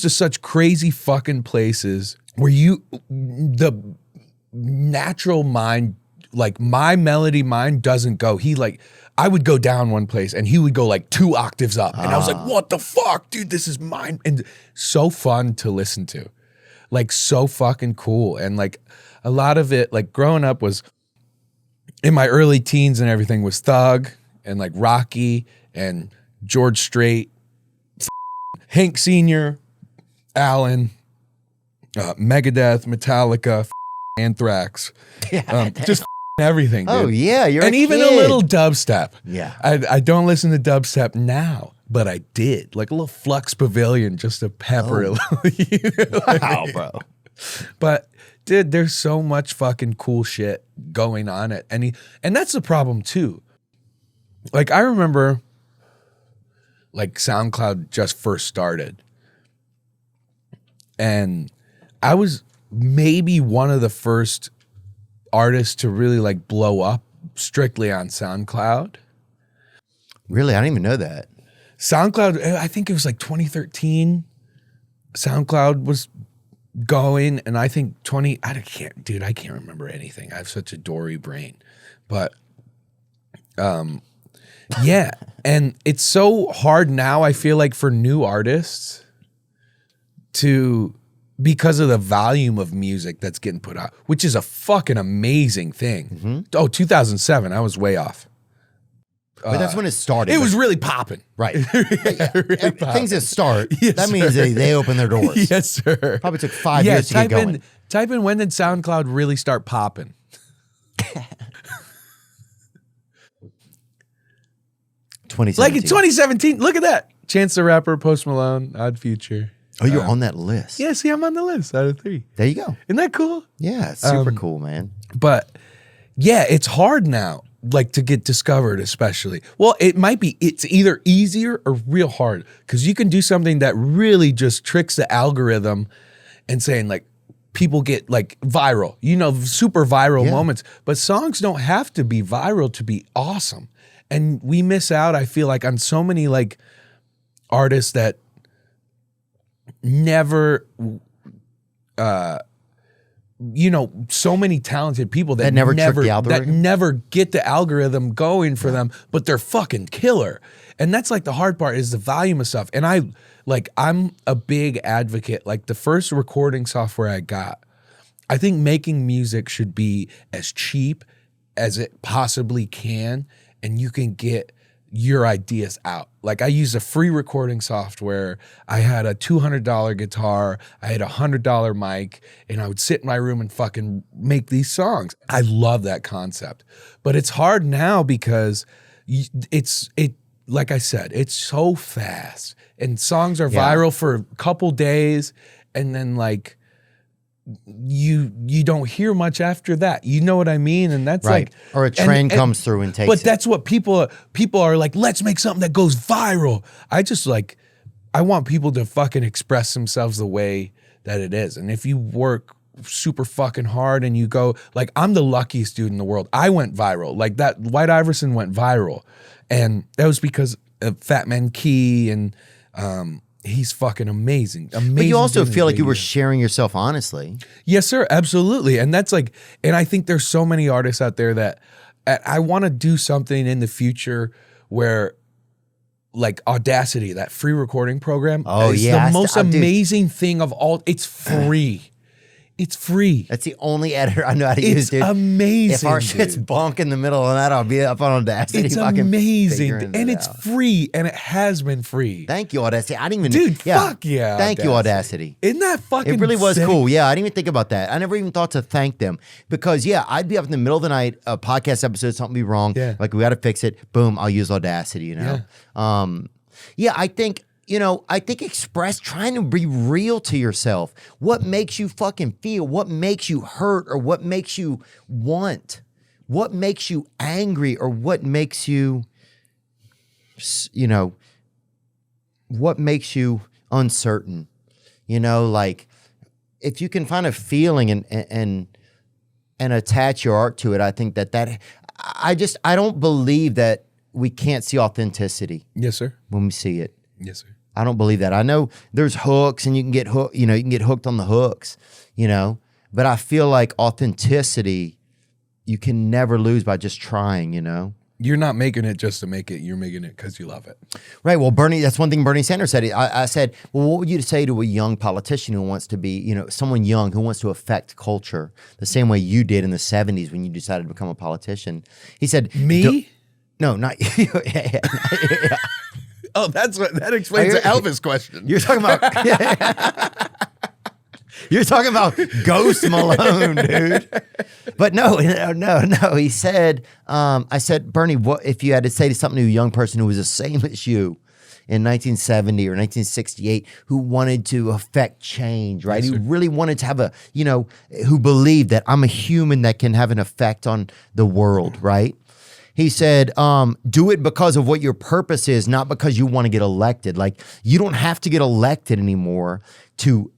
to such crazy fucking places where the natural mind, like, my melody mind doesn't go. I would go down one place and he would go like 2 octaves up. And I was like, what the fuck, dude, this is mine. And so fun to listen to. Like, so fucking cool. And like a lot of it, like, growing up was in my early teens and everything was Thug and like Rocky and George Strait, Hank Sr., Allen, Megadeth, Metallica, Anthrax, just everything, dude. oh yeah, you're And a even a kid. little dubstep. Yeah. I don't listen to dubstep now, but I did. Like a little Flux Pavilion just to pepper it. Wow, bro. But dude, there's so much fucking cool shit going on and that's the problem too. Like, I remember, like, SoundCloud just first started, and I was maybe one of the first artists to really, like, blow up strictly on SoundCloud. Really, I didn't even know that. SoundCloud, I think it was like 2013. SoundCloud was going, and I think I can't remember anything. I have such a dory brain, but yeah, and it's so hard now, I feel like, for new artists because of the volume of music that's getting put out, which is a fucking amazing thing. Mm-hmm. Oh, 2007, I was way off. But that's when it started. It was really popping. right. Really Things that start, Yes, that means they open their doors. Yes, sir. Probably took 5 years to get going. Type in when did SoundCloud really start popping? 2017. Like in 2017. Look at that. Chance the Rapper, Post Malone, Odd Future. Oh, you're on that list. Yeah, see, I'm on the list out of 3. There you go. Isn't that cool? Yeah, it's super cool, man. But yeah, it's hard now, like, to get discovered, especially. Well, it's either easier or real hard, because you can do something that really just tricks the algorithm and saying, like, people get, like, viral, super viral moments. But songs don't have to be viral to be awesome. And we miss out, I feel like, on so many, like, artists that never, so many talented people that never trick the algorithm? that never get the algorithm going for them, but they're fucking killer. And that's, like, the hard part is the volume of stuff. And I'm a big advocate. Like, the first recording software I got, I think making music should be as cheap as it possibly can, and you can get your ideas out. like I used a free recording software. I had a $200 guitar. I had a $100 mic, and I would sit in my room and fucking make these songs. I love that concept, but it's hard now because like I said, it's so fast, and songs are viral for a couple days, and then like you don't hear much after that. You know what I mean? And that's like, or a trend comes through and takes but it. that's what people are like, let's make something that goes viral. I want people to fucking express themselves the way that it is. And if you work super fucking hard and you go, like, I'm the luckiest dude in the world. I went viral. Like that White Iverson went viral. And that was because of Fat Man Key, and he's fucking amazing. But you also feel like you were sharing yourself honestly. Yes, sir. Absolutely. And that's like, and I think there's so many artists out there that I want to do something in the future where, like Audacity, that free recording program, is the most amazing thing of all. It's free. It's free. That's the only editor I know how to use, dude. It's amazing. If our shit's bonk in the middle of that, I'll be up on Audacity. It's amazing. And it's free, and it has been free. Thank you, Audacity. I didn't even... Dude, fuck yeah. Thank you, Audacity. Isn't that fucking It really was sick? cool. Yeah, I didn't even think about that. I never even thought to thank them. Because, yeah, I'd be up in the middle of the night, a podcast episode, something be wrong. Yeah. Like, we got to fix it. Boom, I'll use Audacity, you know? Yeah, I think... trying to be real to yourself. What makes you fucking feel? What makes you hurt, or what makes you want? What makes you angry, or what makes you, what makes you uncertain? Like, if you can find a feeling and attach your art to it, I think I don't believe that we can't see authenticity. Yes, sir. When we see it. Yes, sir. I don't believe that. I know there's hooks, and you can get hooked, you can get hooked on the hooks, but I feel like authenticity, you can never lose by just trying, You're not making it just to make it. You're making it because you love it. Right. Well, Bernie, that's one thing Bernie Sanders said. I said, well, what would you say to a young politician who wants to be, someone young who wants to affect culture the same way you did in the 70s when you decided to become a politician? He said, me? No, not you. Oh, that explains the Elvis question. You're talking about you're talking about Ghost Malone, dude. But no. He said, I said, Bernie, what if you had to say to something to a young person who was the same as you in 1970 or 1968, who wanted to affect change, right? Yes, who really wanted to have who believed that I'm a human that can have an effect on the world, right? He said, do it because of what your purpose is, not because you want to get elected. Like, you don't have to get elected anymore to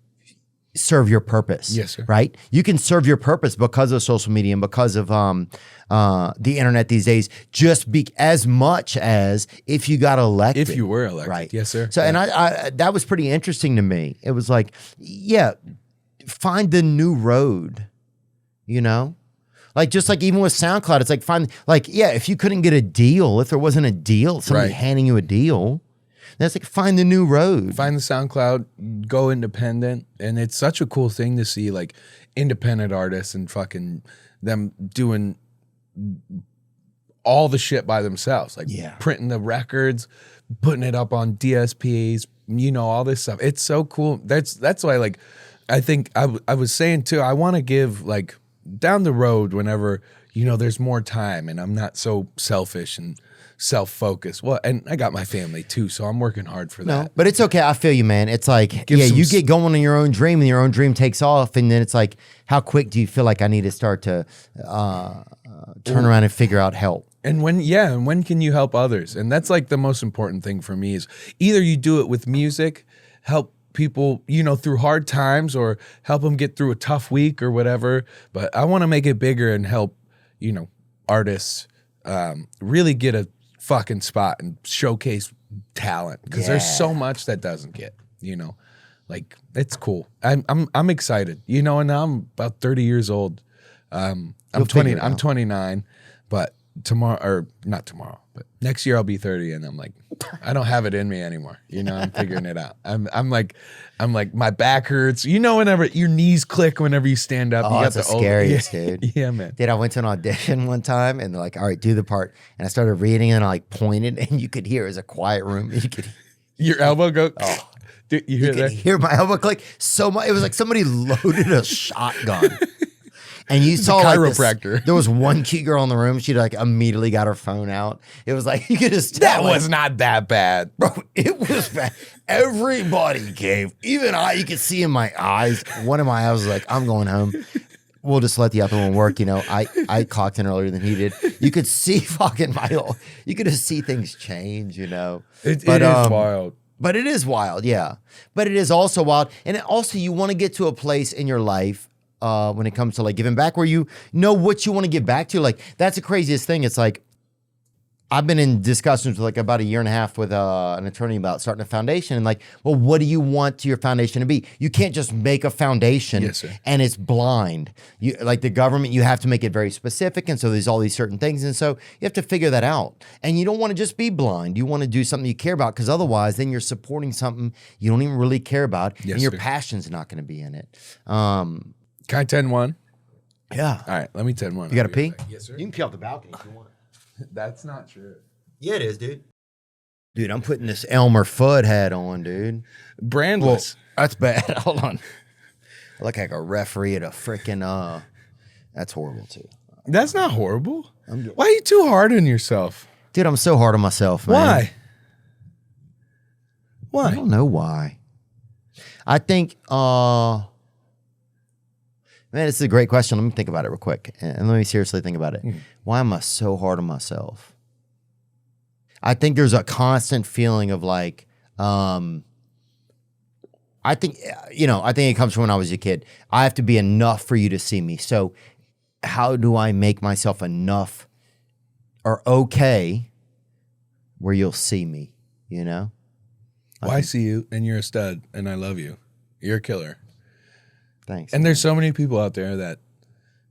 serve your purpose. Yes, sir. Right? You can serve your purpose because of social media and because of the internet these days, just as much as if you got elected. If you were elected. Right. Yes, sir. So, and I that was pretty interesting to me. It was like, yeah, find the new road, Like, just like even with SoundCloud, it's like, if you couldn't get a deal, if there wasn't a deal, somebody handing you a deal, that's like, find the new road. Find the SoundCloud, go independent. And it's such a cool thing to see, like, independent artists and fucking them doing all the shit by themselves. Like, printing the records, putting it up on DSPs, all this stuff. It's so cool. That's why, like, I think I was saying, too, I want to give, like, down the road, whenever there's more time and I'm not so selfish and self-focused. Well, and I got my family too, so I'm working hard for that. No, but it's okay. I feel you, man. It's like, you get going on your own dream, and your own dream takes off, and then it's like, how quick do you feel like I need to start to turn around and figure out help? And when can you help others? And that's like the most important thing for me is either you do it with music, help people, through hard times, or help them get through a tough week or whatever. But I want to make it bigger and help, artists really get a fucking spot and showcase talent, because there's so much that doesn't get, like, it's cool. I'm excited, and now I'm about 30 years old. I'm 29, but tomorrow, or not tomorrow, but next year I'll be 30, and I'm like, I don't have it in me anymore. You know, I'm figuring it out. I'm like, my back hurts. You know, whenever your knees click whenever you stand up. Oh, you that's the scariest, yeah, dude. Yeah, man. Dude, I went to an audition one time, and they're like, all right, do the part. And I started reading, and I like pointed, and you could hear it was a quiet room. And you could your elbow go. Oh. Dude, you hear could that? hear my elbow click so much. It was like somebody loaded a shotgun. And you saw like chiropractor. There was one cute girl in the room. She like immediately got her phone out. It was like you could just tell. That was not that bad, bro. It was bad. Everybody came. Even I. You could see in my eyes. One of my eyes was like, "I'm going home. We'll just let the other one work." You know, I clocked in earlier than he did. You could see fucking you could just see things change. You know, it is wild. But it is wild, yeah. But it is also wild, and also you want to get to a place in your life. When it comes to like giving back, where you know what you want to give back to. Like that's the craziest thing. It's like I've been in discussions for like about a year and a half with an attorney about starting a foundation, and like, well, what do you want your foundation to be? You can't just make a foundation and it's blind. You like the government, you have to make it very specific, and so there's all these certain things, and so you have to figure that out. And you don't want to just be blind. You want to do something you care about, because otherwise, then you're supporting something you don't even really care about, and your passion's not going to be in it. Can I 10-1? Yeah. All right, let me 10-1. You got to pee? Yes, sir. You can pee off the balcony if you want. That's not true. Yeah, it is, dude. Dude, I'm putting this Elmer Fudd hat on, dude. Brandless. Well, that's bad. Hold on. I look like a referee at a freaking, that's horrible, too. That's not horrible. Why are you too hard on yourself? Dude, I'm so hard on myself, man. Why? I don't know why. I think, man, this is a great question. Let me think about it real quick. And let me seriously think about it. Why am I so hard on myself? I think there's a constant feeling of like, I think it comes from when I was a kid. I have to be enough for you to see me. So how do I make myself enough or okay where you'll see me, you know? Well, I see you, and you're a stud, and I love you. You're a killer. Thanks. And there's so many people out there that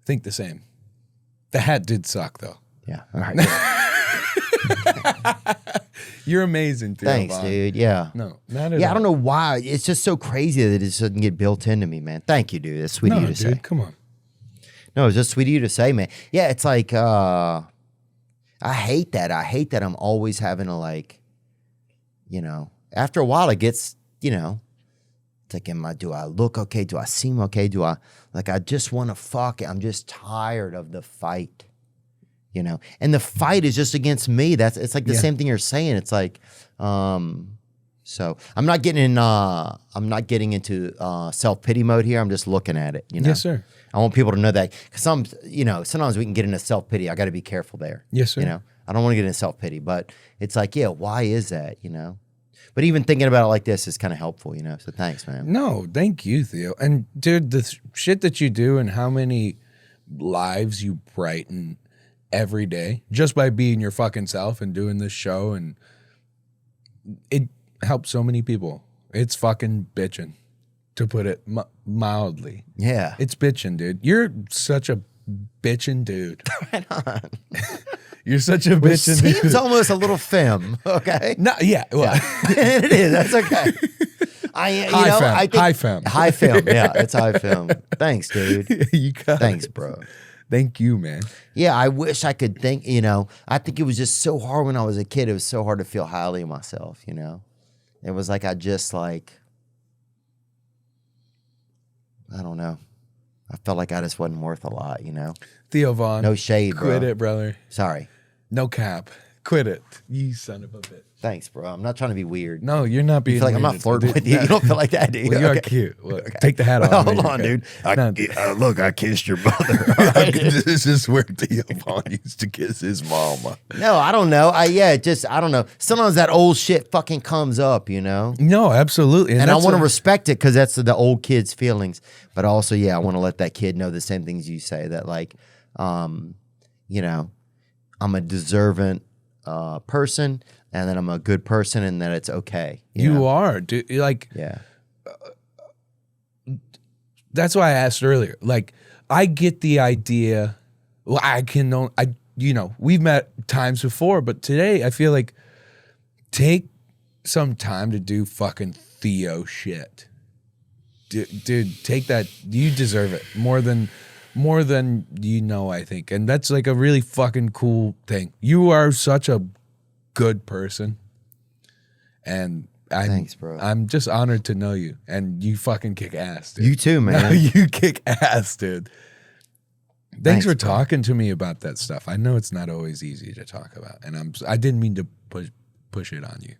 think the same. The hat did suck, though. Yeah. All right. You're amazing, Theo. Thanks, dude. Yeah. No, not at all. Yeah, I don't know why. It's just so crazy that it just doesn't get built into me, man. Thank you, dude. That's sweet of you to say. Come on. No, it's just sweet of you to say, man. Yeah, it's like, I hate that. I hate that I'm always having to like, you know, after a while it gets, you know, it's like, do I look okay? Do I seem okay? I just want to fuck it. I'm just tired of the fight, you know? And the fight is just against me. It's like the same thing you're saying. It's like, so I'm not getting into self-pity mode here. I'm just looking at it, you know? Yes, sir. I want people to know that, because sometimes we can get into self-pity. I got to be careful there. Yes, sir. You know, I don't want to get into self-pity, but it's like, yeah, why is that, you know? But even thinking about it like this is kind of helpful, you know? So thanks, man. No, thank you, Theo. And dude, the shit that you do and how many lives you brighten every day just by being your fucking self and doing this show, and it helps so many people. It's fucking bitching, to put it mildly. Yeah. It's bitching, dude. You're such a bitching dude. Right on. You're such a bitchin' dude. Seems almost a little femme, okay? No, yeah. Well. Yeah. It is. That's okay. High femme. High femme. Yeah, it's high femme. Thanks, dude. You got Thanks, it. bro. Thank you, man. Yeah, I wish I could think, you know, I think it was just so hard when I was a kid. It was so hard to feel highly of myself, you know? It was like I just like, I don't know. I felt like I just wasn't worth a lot, you know? Theo Vaughn. No shade, bro. Quit it, brother. Sorry. No cap. Quit it. You son of a bitch. Thanks, bro. I'm not trying to be weird. No, you're not being You feel like I'm weird. not flirting with you. You don't feel like that, do you? Well, you are Okay. cute. Well, take the hat off. Hold man. on, dude. No, Look, I kissed your mother. This is where Theo Vaughn used to kiss his mama. No, I don't know. I don't know. Sometimes that old shit fucking comes up, you know? No, absolutely. And I want to respect it, because that's the old kid's feelings. But also, yeah, I want to let that kid know the same things you say, that like, you know, I'm a deserving person, and that I'm a good person, and that it's okay. You know? are, dude. Like, Yeah. That's why I asked earlier. Like, I get the idea. Well, we've met times before, but today I feel like take some time to do fucking Theo shit. Dude, take that. You deserve it more than I think. And that's like a really fucking cool thing. You are such a good person. And thanks, bro. I'm just honored to know you. And you fucking kick ass, dude. You too, man. No, you kick ass, dude. Thanks for talking to me about that stuff. I know it's not always easy to talk about. And I didn't mean to push it on you.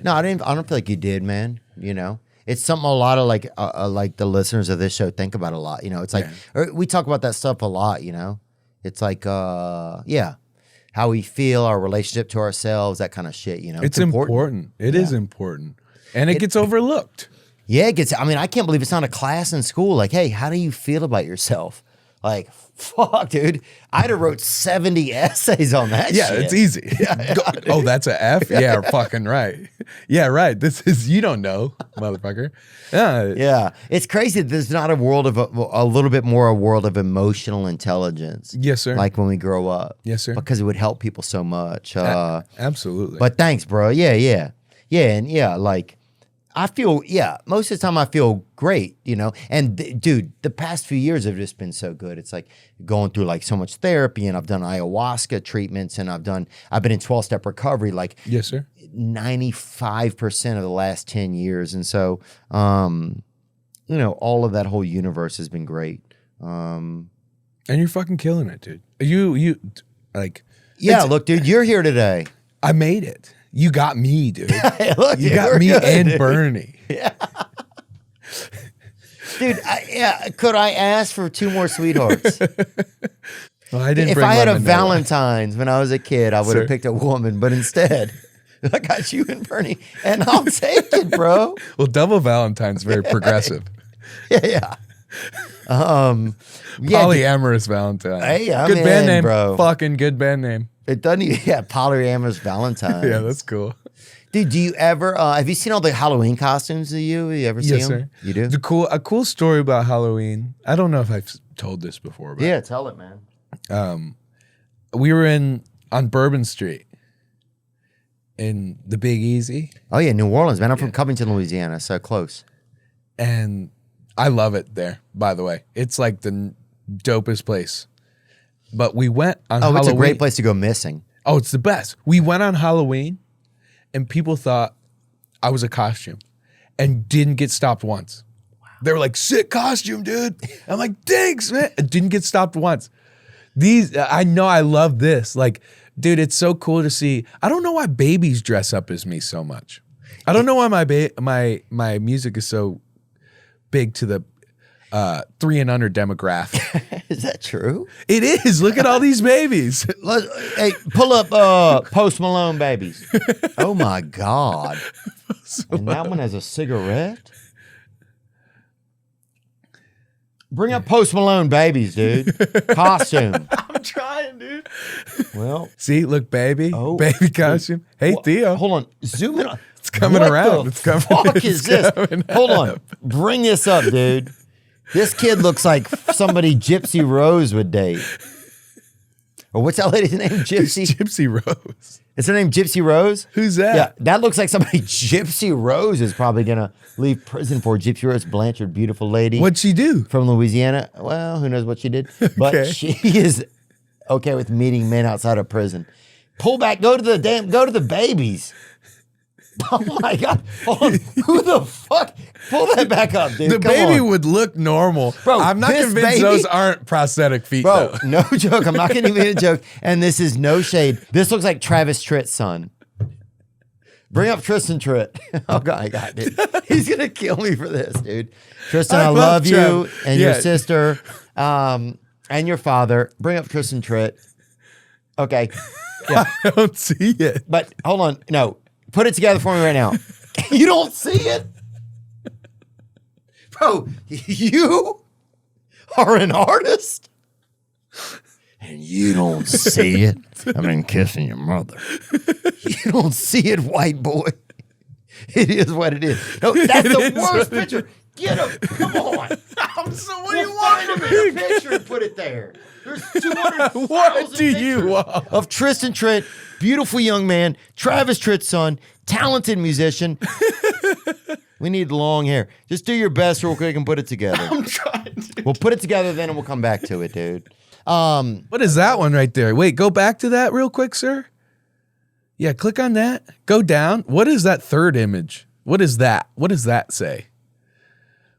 No, I didn't. I don't feel like you did, man. It's something a lot of like the listeners of this show think about a lot. It's like we talk about that stuff a lot. It's like how we feel, our relationship to ourselves, that kind of shit. It's important. It is important, and it gets overlooked. Yeah, it gets. I mean, I can't believe it's not a class in school. Like, hey, how do you feel about yourself? Like, fuck, dude. I'd have wrote 70 essays on that shit. Yeah, it's easy. Oh, that's an F? Yeah, fucking right. Yeah, right. This is, you don't know, motherfucker. Yeah. It's crazy that there's not a world of, a little bit more a world of emotional intelligence. Yes, sir. Like when we grow up. Yes, sir. Because it would help people so much. Absolutely. But thanks, bro. Yeah. And like, I feel, most of the time I feel great, and dude, the past few years have just been so good. It's like going through like so much therapy, and I've done ayahuasca treatments, and I've been in 12-step recovery, like yes, sir, 95% of the last 10 years. And so, all of that whole universe has been great. And you're fucking killing it, dude. You like, look, dude, you're here today. I made it. You got me, dude. Look, you got me good, and dude. Bernie. Yeah. Dude, could I ask for 2 more sweethearts? Well, I didn't. If I had a Valentine's when I was a kid, I would have picked a woman, but instead, I got you and Bernie, and I'll take it, bro. Well, double Valentine's very progressive. Yeah. Polyamorous Valentine. Hey, I'm good band in, name, bro. Fucking good band name. It doesn't. Polyamorous Valentine. Yeah, that's cool. Dude, do you ever? Have you seen all the Halloween costumes of you? You ever see them? Sir. You do. A cool story about Halloween. I don't know if I've told this before. But, yeah, tell it, man. We were on Bourbon Street in the Big Easy. Oh yeah, New Orleans, man. I'm from Covington, Louisiana, so close. And I love it there. By the way, it's like the dopest place. But we went on Halloween. It's a great place to go missing. Oh, it's the best. We went on Halloween, and people thought I was a costume and didn't get stopped once. Wow. They were like, sick costume, dude. I'm like, thanks, man. I didn't get stopped once. I know I love this. Like, dude, it's so cool to see. I don't know why babies dress up as me so much. I don't know why my music is so big to the 3 and under demographic. Is that true? It is. Look at all these babies. Hey, pull up Post Malone babies. Oh my God. And that one has a cigarette? Bring up Post Malone babies, dude. Costume. I'm trying, dude. Well. See, look, baby. Oh. Baby costume. Hey, Theo. Hold on. Zoom in on. It's coming around. It's coming. What the fuck is this? Hold on. Bring this up, dude. This kid looks like somebody Gypsy Rose would date. Or what's that lady's name? Gypsy Rose. Is her name Gypsy Rose? Who's that? Yeah, that looks like somebody Gypsy Rose is probably going to leave prison for. Gypsy Rose Blanchard, beautiful lady. What'd she do? From Louisiana. Well, who knows what she did. But Okay. she is okay with meeting men outside of prison. Pull back. Go to the babies. Oh my God. Hold on. Who the fuck? Pull that back up, dude. The Come baby on. would look normal. Bro, I'm not this convinced baby- those aren't prosthetic feet, Bro, though. no joke. I'm not going to even a joke. And this is no shade. This looks like Travis Tritt's son. Bring up Tristan Tritt. Oh, God, I got it. He's going to kill me for this, dude. Tristan, I love you Trav. and Yeah. your sister and your father. Bring up Tristan Tritt. Okay. Yeah. I don't see it. But hold on. No. Put it together for me right now. You don't see it? Bro, you are an artist? And you don't see it? I've been kissing your mother. You don't see it, white boy. It is what it is. No, that's the worst picture. Get him. Come on. What do you Find him in a picture and put it there. There's 200,000 What do you pictures want? of Tristan Trent, beautiful young man, Travis Tritt's son, talented musician. We need long hair. Just do your best real quick and put it together. I'm trying to. We'll put it together then and we'll come back to it, dude. What is that one right there? Wait, go back to that real quick, sir. Yeah, click on that. Go down. What is that third image? What is that? What does that say?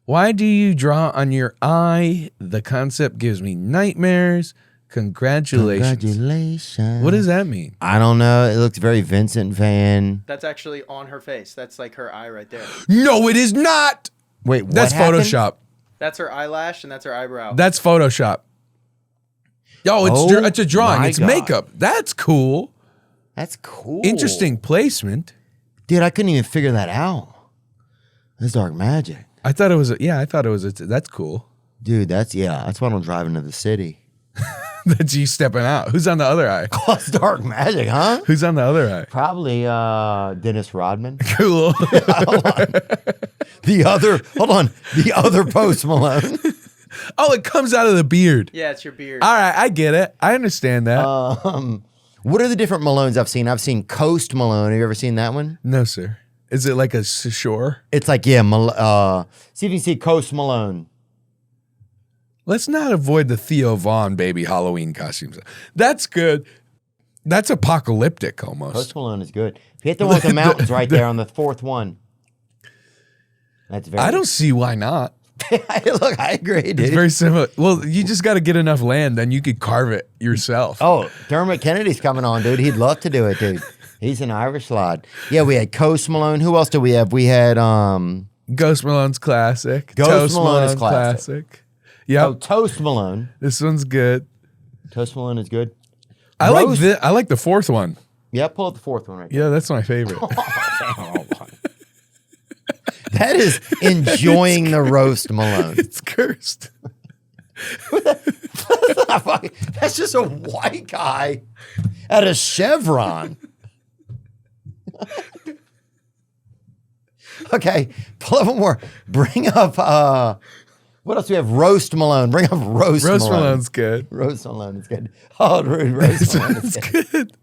Why do you draw on your eye? The concept gives me nightmares. Congratulations. Congratulations. What does that mean? I don't know. It looks very Vincent Van. That's actually on her face. That's like her eye right there. No, it is not. Wait, what That's happened? Photoshop. That's her eyelash and that's her eyebrow. That's Photoshop. Yo, it's a drawing. my It's God. makeup. That's cool. That's cool. Interesting placement. Dude, I couldn't even figure that out. That's dark magic. I thought it was. I thought it was. That's cool. Dude, that's why I'm driving to the city. That's you stepping out. Who's on the other eye? That's dark magic, huh? Who's on the other eye? Probably Dennis Rodman. Cool. The other Post Malone. Oh, it comes out of the beard. Yeah, it's your beard. All right, I get it. I understand that. What are the different Malones I've seen? I've seen Coast Malone. Have you ever seen that one? No, sir. Is it like a shore? It's like, see if you can see Coast Malone. Let's not avoid the Theo Vaughn baby Halloween costumes. That's good. That's apocalyptic almost. Post Malone is good. Hit the one with the mountains right there on the fourth one. That's very. I don't see why not. Look, I agree, dude. It's very similar. Well, you just got to get enough land, then you could carve it yourself. Oh, Dermot Kennedy's coming on, dude. He'd love to do it, dude. He's an Irish lad. Yeah, we had Coast Malone. Who else do we have? We had Ghost Malone's classic. Ghost Toast Malone is Malone's classic. Yep. Oh, Toast Malone. This one's good. Toast Malone is good. I like the fourth one. Yeah, pull up the fourth one right Yeah, that's my favorite. That is enjoying the roast Malone. It's cursed. That's just a white guy at a Chevron. Okay, pull up one more. Bring up, what else do we have? Roast Malone. Bring up Roast Malone. Roast Malone's good. Roast Malone is good. Oh, Roast Malone is good. Good.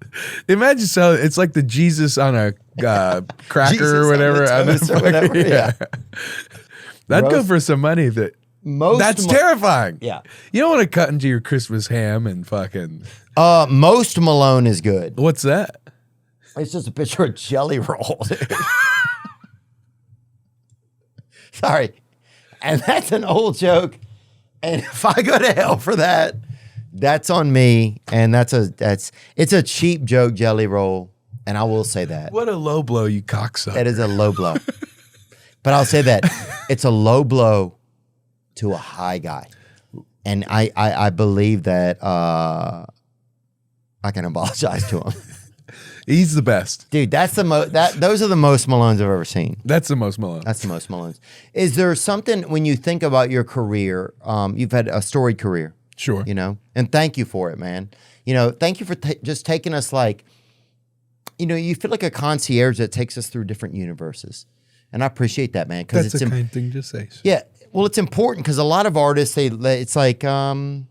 Imagine it's like the Jesus on a cracker Jesus or whatever. on the toast or whatever, yeah. That'd go Roast- for some money. That's terrifying. Yeah. You don't want to cut into your Christmas ham and fucking. Most Malone is good. What's that? It's just a picture of Jelly Roll, dude. Sorry. And that's an old joke. And if I go to hell for that, that's on me. And it's a cheap joke, Jelly Roll. And I will say that. What a low blow, you cocksucker. That is a low blow. But I'll say that. It's a low blow to a high guy. And I believe that I can apologize to him. He's the best. Dude, that's those are the most Malones I've ever seen. That's the most Malone. That's the most Malones. Is there something when you think about your career, you've had a storied career. Sure. You know, and thank you for it, man. You know, thank you for just taking us you feel like a concierge that takes us through different universes. And I appreciate that, man. That's a kind thing to say. Sir. Yeah. Well, it's important because a lot of artists, it's like their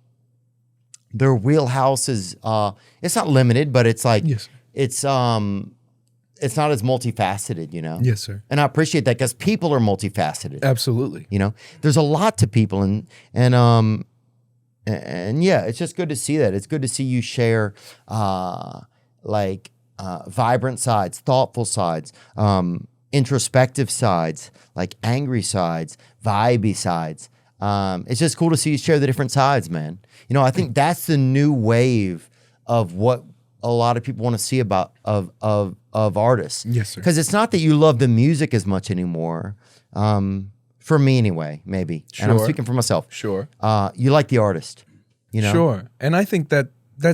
wheelhouse is, it's not limited, but it's like, yes. It's not as multifaceted, you know? Yes, sir. And I appreciate that because people are multifaceted. Absolutely. You know, there's a lot to people and yeah, it's just good to see that. It's good to see you share vibrant sides, thoughtful sides, introspective sides, like angry sides, vibey sides. It's just cool to see you share the different sides, man. You know, I think that's the new wave of what a lot of people want to see about of artists. Yes, sir. Because it's not that you love the music as much anymore. For me anyway, maybe. Sure. And I'm speaking for myself. Sure. You like the artist, you know? Sure. And I think that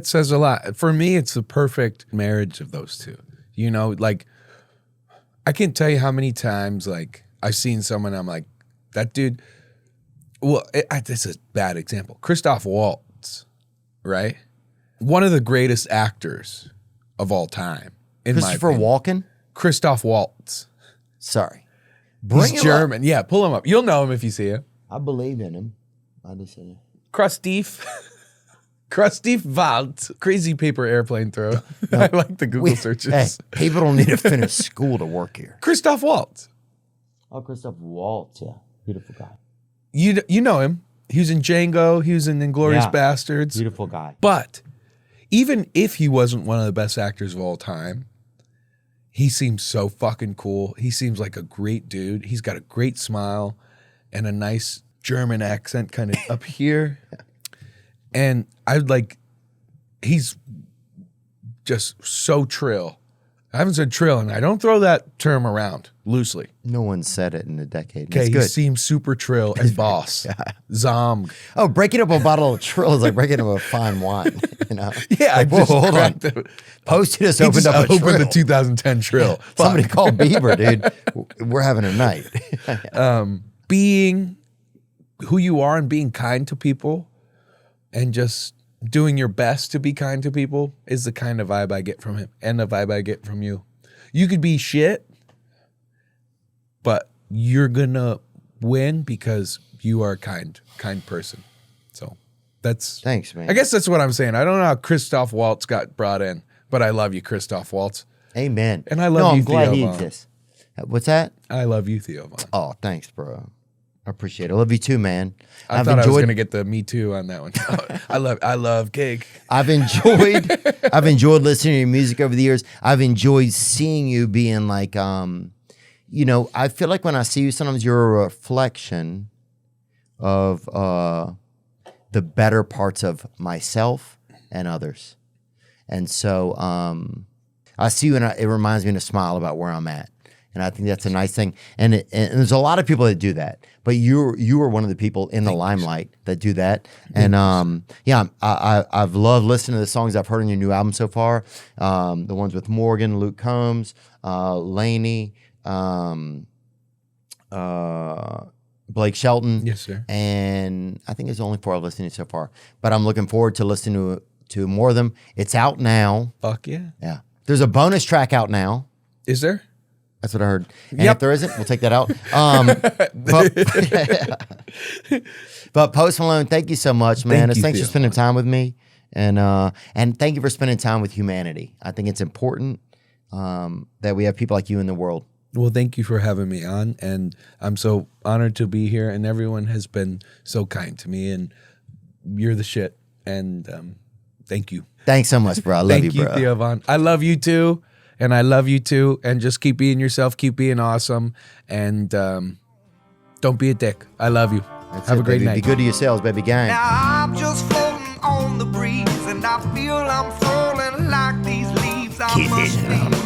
says a lot. For me, it's the perfect marriage of those two. You know, like, I can't tell you how many times, like, I've seen someone, I'm like, that dude, well, this is a bad example. Christoph Waltz, right? One of the greatest actors of all time, in my Christopher opinion. Walken? Christoph Waltz. Sorry. Bring He's him up. German. Yeah, pull him up. You'll know him if you see him. I believe in him. I just said it. Krustif. Krustif Wald. Crazy paper airplane throw. I like the Google searches. Hey, people don't need to finish school to work here. Christoph Waltz. Oh, Christoph Waltz, yeah. Beautiful guy. You know him. He was in Django. He was in Inglourious Bastards. Beautiful guy. But even if he wasn't one of the best actors of all time, he seems so fucking cool. He seems like a great dude. He's got a great smile and a nice German accent kind of up here. And he's just so trill. I haven't said trill, and I don't throw that term around loosely. No one said it in a decade. Okay, It's he good. seems super trill and boss. Zom. Oh, breaking up a bottle of Trill is like breaking up a fine wine. You know? Yeah, Like, I just hold on. cracked it. Posted us He opened just up a opened Trill. the 2010 Trill. Somebody Fuck. called Bieber, dude. We're having a night. Being who you are and being kind to people and just doing your best to be kind to people is the kind of vibe I get from him and the vibe I get from you. You could be shit, but you're gonna win because you are a kind person. So Thanks, man. I guess that's what I'm saying. I don't know how Christoph Waltz got brought in, but I love you, Christoph Waltz. Amen. And I love you, I'm glad Theo he Von. exists. What's that? I love you, Theo Von. Oh, thanks, bro. I appreciate it. I love you too, man. I thought I was gonna get the Me Too on that one. I love cake. I've enjoyed listening to your music over the years. I've enjoyed seeing you being like, I feel like when I see you, sometimes you're a reflection of the better parts of myself and others. And so I see you and it reminds me to smile about where I'm at. And I think that's a nice thing. And there's a lot of people that do that, but you are one of the people in the limelight that do that. And I've loved listening to the songs I've heard on your new album so far. The ones with Morgan, Luke Combs, Laney, Blake Shelton. Yes, sir. And I think there's only 4 I've listened to so far. But I'm looking forward to listening to more of them. It's out now. Fuck yeah. Yeah. There's a bonus track out now. Is there? That's what I heard. And Yep. if there isn't, we'll take that out. But Post Malone, thank you so much, man. Thank you, Thanks for Theo. spending time with me. And thank you for spending time with humanity. I think it's important that we have people like you in the world. Well, thank you for having me on, and I'm so honored to be here, and everyone has been so kind to me, and you're the shit, and thank you. Thanks so much, bro. I love you, bro. Thank you, Theo Von. I love you too, and I love you too, and just keep being yourself, keep being awesome, and don't be a dick. I love you. Have a great baby. night. Be good to yourselves, baby gang. Now I'm just floating on the breeze, and I feel I'm falling like these leaves. I must leave.